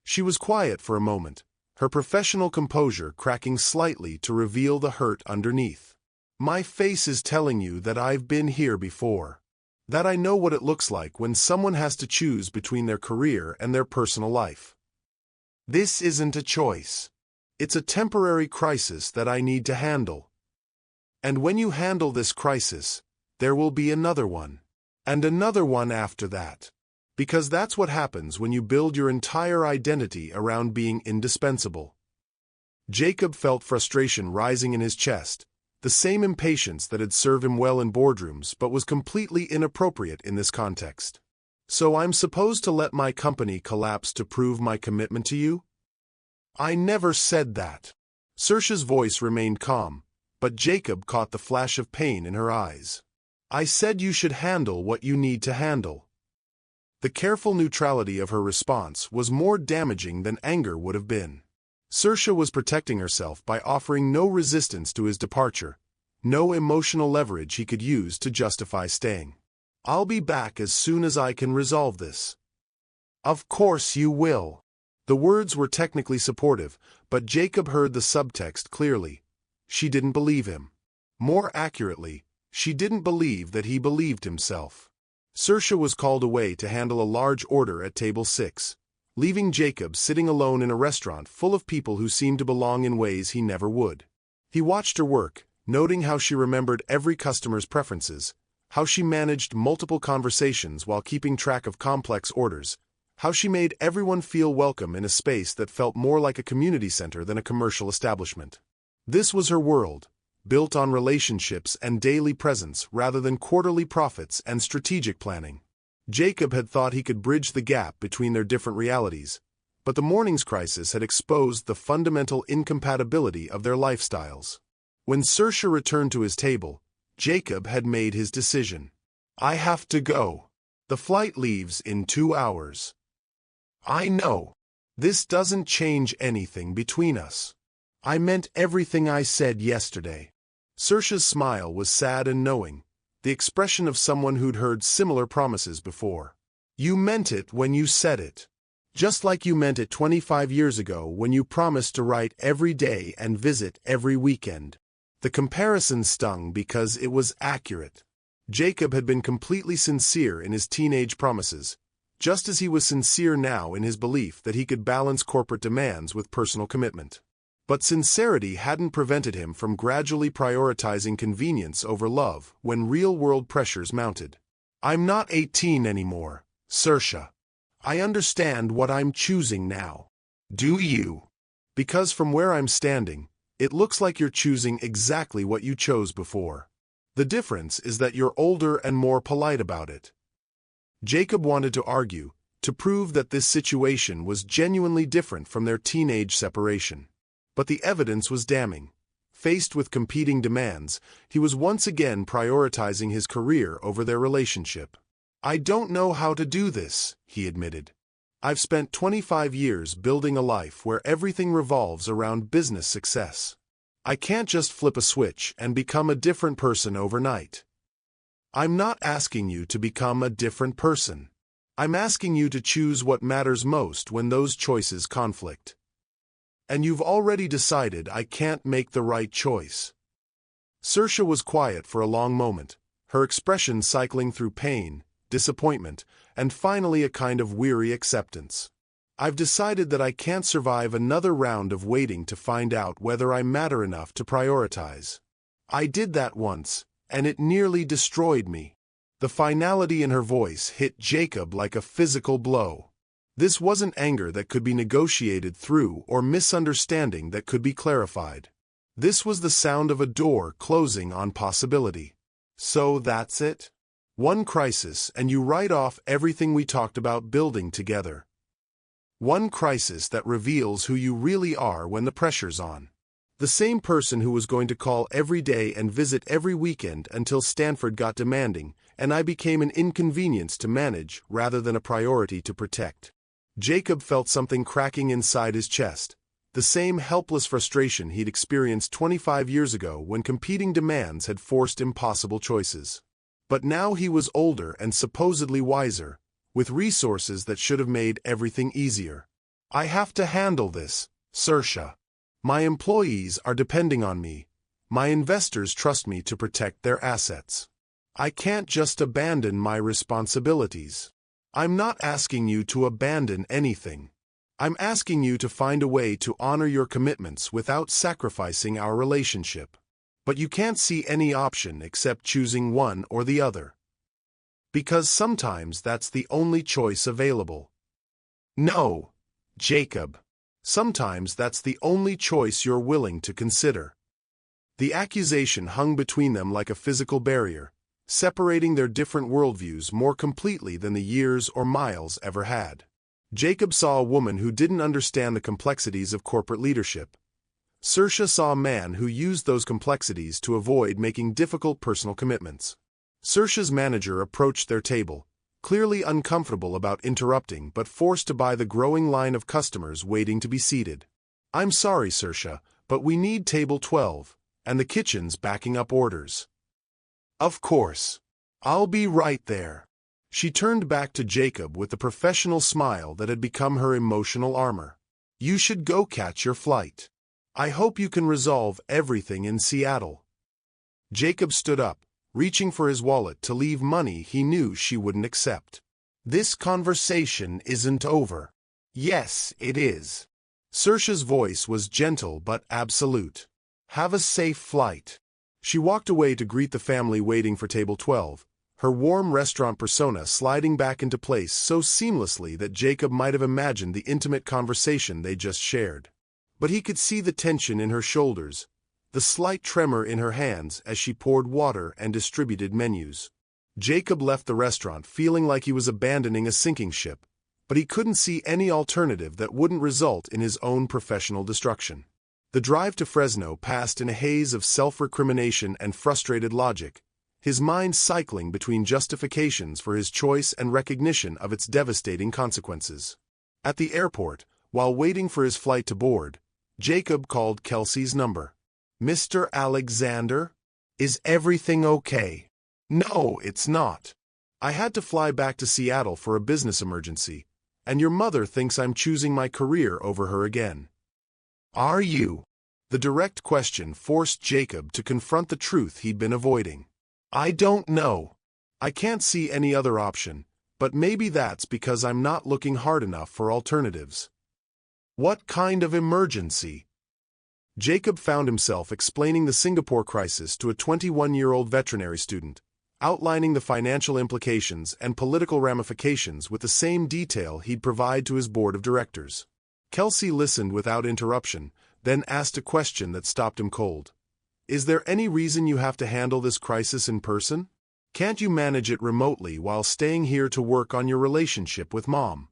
She was quiet for a moment, her professional composure cracking slightly to reveal the hurt underneath. "My face is telling you that I've been here before. That I know what it looks like when someone has to choose between their career and their personal life. This isn't a choice. It's a temporary crisis that I need to handle. And when you handle this crisis, there will be another one. And another one after that. Because that's what happens when you build your entire identity around being indispensable." Jacob felt frustration rising in his chest, the same impatience that had served him well in boardrooms but was completely inappropriate in this context. "So I'm supposed to let my company collapse to prove my commitment to you?" "I never said that." Saoirse's voice remained calm, but Jacob caught the flash of pain in her eyes. "I said you should handle what you need to handle." The careful neutrality of her response was more damaging than anger would have been. Saoirse was protecting herself by offering no resistance to his departure, no emotional leverage he could use to justify staying. "I'll be back as soon as I can resolve this." "Of course you will." The words were technically supportive, but Jacob heard the subtext clearly. She didn't believe him. More accurately, she didn't believe that he believed himself. Saoirse was called away to handle a large order at table 6. Leaving Jacob sitting alone in a restaurant full of people who seemed to belong in ways he never would. He watched her work, noting how she remembered every customer's preferences, how she managed multiple conversations while keeping track of complex orders, how she made everyone feel welcome in a space that felt more like a community center than a commercial establishment. This was her world, built on relationships and daily presence rather than quarterly profits and strategic planning. Jacob had thought he could bridge the gap between their different realities, but the morning's crisis had exposed the fundamental incompatibility of their lifestyles. When Saoirse returned to his table, Jacob had made his decision. "I have to go. The flight leaves in 2 hours." "I know. This doesn't change anything between us. I meant everything I said yesterday." Saoirse's smile was sad and knowing, the expression of someone who'd heard similar promises before. "You meant it when you said it. Just like you meant it 25 years ago when you promised to write every day and visit every weekend." The comparison stung because it was accurate. Jacob had been completely sincere in his teenage promises, just as he was sincere now in his belief that he could balance corporate demands with personal commitment. But sincerity hadn't prevented him from gradually prioritizing convenience over love when real-world pressures mounted. "I'm not 18 anymore, Saoirse. I understand what I'm choosing now." "Do you?" "Because from where I'm standing, it looks like you're choosing exactly what you chose before. The difference is that you're older and more polite about it." Jacob wanted to argue, to prove that this situation was genuinely different from their teenage separation. But the evidence was damning. Faced with competing demands, he was once again prioritizing his career over their relationship. "I don't know how to do this," he admitted. "I've spent 25 years building a life where everything revolves around business success. I can't just flip a switch and become a different person overnight." I'm not asking you to become a different person. I'm asking you to choose what matters most when those choices conflict. And you've already decided I can't make the right choice. Saoirse was quiet for a long moment, her expression cycling through pain, disappointment, and finally a kind of weary acceptance. I've decided that I can't survive another round of waiting to find out whether I matter enough to prioritize. I did that once, and it nearly destroyed me. The finality in her voice hit Jacob like a physical blow. This wasn't anger that could be negotiated through or misunderstanding that could be clarified. This was the sound of a door closing on possibility. So that's it? One crisis and you write off everything we talked about building together. One crisis that reveals who you really are when the pressure's on. The same person who was going to call every day and visit every weekend until Stanford got demanding, and I became an inconvenience to manage rather than a priority to protect. Jacob felt something cracking inside his chest, the same helpless frustration he'd experienced 25 years ago when competing demands had forced impossible choices. But now he was older and supposedly wiser, with resources that should have made everything easier. I have to handle this, Saoirse. My employees are depending on me. My investors trust me to protect their assets. I can't just abandon my responsibilities. I'm not asking you to abandon anything. I'm asking you to find a way to honor your commitments without sacrificing our relationship. But you can't see any option except choosing one or the other. Because sometimes that's the only choice available. No, Jacob. Sometimes that's the only choice you're willing to consider. The accusation hung between them like a physical barrier, separating their different worldviews more completely than the years or miles ever had. Jacob saw a woman who didn't understand the complexities of corporate leadership. Saoirse saw a man who used those complexities to avoid making difficult personal commitments. Saoirse's manager approached their table, clearly uncomfortable about interrupting but forced to buy the growing line of customers waiting to be seated. I'm sorry, Saoirse, but we need table 12, and the kitchen's backing up orders. Of course. I'll be right there. She turned back to Jacob with the professional smile that had become her emotional armor. You should go catch your flight. I hope you can resolve everything in Seattle. Jacob stood up, reaching for his wallet to leave money he knew she wouldn't accept. This conversation isn't over. Yes, it is. Saoirse's voice was gentle but absolute. Have a safe flight. She walked away to greet the family waiting for table 12, her warm restaurant persona sliding back into place so seamlessly that Jacob might have imagined the intimate conversation they just shared. But he could see the tension in her shoulders, the slight tremor in her hands as she poured water and distributed menus. Jacob left the restaurant feeling like he was abandoning a sinking ship, but he couldn't see any alternative that wouldn't result in his own professional destruction. The drive to Fresno passed in a haze of self-recrimination and frustrated logic, his mind cycling between justifications for his choice and recognition of its devastating consequences. At the airport, while waiting for his flight to board, Jacob called Kelsey's number. Mr. Alexander? Is everything okay? No, it's not. I had to fly back to Seattle for a business emergency, and your mother thinks I'm choosing my career over her again. Are you? The direct question forced Jacob to confront the truth he'd been avoiding. I don't know. I can't see any other option, but maybe that's because I'm not looking hard enough for alternatives. What kind of emergency? Jacob found himself explaining the Singapore crisis to a 21-year-old veterinary student, outlining the financial implications and political ramifications with the same detail he'd provide to his board of directors. Kelsey listened without interruption, then asked a question that stopped him cold. Is there any reason you have to handle this crisis in person? Can't you manage it remotely while staying here to work on your relationship with Mom?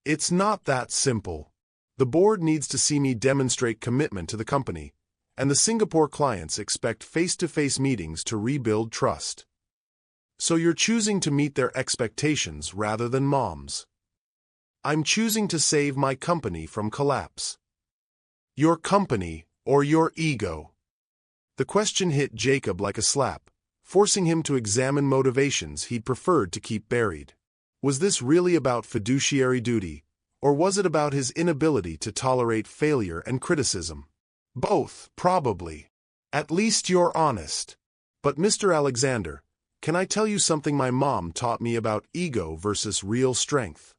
It's not that simple. The board needs to see me demonstrate commitment to the company, and the Singapore clients expect face-to-face meetings to rebuild trust. So you're choosing to meet their expectations rather than Mom's. I'm choosing to save my company from collapse. Your company or your ego? The question hit Jacob like a slap, forcing him to examine motivations he'd preferred to keep buried. Was this really about fiduciary duty, or was it about his inability to tolerate failure and criticism? Both, probably. At least you're honest. But Mr. Alexander, can I tell you something my mom taught me about ego versus real strength?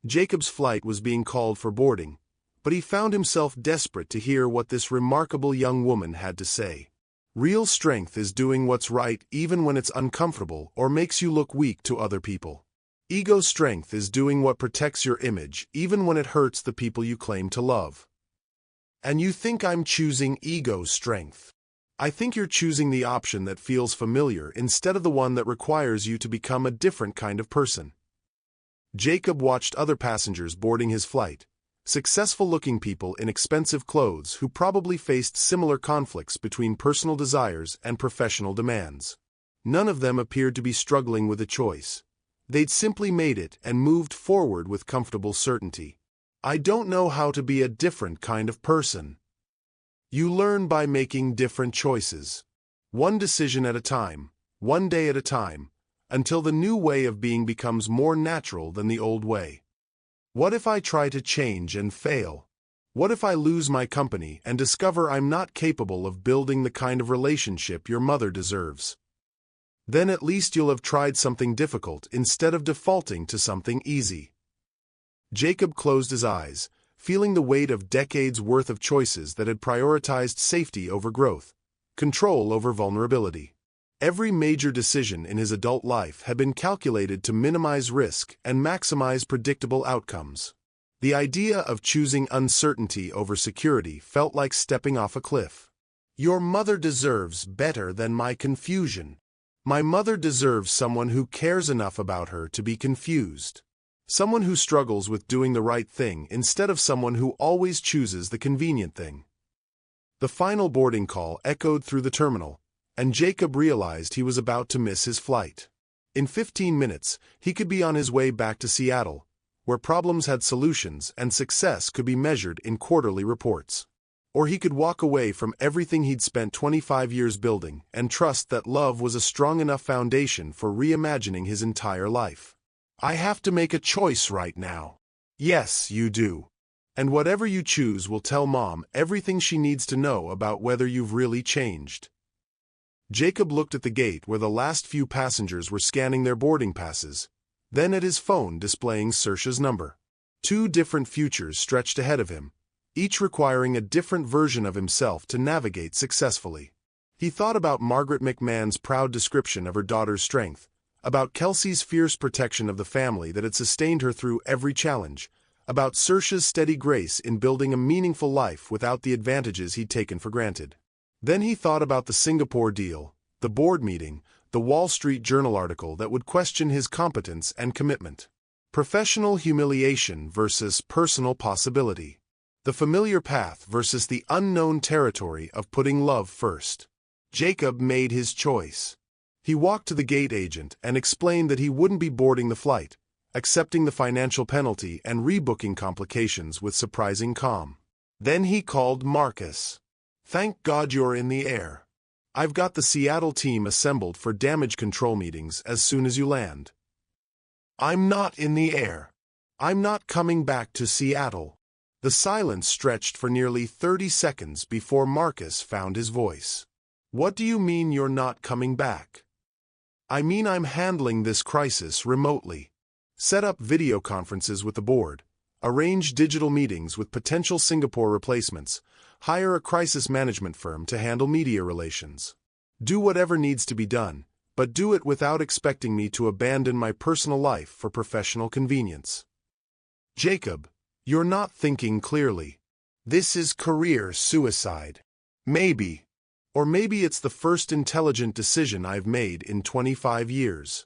Jacob's flight was being called for boarding, but he found himself desperate to hear what this remarkable young woman had to say. Real strength is doing what's right even when it's uncomfortable or makes you look weak to other people. Ego strength is doing what protects your image even when it hurts the people you claim to love. And you think I'm choosing ego strength? I think you're choosing the option that feels familiar instead of the one that requires you to become a different kind of person. Jacob watched other passengers boarding his flight, successful-looking people in expensive clothes who probably faced similar conflicts between personal desires and professional demands. None of them appeared to be struggling with a choice. They'd simply made it and moved forward with comfortable certainty. I don't know how to be a different kind of person. You learn by making different choices. One decision at a time, one day at a time, until the new way of being becomes more natural than the old way. What if I try to change and fail? What if I lose my company and discover I'm not capable of building the kind of relationship your mother deserves? Then at least you'll have tried something difficult instead of defaulting to something easy. Jacob closed his eyes, feeling the weight of decades' worth of choices that had prioritized safety over growth, control over vulnerability. Every major decision in his adult life had been calculated to minimize risk and maximize predictable outcomes. The idea of choosing uncertainty over security felt like stepping off a cliff. Your mother deserves better than my confusion. My mother deserves someone who cares enough about her to be confused. Someone who struggles with doing the right thing instead of someone who always chooses the convenient thing. The final boarding call echoed through the terminal, and Jacob realized he was about to miss his flight. In 15 minutes, he could be on his way back to Seattle, where problems had solutions and success could be measured in quarterly reports. Or he could walk away from everything he'd spent 25 years building and trust that love was a strong enough foundation for reimagining his entire life. I have to make a choice right now. Yes, you do. And whatever you choose will tell Mom everything she needs to know about whether you've really changed. Jacob looked at the gate where the last few passengers were scanning their boarding passes, then at his phone displaying Saoirse's number. 2 different futures stretched ahead of him, each requiring a different version of himself to navigate successfully. He thought about Margaret McMahon's proud description of her daughter's strength, about Kelsey's fierce protection of the family that had sustained her through every challenge, about Saoirse's steady grace in building a meaningful life without the advantages he'd taken for granted. Then he thought about the Singapore deal, the board meeting, the Wall Street Journal article that would question his competence and commitment. Professional humiliation versus personal possibility. The familiar path versus the unknown territory of putting love first. Jacob made his choice. He walked to the gate agent and explained that he wouldn't be boarding the flight, accepting the financial penalty and rebooking complications with surprising calm. Then he called Marcus. Thank God you're in the air. I've got the Seattle team assembled for damage control meetings as soon as you land. I'm not in the air. I'm not coming back to Seattle. The silence stretched for nearly 30 seconds before Marcus found his voice. What do you mean you're not coming back? I mean I'm handling this crisis remotely. Set up video conferences with the board, arrange digital meetings with potential Singapore replacements, hire a crisis management firm to handle media relations. Do whatever needs to be done, but do it without expecting me to abandon my personal life for professional convenience. Jacob, you're not thinking clearly. This is career suicide. Maybe. Or maybe it's the first intelligent decision I've made in 25 years.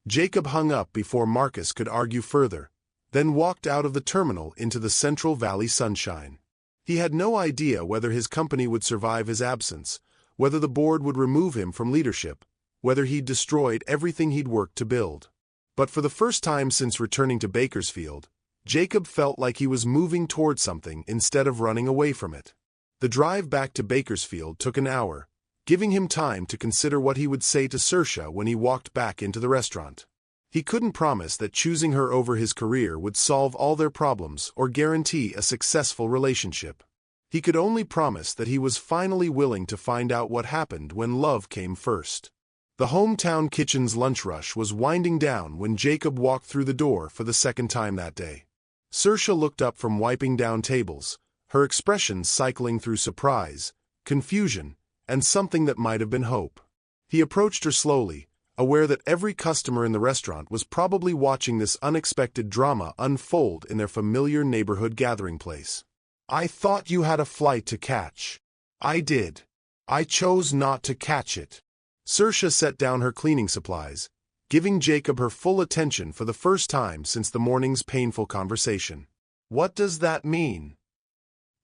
Jacob hung up before Marcus could argue further, then walked out of the terminal into the Central Valley sunshine. He had no idea whether his company would survive his absence, whether the board would remove him from leadership, whether he'd destroyed everything he'd worked to build. But for the first time since returning to Bakersfield, Jacob felt like he was moving toward something instead of running away from it. The drive back to Bakersfield took an hour, giving him time to consider what he would say to Saoirse when he walked back into the restaurant. He couldn't promise that choosing her over his career would solve all their problems or guarantee a successful relationship. He could only promise that he was finally willing to find out what happened when love came first. The hometown kitchen's lunch rush was winding down when Jacob walked through the door for the second time that day. Saoirse looked up from wiping down tables, her expression cycling through surprise, confusion, and something that might have been hope. He approached her slowly, aware that every customer in the restaurant was probably watching this unexpected drama unfold in their familiar neighborhood gathering place. "I thought you had a flight to catch." "I did. I chose not to catch it." Saoirse set down her cleaning supplies, giving Jacob her full attention for the first time since the morning's painful conversation. "What does that mean?"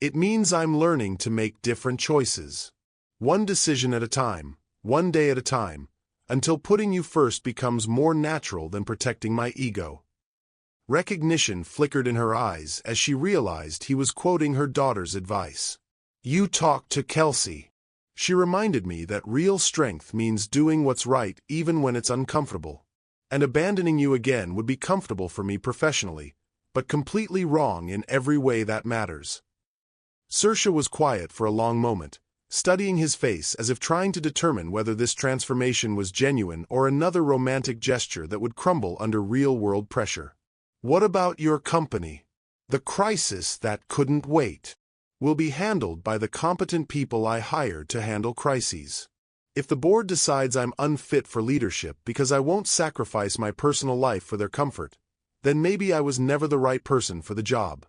"It means I'm learning to make different choices. One decision at a time, one day at a time, until putting you first becomes more natural than protecting my ego." Recognition flickered in her eyes as she realized he was quoting her daughter's advice. "You talked to Kelsey. She reminded me that real strength means doing what's right even when it's uncomfortable. And abandoning you again would be comfortable for me professionally, but completely wrong in every way that matters." Saoirse was quiet for a long moment, studying his face as if trying to determine whether this transformation was genuine or another romantic gesture that would crumble under real-world pressure. "What about your company? The crisis that couldn't wait will be handled by the competent people I hired to handle crises. If the board decides I'm unfit for leadership because I won't sacrifice my personal life for their comfort, then maybe I was never the right person for the job."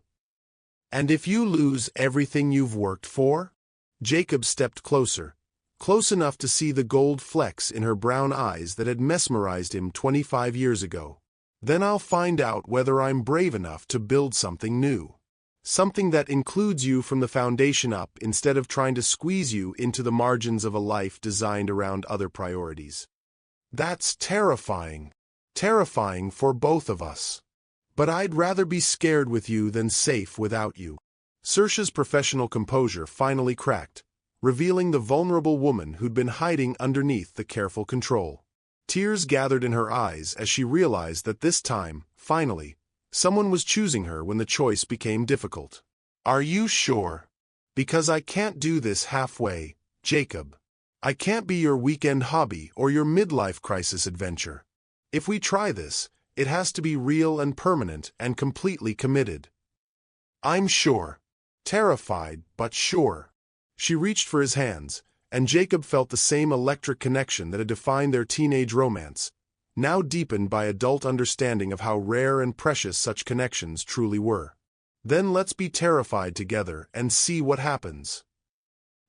"And if you lose everything you've worked for?" Jacob stepped closer, close enough to see the gold flecks in her brown eyes that had mesmerized him 25 years ago. "Then I'll find out whether I'm brave enough to build something new. Something that includes you from the foundation up instead of trying to squeeze you into the margins of a life designed around other priorities." "That's terrifying. Terrifying for both of us. But I'd rather be scared with you than safe without you." Saoirse's professional composure finally cracked, revealing the vulnerable woman who'd been hiding underneath the careful control. Tears gathered in her eyes as she realized that this time, finally, someone was choosing her when the choice became difficult. "Are you sure? Because I can't do this halfway, Jacob. I can't be your weekend hobby or your midlife crisis adventure. If we try this, it has to be real and permanent and completely committed." "I'm sure." Terrified, but sure. She reached for his hands, and Jacob felt the same electric connection that had defined their teenage romance, now deepened by adult understanding of how rare and precious such connections truly were. "Then let's be terrified together and see what happens."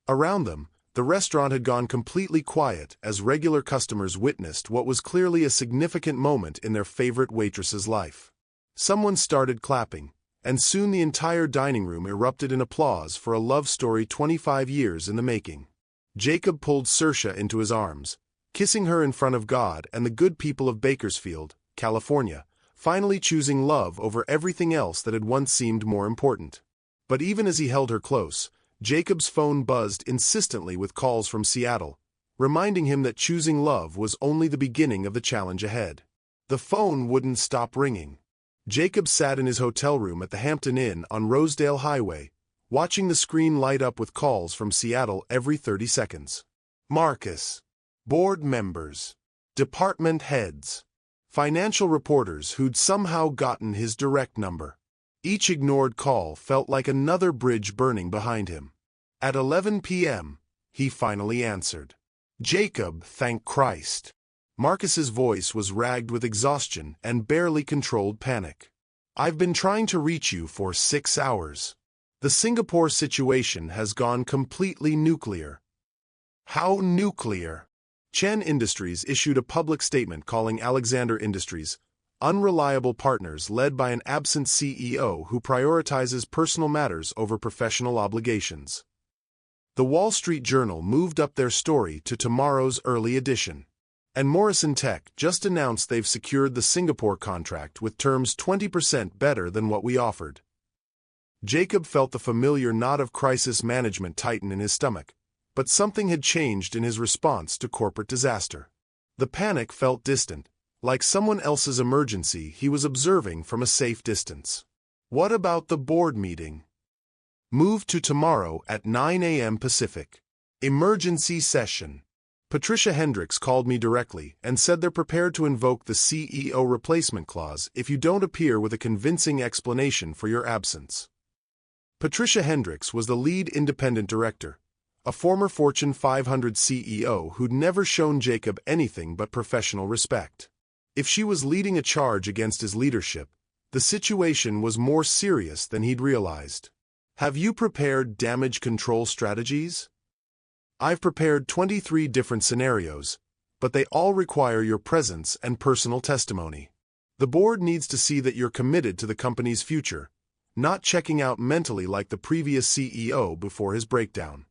Around them, the restaurant had gone completely quiet as regular customers witnessed what was clearly a significant moment in their favorite waitress's life. Someone started clapping, and soon the entire dining room erupted in applause for a love story 25 years in the making. Jacob pulled Saoirse into his arms, kissing her in front of God and the good people of Bakersfield, California, finally choosing love over everything else that had once seemed more important. But even as he held her close, Jacob's phone buzzed insistently with calls from Seattle, reminding him that choosing love was only the beginning of the challenge ahead. The phone wouldn't stop ringing. Jacob sat in his hotel room at the Hampton Inn on Rosedale Highway, watching the screen light up with calls from Seattle every 30 seconds. Marcus. Board members. Department heads. Financial reporters who'd somehow gotten his direct number. Each ignored call felt like another bridge burning behind him. At 11 p.m., he finally answered. "Jacob, thank Christ." Marcus's voice was ragged with exhaustion and barely controlled panic. "I've been trying to reach you for 6 hours. The Singapore situation has gone completely nuclear." "How nuclear?" Chen Industries issued a public statement calling Alexander Industries unreliable partners led by an absent CEO who prioritizes personal matters over professional obligations. The Wall Street Journal moved up their story to tomorrow's early edition. And Morrison Tech just announced they've secured the Singapore contract with terms 20% better than what we offered. Jacob felt the familiar knot of crisis management tighten in his stomach, but something had changed in his response to corporate disaster. The panic felt distant, like someone else's emergency he was observing from a safe distance. What about the board meeting? Move to tomorrow at 9 a.m. Pacific. Emergency session. Patricia Hendricks called me directly and said they're prepared to invoke the CEO replacement clause if you don't appear with a convincing explanation for your absence. Patricia Hendricks was the lead independent director, a former Fortune 500 CEO who'd never shown Jacob anything but professional respect. If she was leading a charge against his leadership, the situation was more serious than he'd realized. Have you prepared damage control strategies? I've prepared 23 different scenarios, but they all require your presence and personal testimony. The board needs to see that you're committed to the company's future, not checking out mentally like the previous CEO before his breakdown.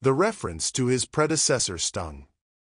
The reference to his predecessor stung.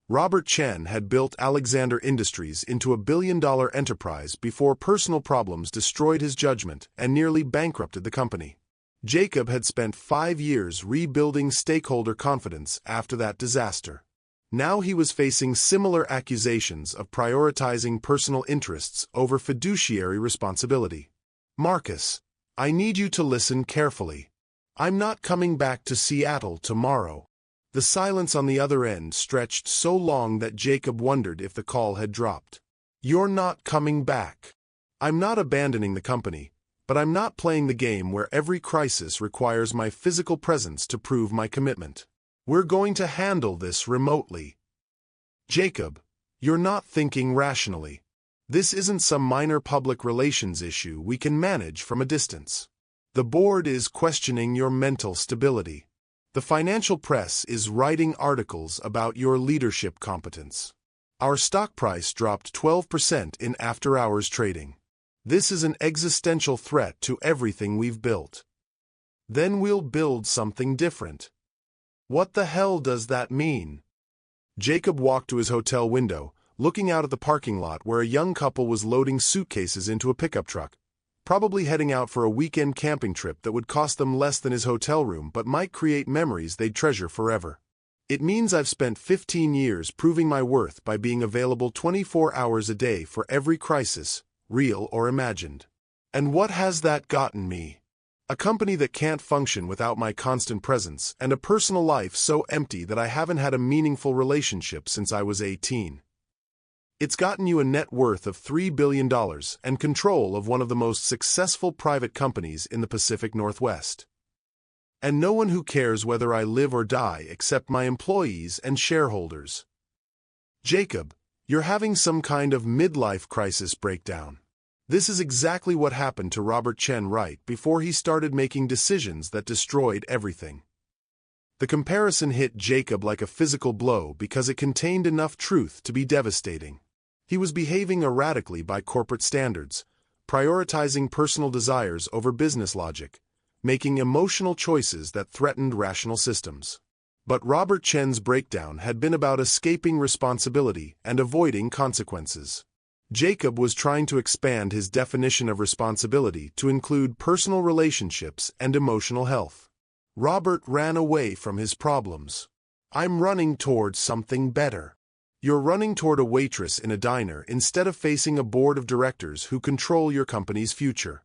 Robert Chen had built Alexander Industries into a billion-dollar enterprise before personal problems destroyed his judgment and nearly bankrupted the company. Jacob had spent 5 years rebuilding stakeholder confidence after that disaster. Now he was facing similar accusations of prioritizing personal interests over fiduciary responsibility. Marcus, I need you to listen carefully. I'm not coming back to Seattle tomorrow. The silence on the other end stretched so long that Jacob wondered if the call had dropped. You're not coming back. I'm not abandoning the company, but I'm not playing the game where every crisis requires my physical presence to prove my commitment. We're going to handle this remotely. Jacob, you're not thinking rationally. This isn't some minor public relations issue we can manage from a distance. The board is questioning your mental stability. The financial press is writing articles about your leadership competence. Our stock price dropped 12% in after-hours trading. This is an existential threat to everything we've built. Then we'll build something different. What the hell does that mean? Jacob walked to his hotel window, looking out at the parking lot where a young couple was loading suitcases into a pickup truck, probably heading out for a weekend camping trip that would cost them less than his hotel room but might create memories they'd treasure forever. It means I've spent 15 years proving my worth by being available 24 hours a day for every crisis, real or imagined. And what has that gotten me? A company that can't function without my constant presence, and a personal life so empty that I haven't had a meaningful relationship since I was 18. It's gotten you a net worth of $3 billion and control of one of the most successful private companies in the Pacific Northwest. And no one who cares whether I live or die except my employees and shareholders. Jacob, you're having some kind of midlife crisis breakdown. This is exactly what happened to Robert Chen right before he started making decisions that destroyed everything. The comparison hit Jacob like a physical blow because it contained enough truth to be devastating. He was behaving erratically by corporate standards, prioritizing personal desires over business logic, making emotional choices that threatened rational systems. But Robert Chen's breakdown had been about escaping responsibility and avoiding consequences. Jacob was trying to expand his definition of responsibility to include personal relationships and emotional health. Robert ran away from his problems. I'm running toward something better. You're running toward a waitress in a diner instead of facing a board of directors who control your company's future.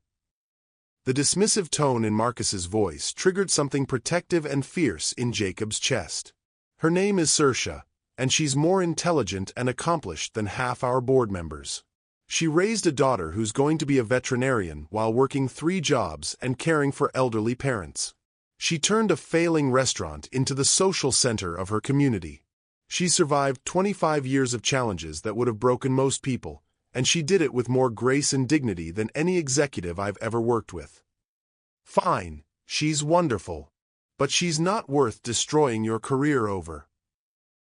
The dismissive tone in Marcus's voice triggered something protective and fierce in Jacob's chest. Her name is Saoirse, and she's more intelligent and accomplished than half our board members. She raised a daughter who's going to be a veterinarian while working 3 jobs and caring for elderly parents. She turned a failing restaurant into the social center of her community. She survived 25 years of challenges that would have broken most people, and she did it with more grace and dignity than any executive I've ever worked with. Fine, she's wonderful. But she's not worth destroying your career over.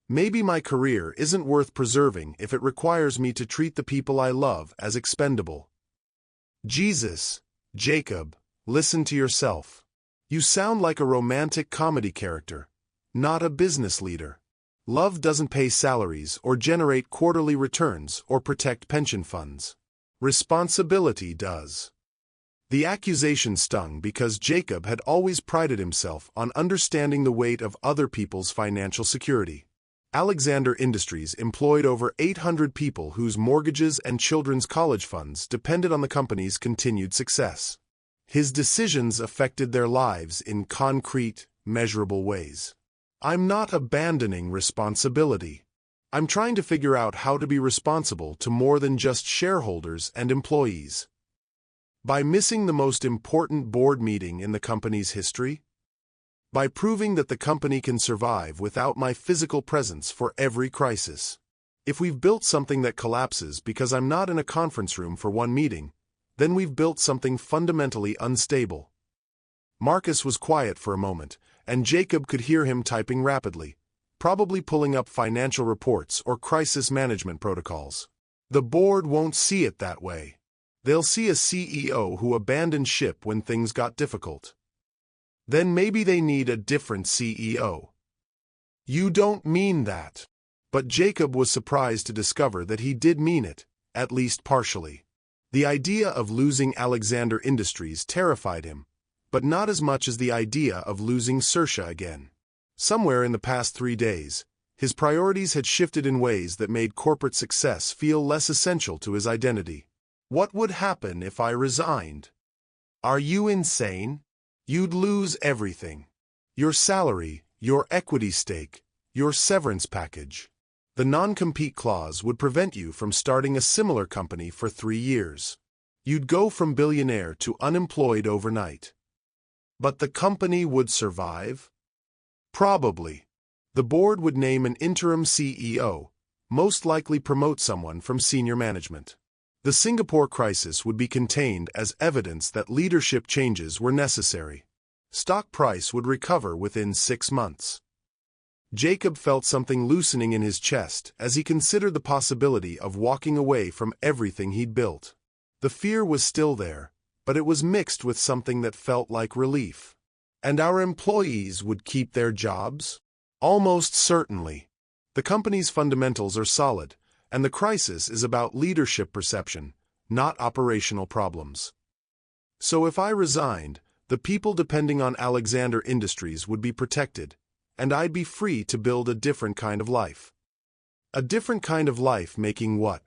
Maybe my career isn't worth preserving if it requires me to treat the people I love as expendable. Jesus, Jacob, listen to yourself. You sound like a romantic comedy character, not a business leader. Love doesn't pay salaries or generate quarterly returns or protect pension funds. Responsibility does. The accusation stung because Jacob had always prided himself on understanding the weight of other people's financial security. Alexander Industries employed over 800 people whose mortgages and children's college funds depended on the company's continued success. His decisions affected their lives in concrete, measurable ways. I'm not abandoning responsibility. I'm trying to figure out how to be responsible to more than just shareholders and employees. By missing the most important board meeting in the company's history? By proving that the company can survive without my physical presence for every crisis. If we've built something that collapses because I'm not in a conference room for one meeting, then we've built something fundamentally unstable. Marcus was quiet for a moment, and Jacob could hear him typing rapidly, probably pulling up financial reports or crisis management protocols. The board won't see it that way. They'll see a CEO who abandoned ship when things got difficult. Then maybe they need a different CEO. You don't mean that. But Jacob was surprised to discover that he did mean it, at least partially. The idea of losing Alexander Industries terrified him, but not as much as the idea of losing Saoirse again. Somewhere in the past 3 days, his priorities had shifted in ways that made corporate success feel less essential to his identity. What would happen if I resigned? Are you insane? You'd lose everything. Your salary, your equity stake, your severance package. The non-compete clause would prevent you from starting a similar company for 3 years. You'd go from billionaire to unemployed overnight. But the company would survive? Probably. The board would name an interim CEO, most likely promote someone from senior management. The Singapore crisis would be contained as evidence that leadership changes were necessary. Stock price would recover within 6 months. Jacob felt something loosening in his chest as he considered the possibility of walking away from everything he'd built. The fear was still there, but it was mixed with something that felt like relief. And our employees would keep their jobs? Almost certainly. The company's fundamentals are solid, and the crisis is about leadership perception, not operational problems. So if I resigned, the people depending on Alexander Industries would be protected, and I'd be free to build a different kind of life. A different kind of life making what?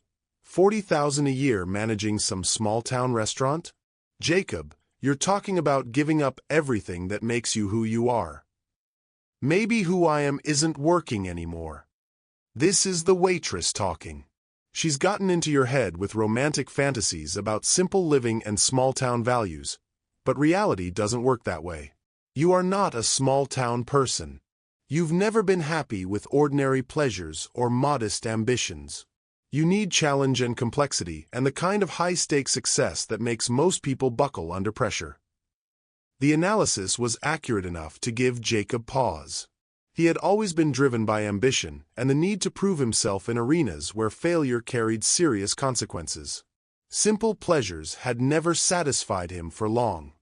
$40,000 a year managing some small-town restaurant? Jacob, you're talking about giving up everything that makes you who you are. Maybe who I am isn't working anymore. This is the waitress talking. She's gotten into your head with romantic fantasies about simple living and small-town values, but reality doesn't work that way. You are not a small-town person. You've never been happy with ordinary pleasures or modest ambitions. You need challenge and complexity and the kind of high-stakes success that makes most people buckle under pressure. The analysis was accurate enough to give Jacob pause. He had always been driven by ambition and the need to prove himself in arenas where failure carried serious consequences. Simple pleasures had never satisfied him for long.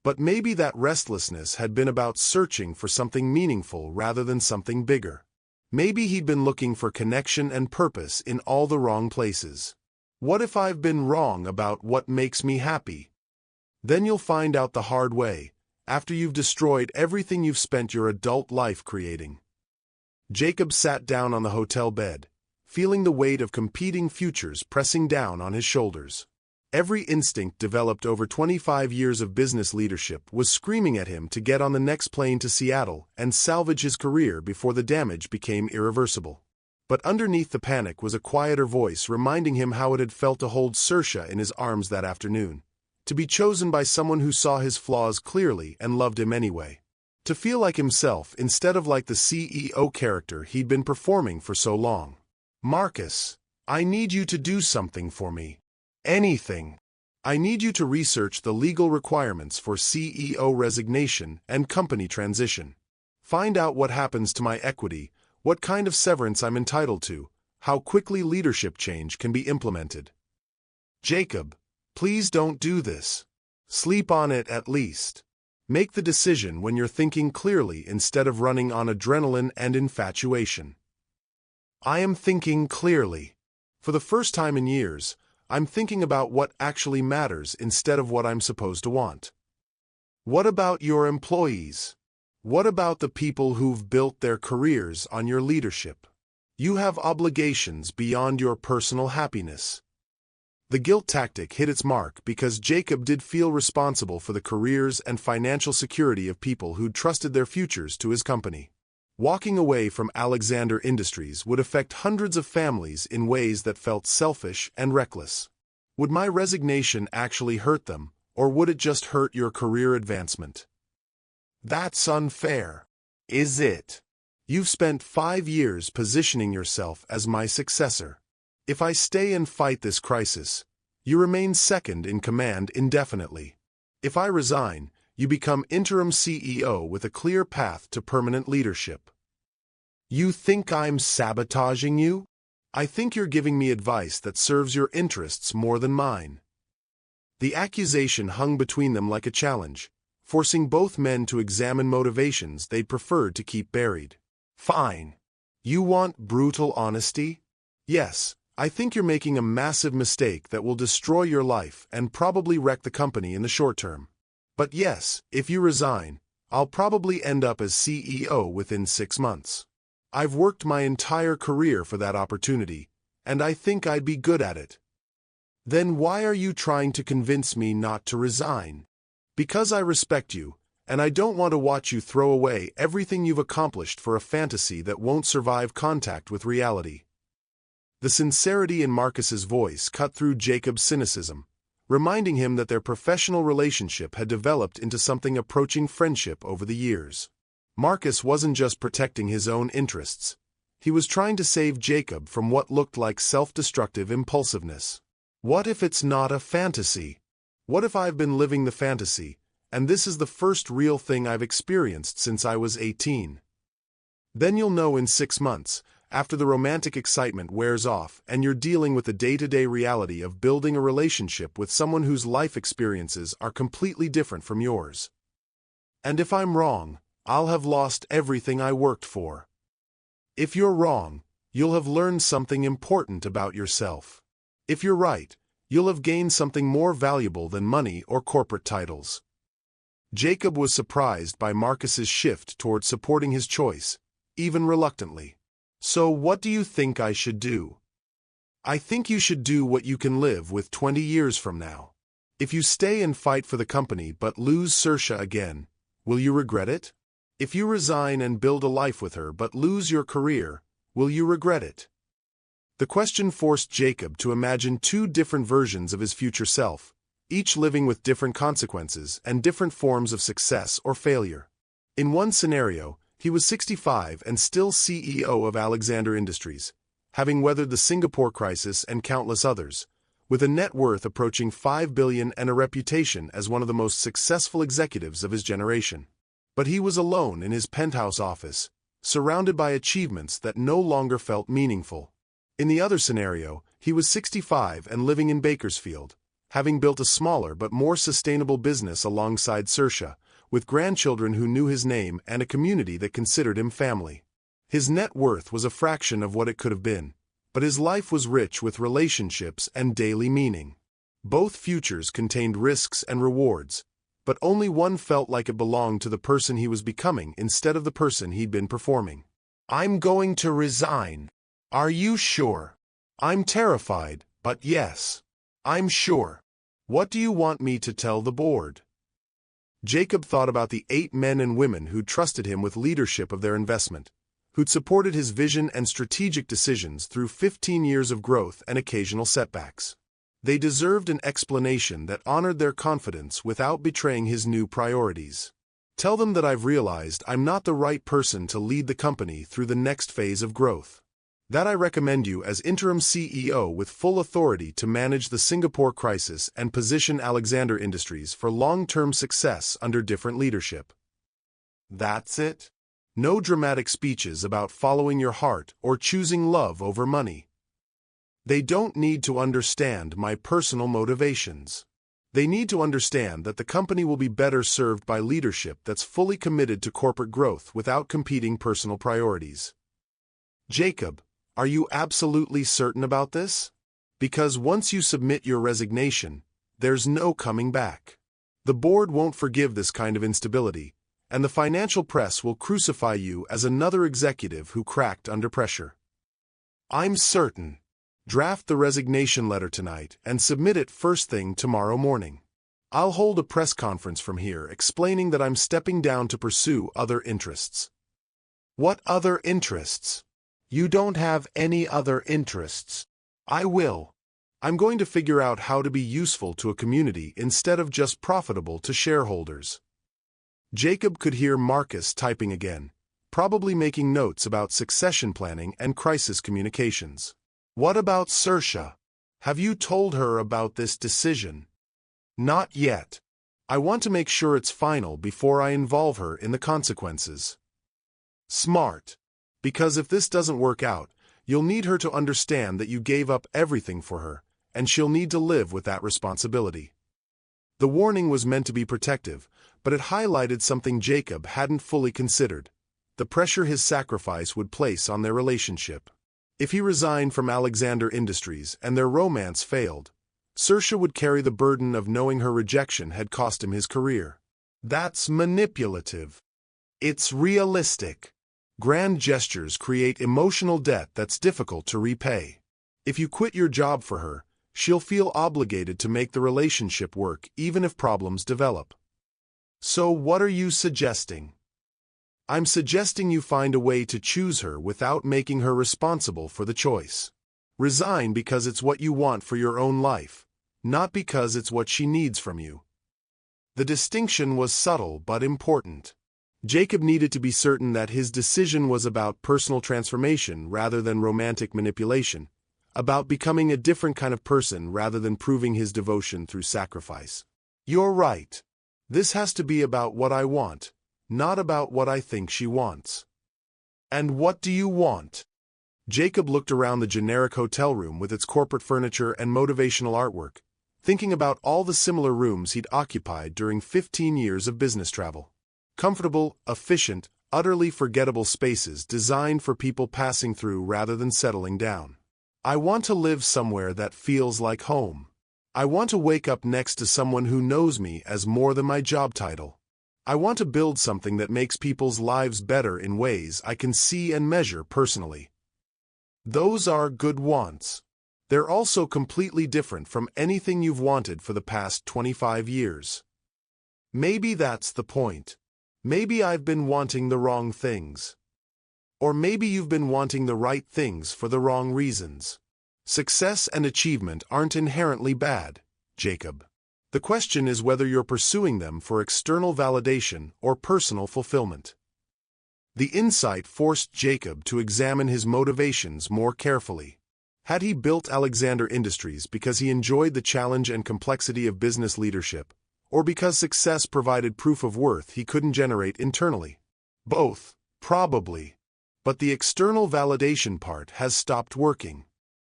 But maybe that restlessness had been about searching for something meaningful rather than something bigger. Maybe he'd been looking for connection and purpose in all the wrong places. What if I've been wrong about what makes me happy? Then you'll find out the hard way, after you've destroyed everything you've spent your adult life creating. Jacob sat down on the hotel bed, feeling the weight of competing futures pressing down on his shoulders. Every instinct developed over 25 years of business leadership was screaming at him to get on the next plane to Seattle and salvage his career before the damage became irreversible. But underneath the panic was a quieter voice reminding him how it had felt to hold Saoirse in his arms that afternoon, to be chosen by someone who saw his flaws clearly and loved him anyway. To feel like himself instead of like the CEO character he'd been performing for so long. Marcus, I need you to do something for me. Anything. I need you to research the legal requirements for CEO resignation and company transition. Find out what happens to my equity, what kind of severance I'm entitled to, how quickly leadership change can be implemented. Jacob, please don't do this. Sleep on it at least. Make the decision when you're thinking clearly instead of running on adrenaline and infatuation. I am thinking clearly. For the first time in years, I'm thinking about what actually matters instead of what I'm supposed to want. What about your employees? What about the people who've built their careers on your leadership? You have obligations beyond your personal happiness. The guilt tactic hit its mark because Jacob did feel responsible for the careers and financial security of people who'd trusted their futures to his company. Walking away from Alexander Industries would affect hundreds of families in ways that felt selfish and reckless. Would my resignation actually hurt them, or would it just hurt your career advancement? That's unfair. Is it? You've spent 5 years positioning yourself as my successor. If I stay and fight this crisis, you remain second in command indefinitely. If I resign, you become interim CEO with a clear path to permanent leadership. You think I'm sabotaging you? I think you're giving me advice that serves your interests more than mine. The accusation hung between them like a challenge, forcing both men to examine motivations they'd preferred to keep buried. Fine. You want brutal honesty? Yes, I think you're making a massive mistake that will destroy your life and probably wreck the company in the short term. But yes, if you resign, I'll probably end up as CEO within 6 months. I've worked my entire career for that opportunity, and I think I'd be good at it. Then why are you trying to convince me not to resign? Because I respect you, and I don't want to watch you throw away everything you've accomplished for a fantasy that won't survive contact with reality. The sincerity in Marcus's voice cut through Jacob's cynicism, reminding him that their professional relationship had developed into something approaching friendship over the years. Marcus wasn't just protecting his own interests. He was trying to save Jacob from what looked like self-destructive impulsiveness. What if it's not a fantasy? What if I've been living the fantasy, and this is the first real thing I've experienced since I was 18? Then you'll know in 6 months, after the romantic excitement wears off and you're dealing with the day-to-day reality of building a relationship with someone whose life experiences are completely different from yours. And if I'm wrong, I'll have lost everything I worked for. If you're wrong, you'll have learned something important about yourself. If you're right, you'll have gained something more valuable than money or corporate titles. Jacob was surprised by Marcus's shift toward supporting his choice, even reluctantly. So what do you think I should do? I think you should do what you can live with 20 years from now. If you stay and fight for the company but lose Saoirse again, will you regret it? If you resign and build a life with her but lose your career, will you regret it? The question forced Jacob to imagine 2 different versions of his future self, each living with different consequences and different forms of success or failure. In one scenario, he was 65 and still CEO of Alexander Industries, having weathered the Singapore crisis and countless others, with a net worth approaching $5 billion and a reputation as one of the most successful executives of his generation. But he was alone in his penthouse office, surrounded by achievements that no longer felt meaningful. In the other scenario, he was 65 and living in Bakersfield, having built a smaller but more sustainable business alongside Saoirse, with grandchildren who knew his name and a community that considered him family. His net worth was a fraction of what it could have been, but his life was rich with relationships and daily meaning. Both futures contained risks and rewards, but only one felt like it belonged to the person he was becoming instead of the person he'd been performing. I'm going to resign. Are you sure? I'm terrified, but yes. I'm sure. What do you want me to tell the board? Jacob thought about the 8 men and women who'd trusted him with leadership of their investment, who'd supported his vision and strategic decisions through 15 years of growth and occasional setbacks. They deserved an explanation that honored their confidence without betraying his new priorities. Tell them that I've realized I'm not the right person to lead the company through the next phase of growth. That I recommend you as interim CEO with full authority to manage the Singapore crisis and position Alexander Industries for long-term success under different leadership. That's it? No dramatic speeches about following your heart or choosing love over money. They don't need to understand my personal motivations. They need to understand that the company will be better served by leadership that's fully committed to corporate growth without competing personal priorities. Jacob, are you absolutely certain about this? Because once you submit your resignation, there's no coming back. The board won't forgive this kind of instability, and the financial press will crucify you as another executive who cracked under pressure. I'm certain. Draft the resignation letter tonight and submit it first thing tomorrow morning. I'll hold a press conference from here explaining that I'm stepping down to pursue other interests. What other interests? You don't have any other interests. I will. I'm going to figure out how to be useful to a community instead of just profitable to shareholders. Jacob could hear Marcus typing again, probably making notes about succession planning and crisis communications. What about Saoirse? Have you told her about this decision? Not yet. I want to make sure it's final before I involve her in the consequences. Smart. Because if this doesn't work out, you'll need her to understand that you gave up everything for her, and she'll need to live with that responsibility. The warning was meant to be protective, but it highlighted something Jacob hadn't fully considered: the pressure his sacrifice would place on their relationship. If he resigned from Alexander Industries and their romance failed, Saoirse would carry the burden of knowing her rejection had cost him his career. That's manipulative. It's realistic. Grand gestures create emotional debt that's difficult to repay. If you quit your job for her, she'll feel obligated to make the relationship work even if problems develop. So what are you suggesting? I'm suggesting you find a way to choose her without making her responsible for the choice. Resign because it's what you want for your own life, not because it's what she needs from you. The distinction was subtle but important. Jacob needed to be certain that his decision was about personal transformation rather than romantic manipulation, about becoming a different kind of person rather than proving his devotion through sacrifice. You're right. This has to be about what I want, not about what I think she wants. And what do you want? Jacob looked around the generic hotel room with its corporate furniture and motivational artwork, thinking about all the similar rooms he'd occupied during 15 years of business travel. Comfortable, efficient, utterly forgettable spaces designed for people passing through rather than settling down. I want to live somewhere that feels like home. I want to wake up next to someone who knows me as more than my job title. I want to build something that makes people's lives better in ways I can see and measure personally. Those are good wants. They're also completely different from anything you've wanted for the past 25 years. Maybe that's the point. Maybe I've been wanting the wrong things. Or maybe you've been wanting the right things for the wrong reasons. Success and achievement aren't inherently bad, Jacob. The question is whether you're pursuing them for external validation or personal fulfillment. The insight forced Jacob to examine his motivations more carefully. Had he built Alexander Industries because he enjoyed the challenge and complexity of business leadership, or because success provided proof of worth he couldn't generate internally? Both, probably. But the external validation part has stopped working.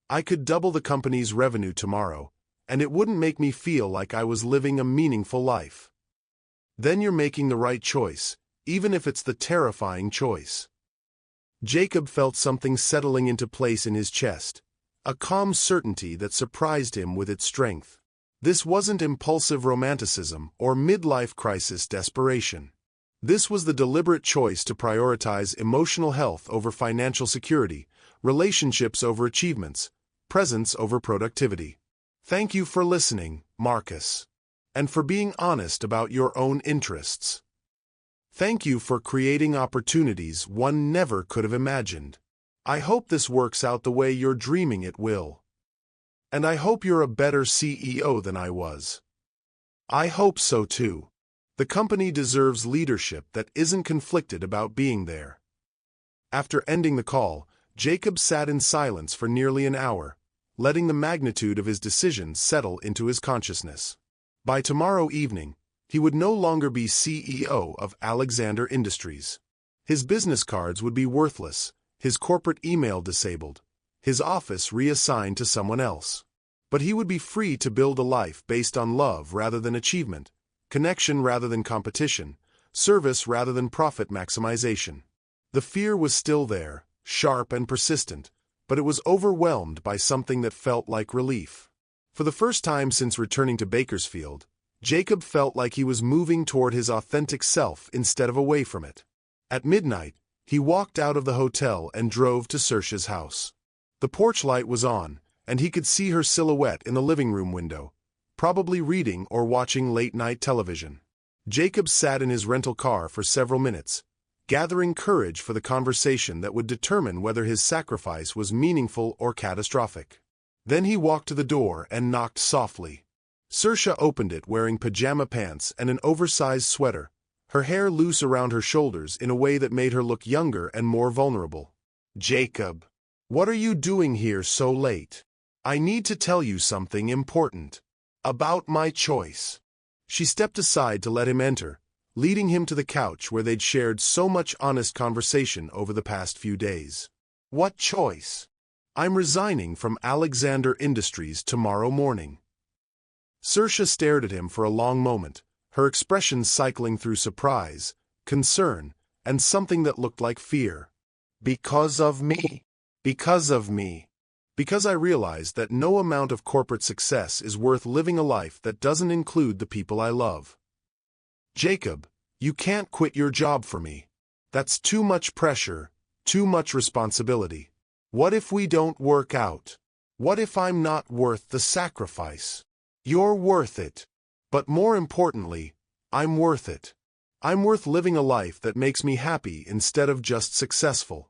I could double the company's revenue tomorrow, and it wouldn't make me feel like I was living a meaningful life. Then you're making the right choice, even if it's the terrifying choice. Jacob felt something settling into place in his chest, a calm certainty that surprised him with its strength. This wasn't impulsive romanticism or midlife crisis desperation. This was the deliberate choice to prioritize emotional health over financial security, relationships over achievements, presence over productivity. Thank you for listening, Marcus, and for being honest about your own interests. Thank you for creating opportunities one never could have imagined. I hope this works out the way you're dreaming it will. And I hope you're a better CEO than I was. I hope so too. The company deserves leadership that isn't conflicted about being there. After ending the call, Jacob sat in silence for nearly an hour, letting the magnitude of his decision settle into his consciousness. By tomorrow evening, he would no longer be CEO of Alexander Industries. His business cards would be worthless, his corporate email disabled, his office reassigned to someone else. But he would be free to build a life based on love rather than achievement, connection rather than competition, service rather than profit maximization. The fear was still there, sharp and persistent, but it was overwhelmed by something that felt like relief. For the first time since returning to Bakersfield, Jacob felt like he was moving toward his authentic self instead of away from it. At midnight, he walked out of the hotel and drove to Saoirse's house. The porch light was on, and he could see her silhouette in the living room window, probably reading or watching late-night television. Jacob sat in his rental car for several minutes, gathering courage for the conversation that would determine whether his sacrifice was meaningful or catastrophic. Then he walked to the door and knocked softly. Saoirse opened it wearing pajama pants and an oversized sweater, her hair loose around her shoulders in a way that made her look younger and more vulnerable. "Jacob, what are you doing here so late? I need to tell you something important. About my choice." She stepped aside to let him enter, leading him to the couch where they'd shared so much honest conversation over the past few days. "What choice?" "I'm resigning from Alexander Industries tomorrow morning." Saoirse stared at him for a long moment, her expression cycling through surprise, concern, and something that looked like fear. "Because of me. Because of me. Because I realized that no amount of corporate success is worth living a life that doesn't include the people I love." "Jacob, you can't quit your job for me. That's too much pressure, too much responsibility. What if we don't work out? What if I'm not worth the sacrifice?" "You're worth it. But more importantly, I'm worth it. I'm worth living a life that makes me happy instead of just successful."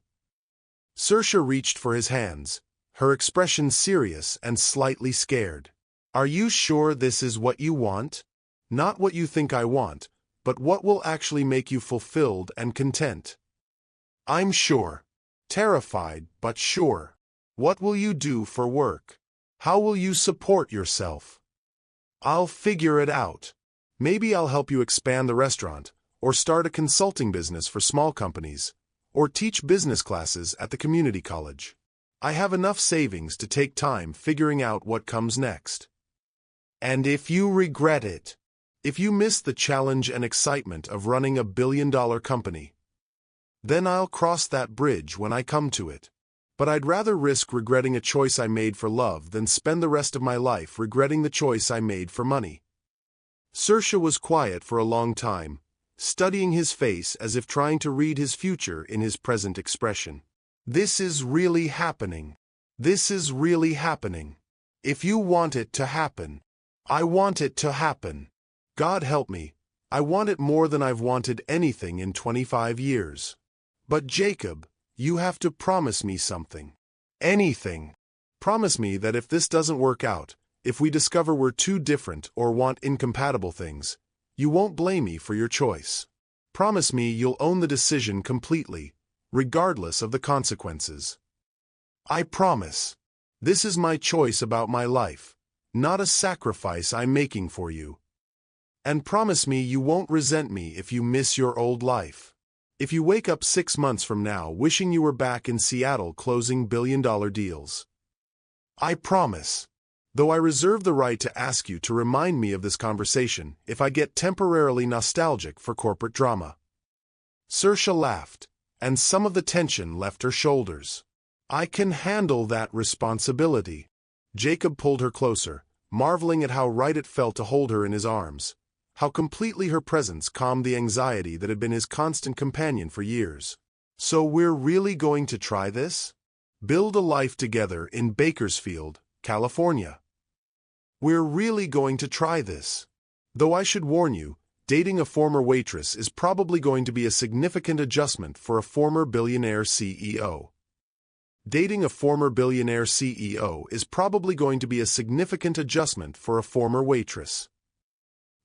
Saoirse reached for his hands, her expression serious and slightly scared. "Are you sure this is what you want? Not what you think I want, but what will actually make you fulfilled and content?" "I'm sure. Terrified, but sure." "What will you do for work? How will you support yourself?" "I'll figure it out. Maybe I'll help you expand the restaurant, or start a consulting business for small companies, or teach business classes at the community college. I have enough savings to take time figuring out what comes next." "And if you regret it? If you miss the challenge and excitement of running a billion-dollar company? Then I'll cross that bridge when I come to it. But I'd rather risk regretting a choice I made for love than spend the rest of my life regretting the choice I made for money." Saoirse was quiet for a long time, studying his face as if trying to read his future in his present expression. "This is really happening. This is really happening. If you want it to happen, I want it to happen. God help me, I want it more than I've wanted anything in 25 years. But Jacob, you have to promise me something. Anything. Promise me that if this doesn't work out, if we discover we're too different or want incompatible things, you won't blame me for your choice. Promise me you'll own the decision completely, regardless of the consequences." "I promise. This is my choice about my life, not a sacrifice I'm making for you. And promise me you won't resent me if you miss your old life. If you wake up 6 months from now wishing you were back in Seattle closing billion-dollar deals." "I promise. Though I reserve the right to ask you to remind me of this conversation if I get temporarily nostalgic for corporate drama." Saoirse laughed, and some of the tension left her shoulders. "I can handle that responsibility." Jacob pulled her closer, marveling at how right it felt to hold her in his arms, how completely her presence calmed the anxiety that had been his constant companion for years. "So we're really going to try this? Build a life together in Bakersfield, California. We're really going to try this. Though I should warn you, dating a former waitress is probably going to be a significant adjustment for a former billionaire CEO. Dating a former billionaire CEO is probably going to be a significant adjustment for a former waitress."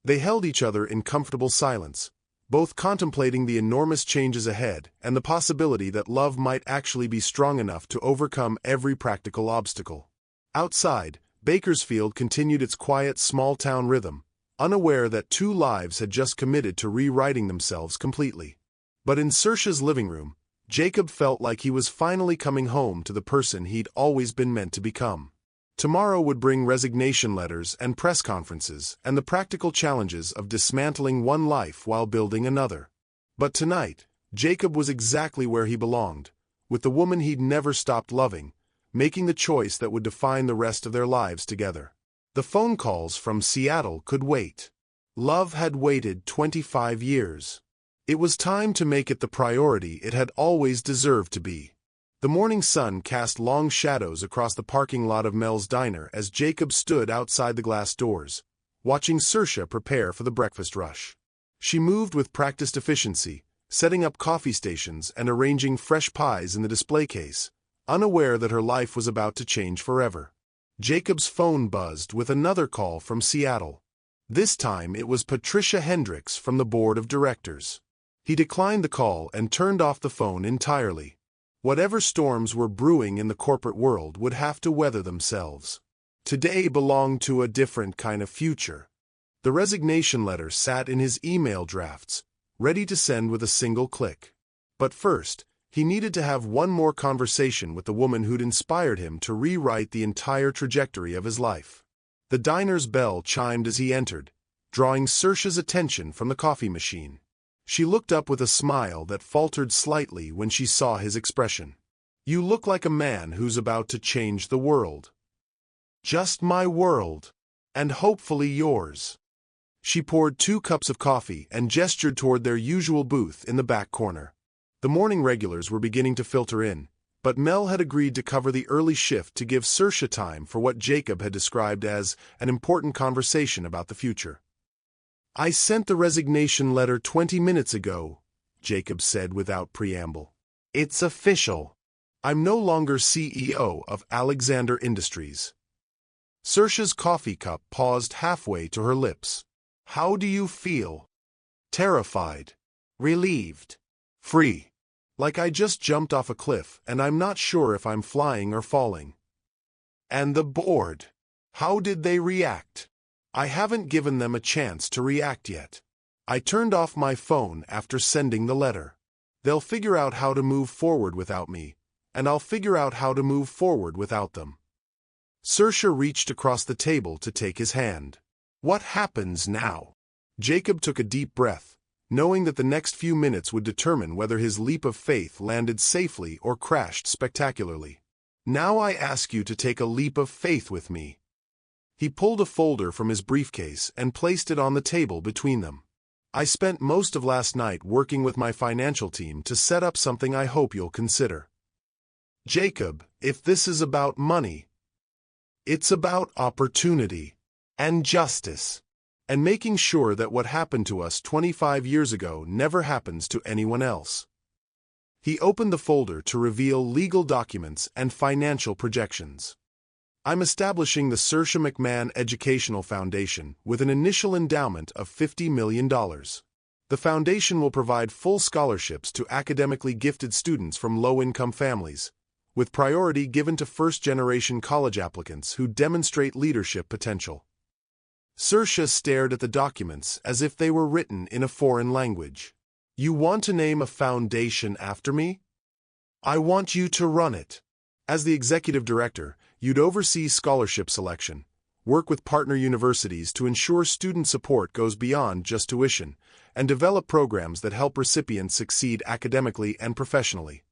They held each other in comfortable silence, both contemplating the enormous changes ahead and the possibility that love might actually be strong enough to overcome every practical obstacle. Outside, Bakersfield continued its quiet small-town rhythm, unaware that 2 lives had just committed to rewriting themselves completely. But in Saoirse's living room, Jacob felt like he was finally coming home to the person he'd always been meant to become. Tomorrow would bring resignation letters and press conferences and the practical challenges of dismantling one life while building another. But tonight, Jacob was exactly where he belonged, with the woman he'd never stopped loving, making the choice that would define the rest of their lives together. The phone calls from Seattle could wait. Love had waited 25 years. It was time to make it the priority it had always deserved to be. The morning sun cast long shadows across the parking lot of Mel's diner as Jacob stood outside the glass doors, watching Saoirse prepare for the breakfast rush. She moved with practiced efficiency, setting up coffee stations and arranging fresh pies in the display case, unaware that her life was about to change forever. Jacob's phone buzzed with another call from Seattle. This time it was Patricia Hendricks from the board of directors. He declined the call and turned off the phone entirely. Whatever storms were brewing in the corporate world would have to weather themselves. Today belonged to a different kind of future. The resignation letter sat in his email drafts, ready to send with a single click. But first, he needed to have one more conversation with the woman who'd inspired him to rewrite the entire trajectory of his life. The diner's bell chimed as he entered, drawing Saoirse's attention from the coffee machine. She looked up with a smile that faltered slightly when she saw his expression. "You look like a man who's about to change the world." "Just my world. And hopefully yours." She poured 2 cups of coffee and gestured toward their usual booth in the back corner. The morning regulars were beginning to filter in, but Mel had agreed to cover the early shift to give Saoirse time for what Jacob had described as an important conversation about the future. "I sent the resignation letter 20 minutes ago," Jacob said without preamble. "It's official. I'm no longer CEO of Alexander Industries." Saoirse's coffee cup paused halfway to her lips. "How do you feel?" "Terrified. Relieved. Free. Like I just jumped off a cliff and I'm not sure if I'm flying or falling." "And the board? How did they react?" "I haven't given them a chance to react yet. I turned off my phone after sending the letter. They'll figure out how to move forward without me, and I'll figure out how to move forward without them." Saoirse reached across the table to take his hand. "What happens now?" Jacob took a deep breath, knowing that the next few minutes would determine whether his leap of faith landed safely or crashed spectacularly. "Now I ask you to take a leap of faith with me." He pulled a folder from his briefcase and placed it on the table between them. "I spent most of last night working with my financial team to set up something I hope you'll consider." "Jacob, if this is about money, it's about opportunity and justice, and making sure that what happened to us 25 years ago never happens to anyone else." He opened the folder to reveal legal documents and financial projections. "I'm establishing the Saoirse McMahon Educational Foundation with an initial endowment of $50 million. The foundation will provide full scholarships to academically gifted students from low-income families, with priority given to first-generation college applicants who demonstrate leadership potential." Saoirse stared at the documents as if they were written in a foreign language. "You want to name a foundation after me? I want you to run it. As the executive director, you'd oversee scholarship selection, work with partner universities to ensure student support goes beyond just tuition, and develop programs that help recipients succeed academically and professionally."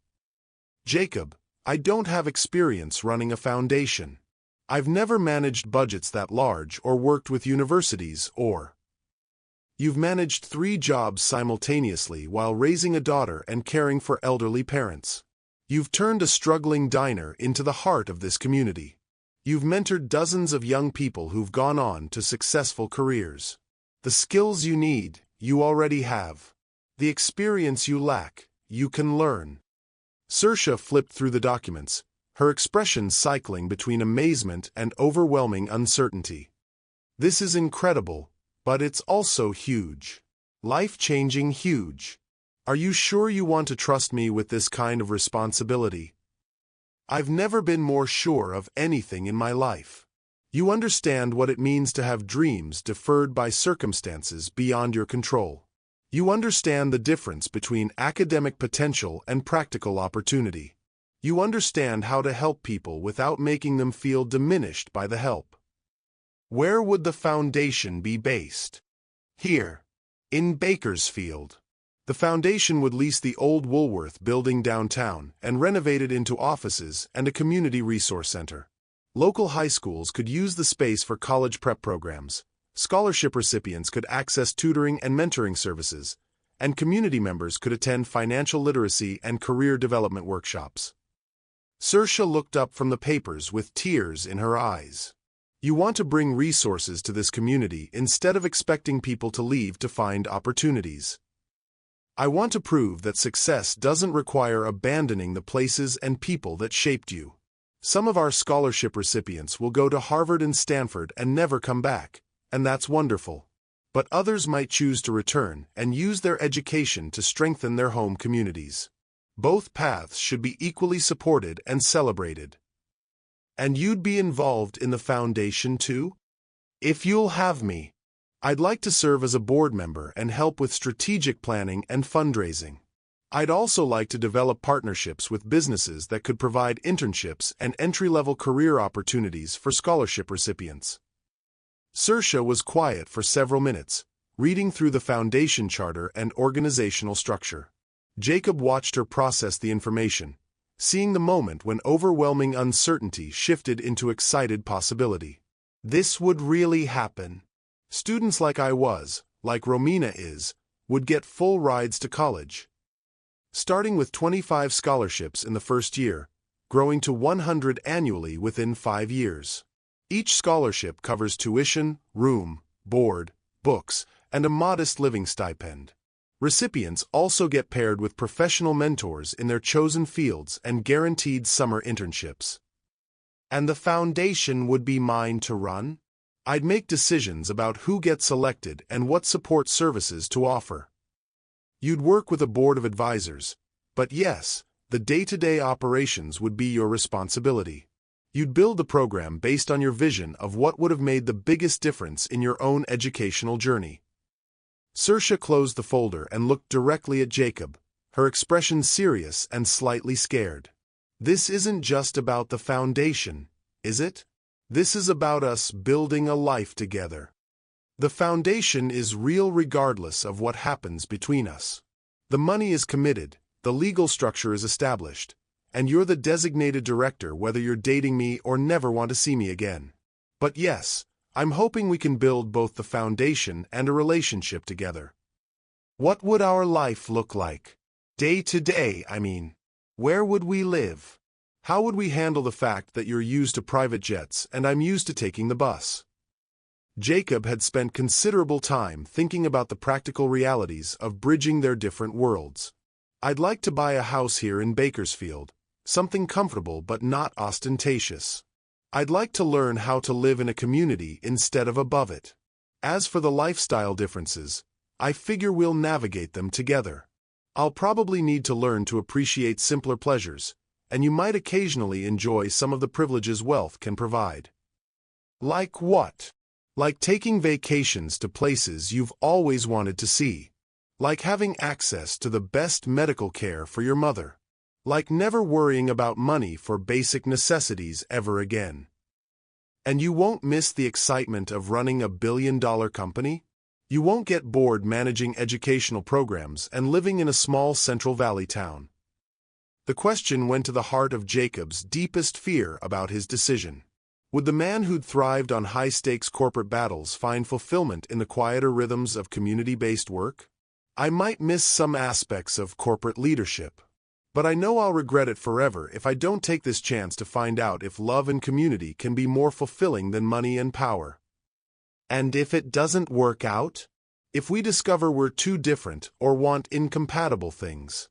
"Jacob, I don't have experience running a foundation. I've never managed budgets that large or worked with universities or—" "You've managed 3 jobs simultaneously while raising a daughter and caring for elderly parents. You've turned a struggling diner into the heart of this community. You've mentored dozens of young people who've gone on to successful careers. The skills you need, you already have. The experience you lack, you can learn." Saoirse flipped through the documents, her expression cycling between amazement and overwhelming uncertainty. "This is incredible, but it's also huge. Life-changing huge. Are you sure you want to trust me with this kind of responsibility?" "I've never been more sure of anything in my life. You understand what it means to have dreams deferred by circumstances beyond your control. You understand the difference between academic potential and practical opportunity. You understand how to help people without making them feel diminished by the help. Where would the foundation be based? Here, in Bakersfield." The foundation would lease the old Woolworth building downtown and renovate it into offices and a community resource center. Local high schools could use the space for college prep programs, scholarship recipients could access tutoring and mentoring services, and community members could attend financial literacy and career development workshops. Saoirse looked up from the papers with tears in her eyes. You want to bring resources to this community instead of expecting people to leave to find opportunities. I want to prove that success doesn't require abandoning the places and people that shaped you. Some of our scholarship recipients will go to Harvard and Stanford and never come back, and that's wonderful. But others might choose to return and use their education to strengthen their home communities. Both paths should be equally supported and celebrated. And you'd be involved in the foundation too? If you'll have me, I'd like to serve as a board member and help with strategic planning and fundraising. I'd also like to develop partnerships with businesses that could provide internships and entry-level career opportunities for scholarship recipients. Saoirse was quiet for several minutes, reading through the foundation charter and organizational structure. Jacob watched her process the information, seeing the moment when overwhelming uncertainty shifted into excited possibility. This would really happen. Students like Romina is, would get full rides to college. Starting with 25 scholarships in the first year, growing to 100 annually within 5 years. Each scholarship covers tuition, room, board, books, and a modest living stipend. Recipients also get paired with professional mentors in their chosen fields and guaranteed summer internships. And the foundation would be mine to run? I'd make decisions about who gets selected and what support services to offer. You'd work with a board of advisors, but yes, the day-to-day operations would be your responsibility. You'd build the program based on your vision of what would have made the biggest difference in your own educational journey. Saoirse closed the folder and looked directly at Jacob, her expression serious and slightly scared. This isn't just about the foundation, is it? This is about us building a life together. The foundation is real regardless of what happens between us. The money is committed, the legal structure is established, and you're the designated director whether you're dating me or never want to see me again. But yes, I'm hoping we can build both the foundation and a relationship together. What would our life look like? Day to day, I mean. Where would we live? How would we handle the fact that you're used to private jets and I'm used to taking the bus? Jacob had spent considerable time thinking about the practical realities of bridging their different worlds. I'd like to buy a house here in Bakersfield, something comfortable but not ostentatious. I'd like to learn how to live in a community instead of above it. As for the lifestyle differences, I figure we'll navigate them together. I'll probably need to learn to appreciate simpler pleasures, and you might occasionally enjoy some of the privileges wealth can provide. Like what? Like taking vacations to places you've always wanted to see. Like having access to the best medical care for your mother. Like never worrying about money for basic necessities ever again. And you won't miss the excitement of running a billion-dollar company? You won't get bored managing educational programs and living in a small Central Valley town. The question went to the heart of Jacob's deepest fear about his decision. Would the man who'd thrived on high-stakes corporate battles find fulfillment in the quieter rhythms of community-based work? I might miss some aspects of corporate leadership. But I know I'll regret it forever if I don't take this chance to find out if love and community can be more fulfilling than money and power. And if it doesn't work out? If we discover we're too different or want incompatible things?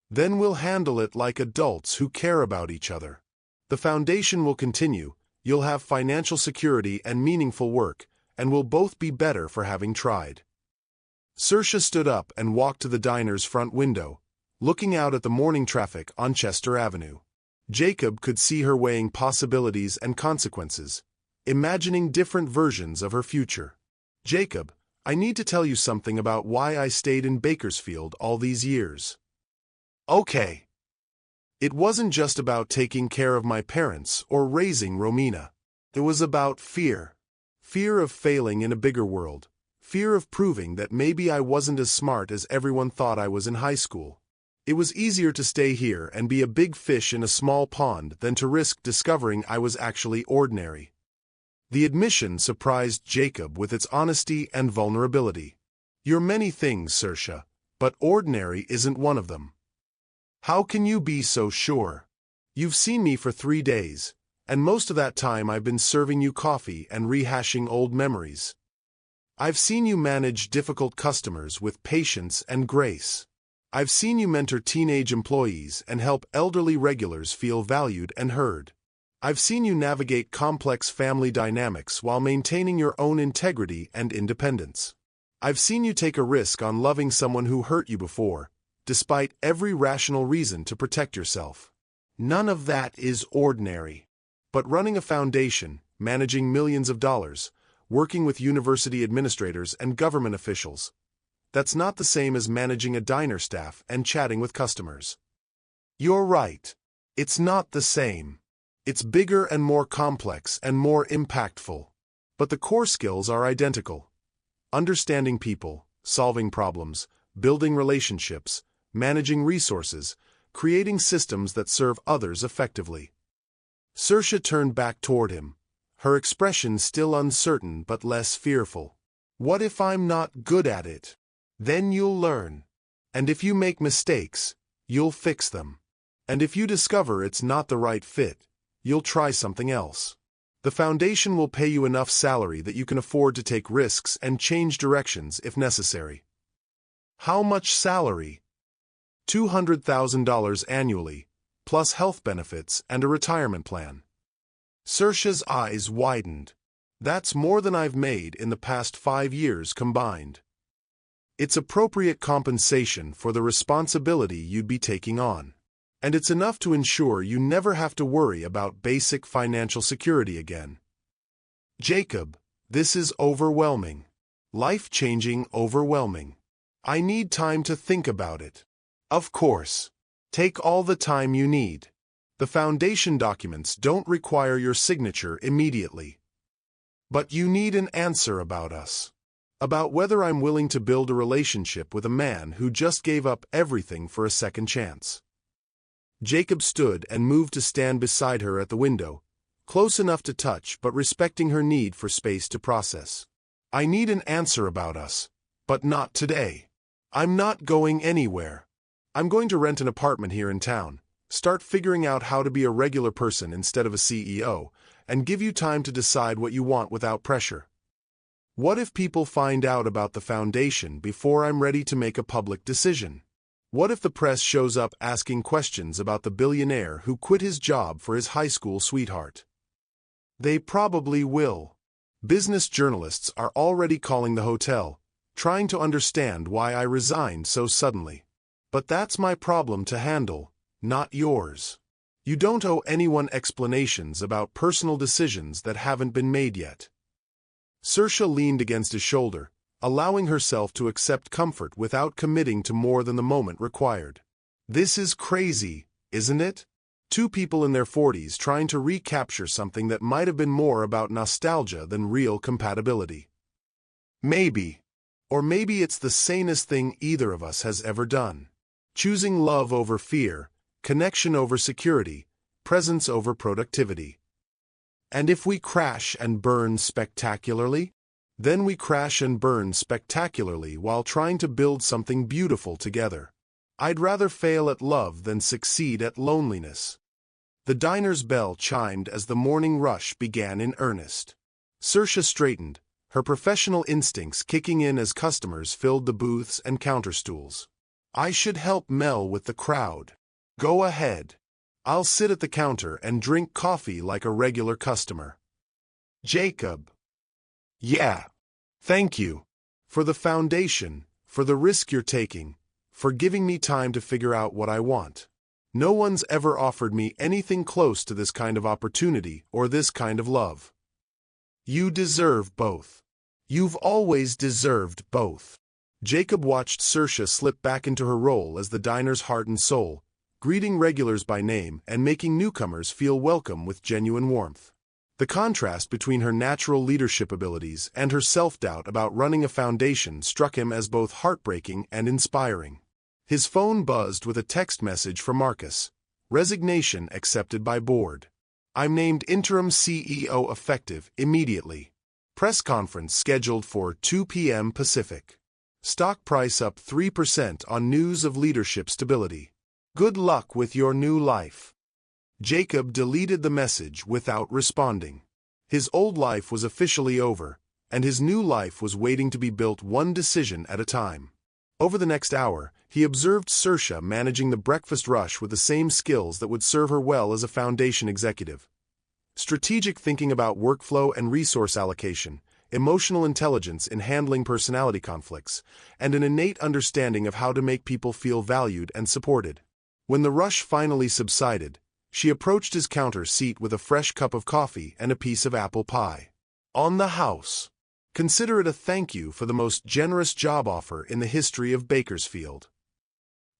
Then we'll handle it like adults who care about each other. The foundation will continue, you'll have financial security and meaningful work, and we'll both be better for having tried. Saoirse stood up and walked to the diner's front window, looking out at the morning traffic on Chester Avenue. Jacob could see her weighing possibilities and consequences, imagining different versions of her future. Jacob, I need to tell you something about why I stayed in Bakersfield all these years. Okay. It wasn't just about taking care of my parents or raising Romina. It was about fear. Fear of failing in a bigger world. Fear of proving that maybe I wasn't as smart as everyone thought I was in high school. It was easier to stay here and be a big fish in a small pond than to risk discovering I was actually ordinary. The admission surprised Jacob with its honesty and vulnerability. You're many things, Saoirse, but ordinary isn't one of them. How can you be so sure? You've seen me for 3 days, and most of that time I've been serving you coffee and rehashing old memories. I've seen you manage difficult customers with patience and grace. I've seen you mentor teenage employees and help elderly regulars feel valued and heard. I've seen you navigate complex family dynamics while maintaining your own integrity and independence. I've seen you take a risk on loving someone who hurt you before, despite every rational reason to protect yourself. None of that is ordinary. But running a foundation, managing millions of dollars, working with university administrators and government officials, that's not the same as managing a diner staff and chatting with customers. You're right. It's not the same. It's bigger and more complex and more impactful. But the core skills are identical. Understanding people, solving problems, building relationships, managing resources, creating systems that serve others effectively. Saoirse turned back toward him, her expression still uncertain but less fearful. What if I'm not good at it? Then you'll learn. And if you make mistakes, you'll fix them. And if you discover it's not the right fit, you'll try something else. The foundation will pay you enough salary that you can afford to take risks and change directions if necessary. How much salary? $200,000 annually, plus health benefits and a retirement plan. Saoirse's eyes widened. That's more than I've made in the past 5 years combined. It's appropriate compensation for the responsibility you'd be taking on. And it's enough to ensure you never have to worry about basic financial security again. Jacob, this is overwhelming. Life-changing overwhelming. I need time to think about it. Of course. Take all the time you need. The foundation documents don't require your signature immediately. But you need an answer about us. About whether I'm willing to build a relationship with a man who just gave up everything for a second chance. Jacob stood and moved to stand beside her at the window, close enough to touch but respecting her need for space to process. I need an answer about us, but not today. I'm not going anywhere. I'm going to rent an apartment here in town, start figuring out how to be a regular person instead of a CEO, and give you time to decide what you want without pressure. What if people find out about the foundation before I'm ready to make a public decision? What if the press shows up asking questions about the billionaire who quit his job for his high school sweetheart? They probably will. Business journalists are already calling the hotel, trying to understand why I resigned so suddenly. But that's my problem to handle, not yours. You don't owe anyone explanations about personal decisions that haven't been made yet. Saoirse leaned against his shoulder, allowing herself to accept comfort without committing to more than the moment required. This is crazy, isn't it? 2 people in their 40s trying to recapture something that might have been more about nostalgia than real compatibility. Maybe. Or maybe it's the sanest thing either of us has ever done. Choosing love over fear, connection over security, presence over productivity. And if we crash and burn spectacularly, then we crash and burn spectacularly while trying to build something beautiful together. I'd rather fail at love than succeed at loneliness. The diner's bell chimed as the morning rush began in earnest. Saoirse straightened, her professional instincts kicking in as customers filled the booths and counter stools. I should help Mel with the crowd. Go ahead. I'll sit at the counter and drink coffee like a regular customer. Jacob. Yeah. Thank you. For the foundation, for the risk you're taking, for giving me time to figure out what I want. No one's ever offered me anything close to this kind of opportunity or this kind of love. You deserve both. You've always deserved both. Jacob watched Saoirse slip back into her role as the diner's heart and soul, greeting regulars by name and making newcomers feel welcome with genuine warmth. The contrast between her natural leadership abilities and her self-doubt about running a foundation struck him as both heartbreaking and inspiring. His phone buzzed with a text message from Marcus. Resignation accepted by board. I'm named interim CEO effective immediately. Press conference scheduled for 2 p.m. Pacific. Stock price up 3% on news of leadership stability. Good luck with your new life. Jacob deleted the message without responding. His old life was officially over, and his new life was waiting to be built one decision at a time. Over the next hour, he observed Saoirse managing the breakfast rush with the same skills that would serve her well as a foundation executive. Strategic thinking about workflow and resource allocation, emotional intelligence in handling personality conflicts, and an innate understanding of how to make people feel valued and supported. When the rush finally subsided, she approached his counter seat with a fresh cup of coffee and a piece of apple pie. On the house. Consider it a thank you for the most generous job offer in the history of Bakersfield.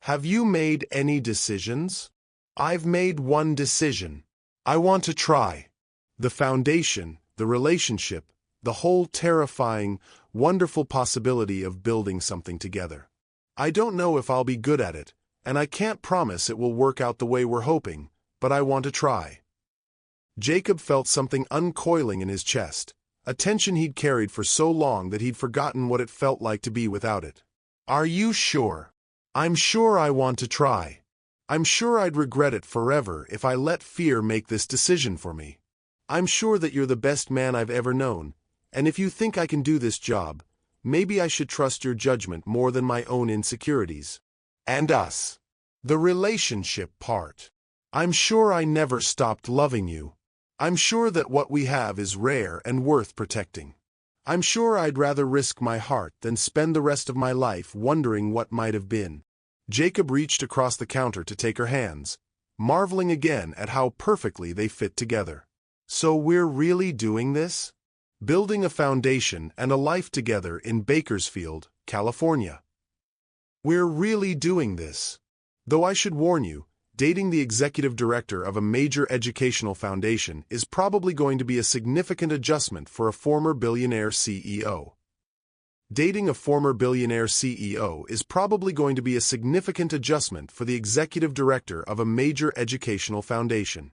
Have you made any decisions? I've made one decision. I want to try. The foundation, the relationship, the whole terrifying, wonderful possibility of building something together. I don't know if I'll be good at it, and I can't promise it will work out the way we're hoping, but I want to try. Jacob felt something uncoiling in his chest, a tension he'd carried for so long that he'd forgotten what it felt like to be without it. Are you sure? I'm sure I want to try. I'm sure I'd regret it forever if I let fear make this decision for me. I'm sure that you're the best man I've ever known, and if you think I can do this job, maybe I should trust your judgment more than my own insecurities. And us. The relationship part. I'm sure I never stopped loving you. I'm sure that what we have is rare and worth protecting. I'm sure I'd rather risk my heart than spend the rest of my life wondering what might have been. Jacob reached across the counter to take her hands, marveling again at how perfectly they fit together. So we're really doing this? Building a foundation and a life together in Bakersfield, California. We're really doing this. Though I should warn you, dating the executive director of a major educational foundation is probably going to be a significant adjustment for a former billionaire CEO. Dating a former billionaire CEO is probably going to be a significant adjustment for the executive director of a major educational foundation.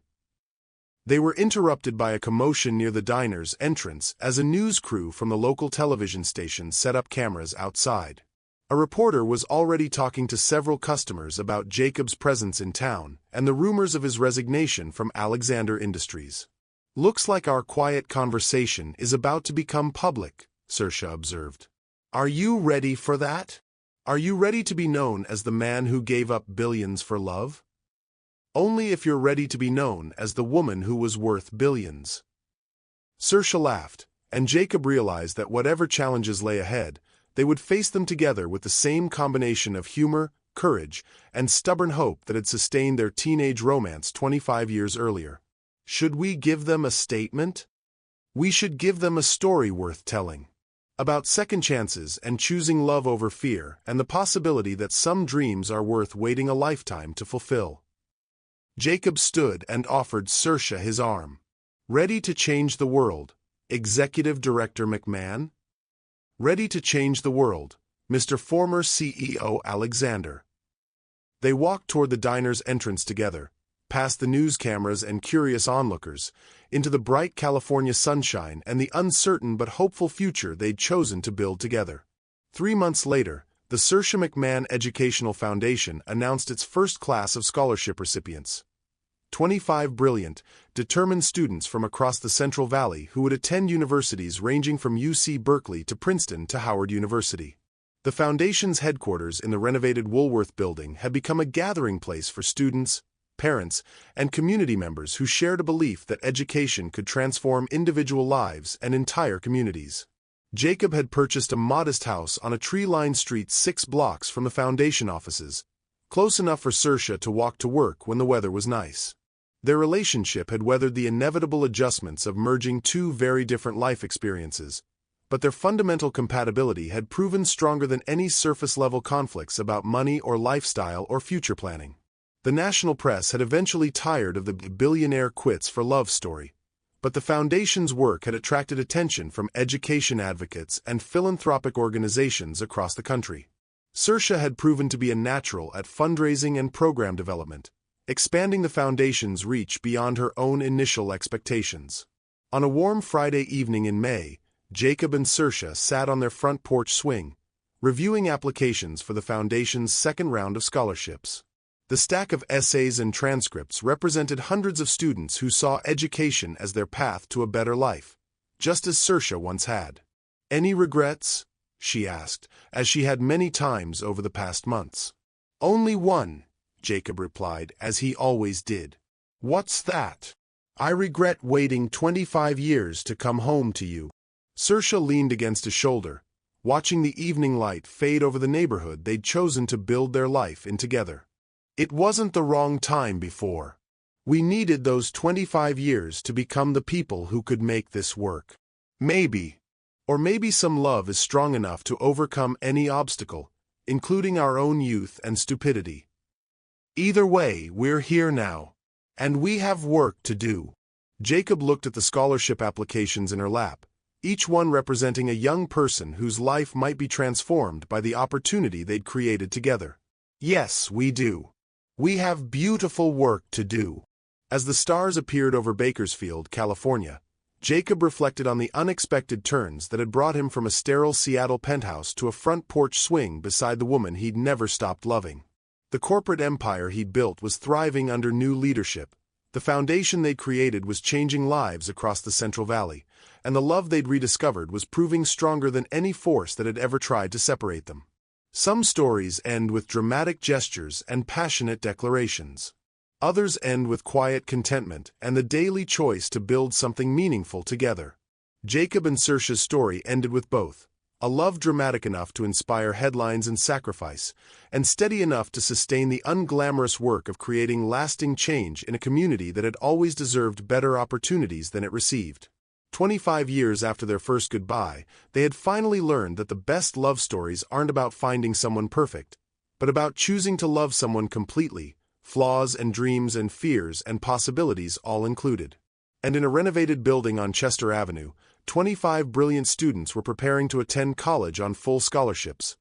They were interrupted by a commotion near the diner's entrance as a news crew from the local television station set up cameras outside. A reporter was already talking to several customers about Jacob's presence in town and the rumors of his resignation from Alexander Industries. Looks like our quiet conversation is about to become public, Saoirse observed. Are you ready for that? Are you ready to be known as the man who gave up billions for love? Only if you're ready to be known as the woman who was worth billions. Saoirse laughed, and Jacob realized that whatever challenges lay ahead, they would face them together with the same combination of humor, courage, and stubborn hope that had sustained their teenage romance 25 years earlier. Should we give them a statement? We should give them a story worth telling. About second chances and choosing love over fear and the possibility that some dreams are worth waiting a lifetime to fulfill. Jacob stood and offered Saoirse his arm. Ready to change the world, Executive Director McMahon? Ready to change the world, Mr. Former CEO Alexander. They walked toward the diner's entrance together, past the news cameras and curious onlookers, into the bright California sunshine and the uncertain but hopeful future they'd chosen to build together. 3 months later, the Saoirse McMahon Educational Foundation announced its first class of scholarship recipients. 25 brilliant, determined students from across the Central Valley who would attend universities ranging from UC Berkeley to Princeton to Howard University. The foundation's headquarters in the renovated Woolworth building had become a gathering place for students, parents, and community members who shared a belief that education could transform individual lives and entire communities. Jacob had purchased a modest house on a tree-lined street 6 blocks from the foundation offices, close enough for Saoirse to walk to work when the weather was nice. Their relationship had weathered the inevitable adjustments of merging 2 very different life experiences, but their fundamental compatibility had proven stronger than any surface-level conflicts about money or lifestyle or future planning. The national press had eventually tired of the billionaire quits for love story, But the foundation's work had attracted attention from education advocates and philanthropic organizations across the country. Saoirse had proven to be a natural at fundraising and program development, expanding the foundation's reach beyond her own initial expectations. On a warm Friday evening in May, Jacob and Saoirse sat on their front porch swing, reviewing applications for the foundation's second round of scholarships. The stack of essays and transcripts represented hundreds of students who saw education as their path to a better life, just as Saoirse once had. "Any regrets?" she asked, as she had many times over the past months. "Only one," Jacob replied, as he always did. "What's that?" "I regret waiting 25 years to come home to you." Saoirse leaned against his shoulder, watching the evening light fade over the neighborhood they'd chosen to build their life in together. "It wasn't the wrong time before. We needed those 25 years to become the people who could make this work. Maybe. Or maybe some love is strong enough to overcome any obstacle, including our own youth and stupidity. Either way, we're here now. And we have work to do." Jacob looked at the scholarship applications in her lap, each one representing a young person whose life might be transformed by the opportunity they'd created together. "Yes, we do. We have beautiful work to do." As the stars appeared over Bakersfield, California, Jacob reflected on the unexpected turns that had brought him from a sterile Seattle penthouse to a front porch swing beside the woman he'd never stopped loving. The corporate empire he'd built was thriving under new leadership. The foundation they'd created was changing lives across the Central Valley, and the love they'd rediscovered was proving stronger than any force that had ever tried to separate them. Some stories end with dramatic gestures and passionate declarations. Others end with quiet contentment and the daily choice to build something meaningful together. Jacob and Saoirse's story ended with both: a love dramatic enough to inspire headlines and sacrifice, and steady enough to sustain the unglamorous work of creating lasting change in a community that had always deserved better opportunities than it received. 25 years after their first goodbye, they had finally learned that the best love stories aren't about finding someone perfect, but about choosing to love someone completely, flaws and dreams and fears and possibilities all included. And in a renovated building on Chester Avenue, 25 brilliant students were preparing to attend college on full scholarships.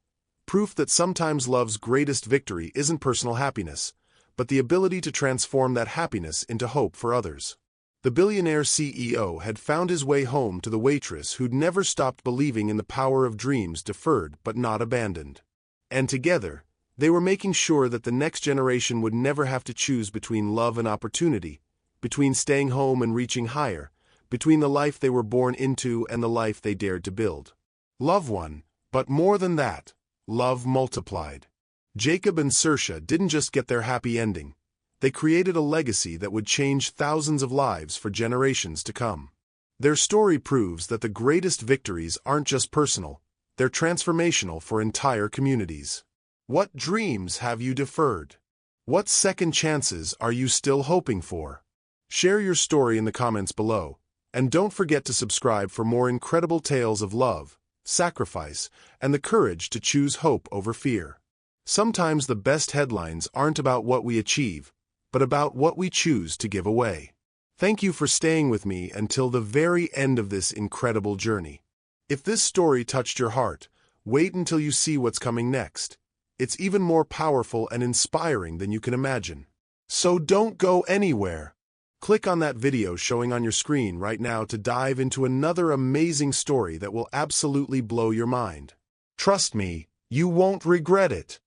Proof that sometimes love's greatest victory isn't personal happiness, but the ability to transform that happiness into hope for others. The billionaire CEO had found his way home to the waitress who'd never stopped believing in the power of dreams deferred but not abandoned. And together, they were making sure that the next generation would never have to choose between love and opportunity, between staying home and reaching higher, between the life they were born into and the life they dared to build. Love won, but more than that, love multiplied. Jacob and Saoirse didn't just get their happy ending. They created a legacy that would change thousands of lives for generations to come. Their story proves that the greatest victories aren't just personal, they're transformational for entire communities. What dreams have you deferred? What second chances are you still hoping for? Share your story in the comments below, and don't forget to subscribe for more incredible tales of love, sacrifice, and the courage to choose hope over fear. Sometimes the best headlines aren't about what we achieve, but about what we choose to give away. Thank you for staying with me until the very end of this incredible journey. If this story touched your heart, wait until you see what's coming next. It's even more powerful and inspiring than you can imagine. So don't go anywhere. Click on that video showing on your screen right now to dive into another amazing story that will absolutely blow your mind. Trust me, you won't regret it.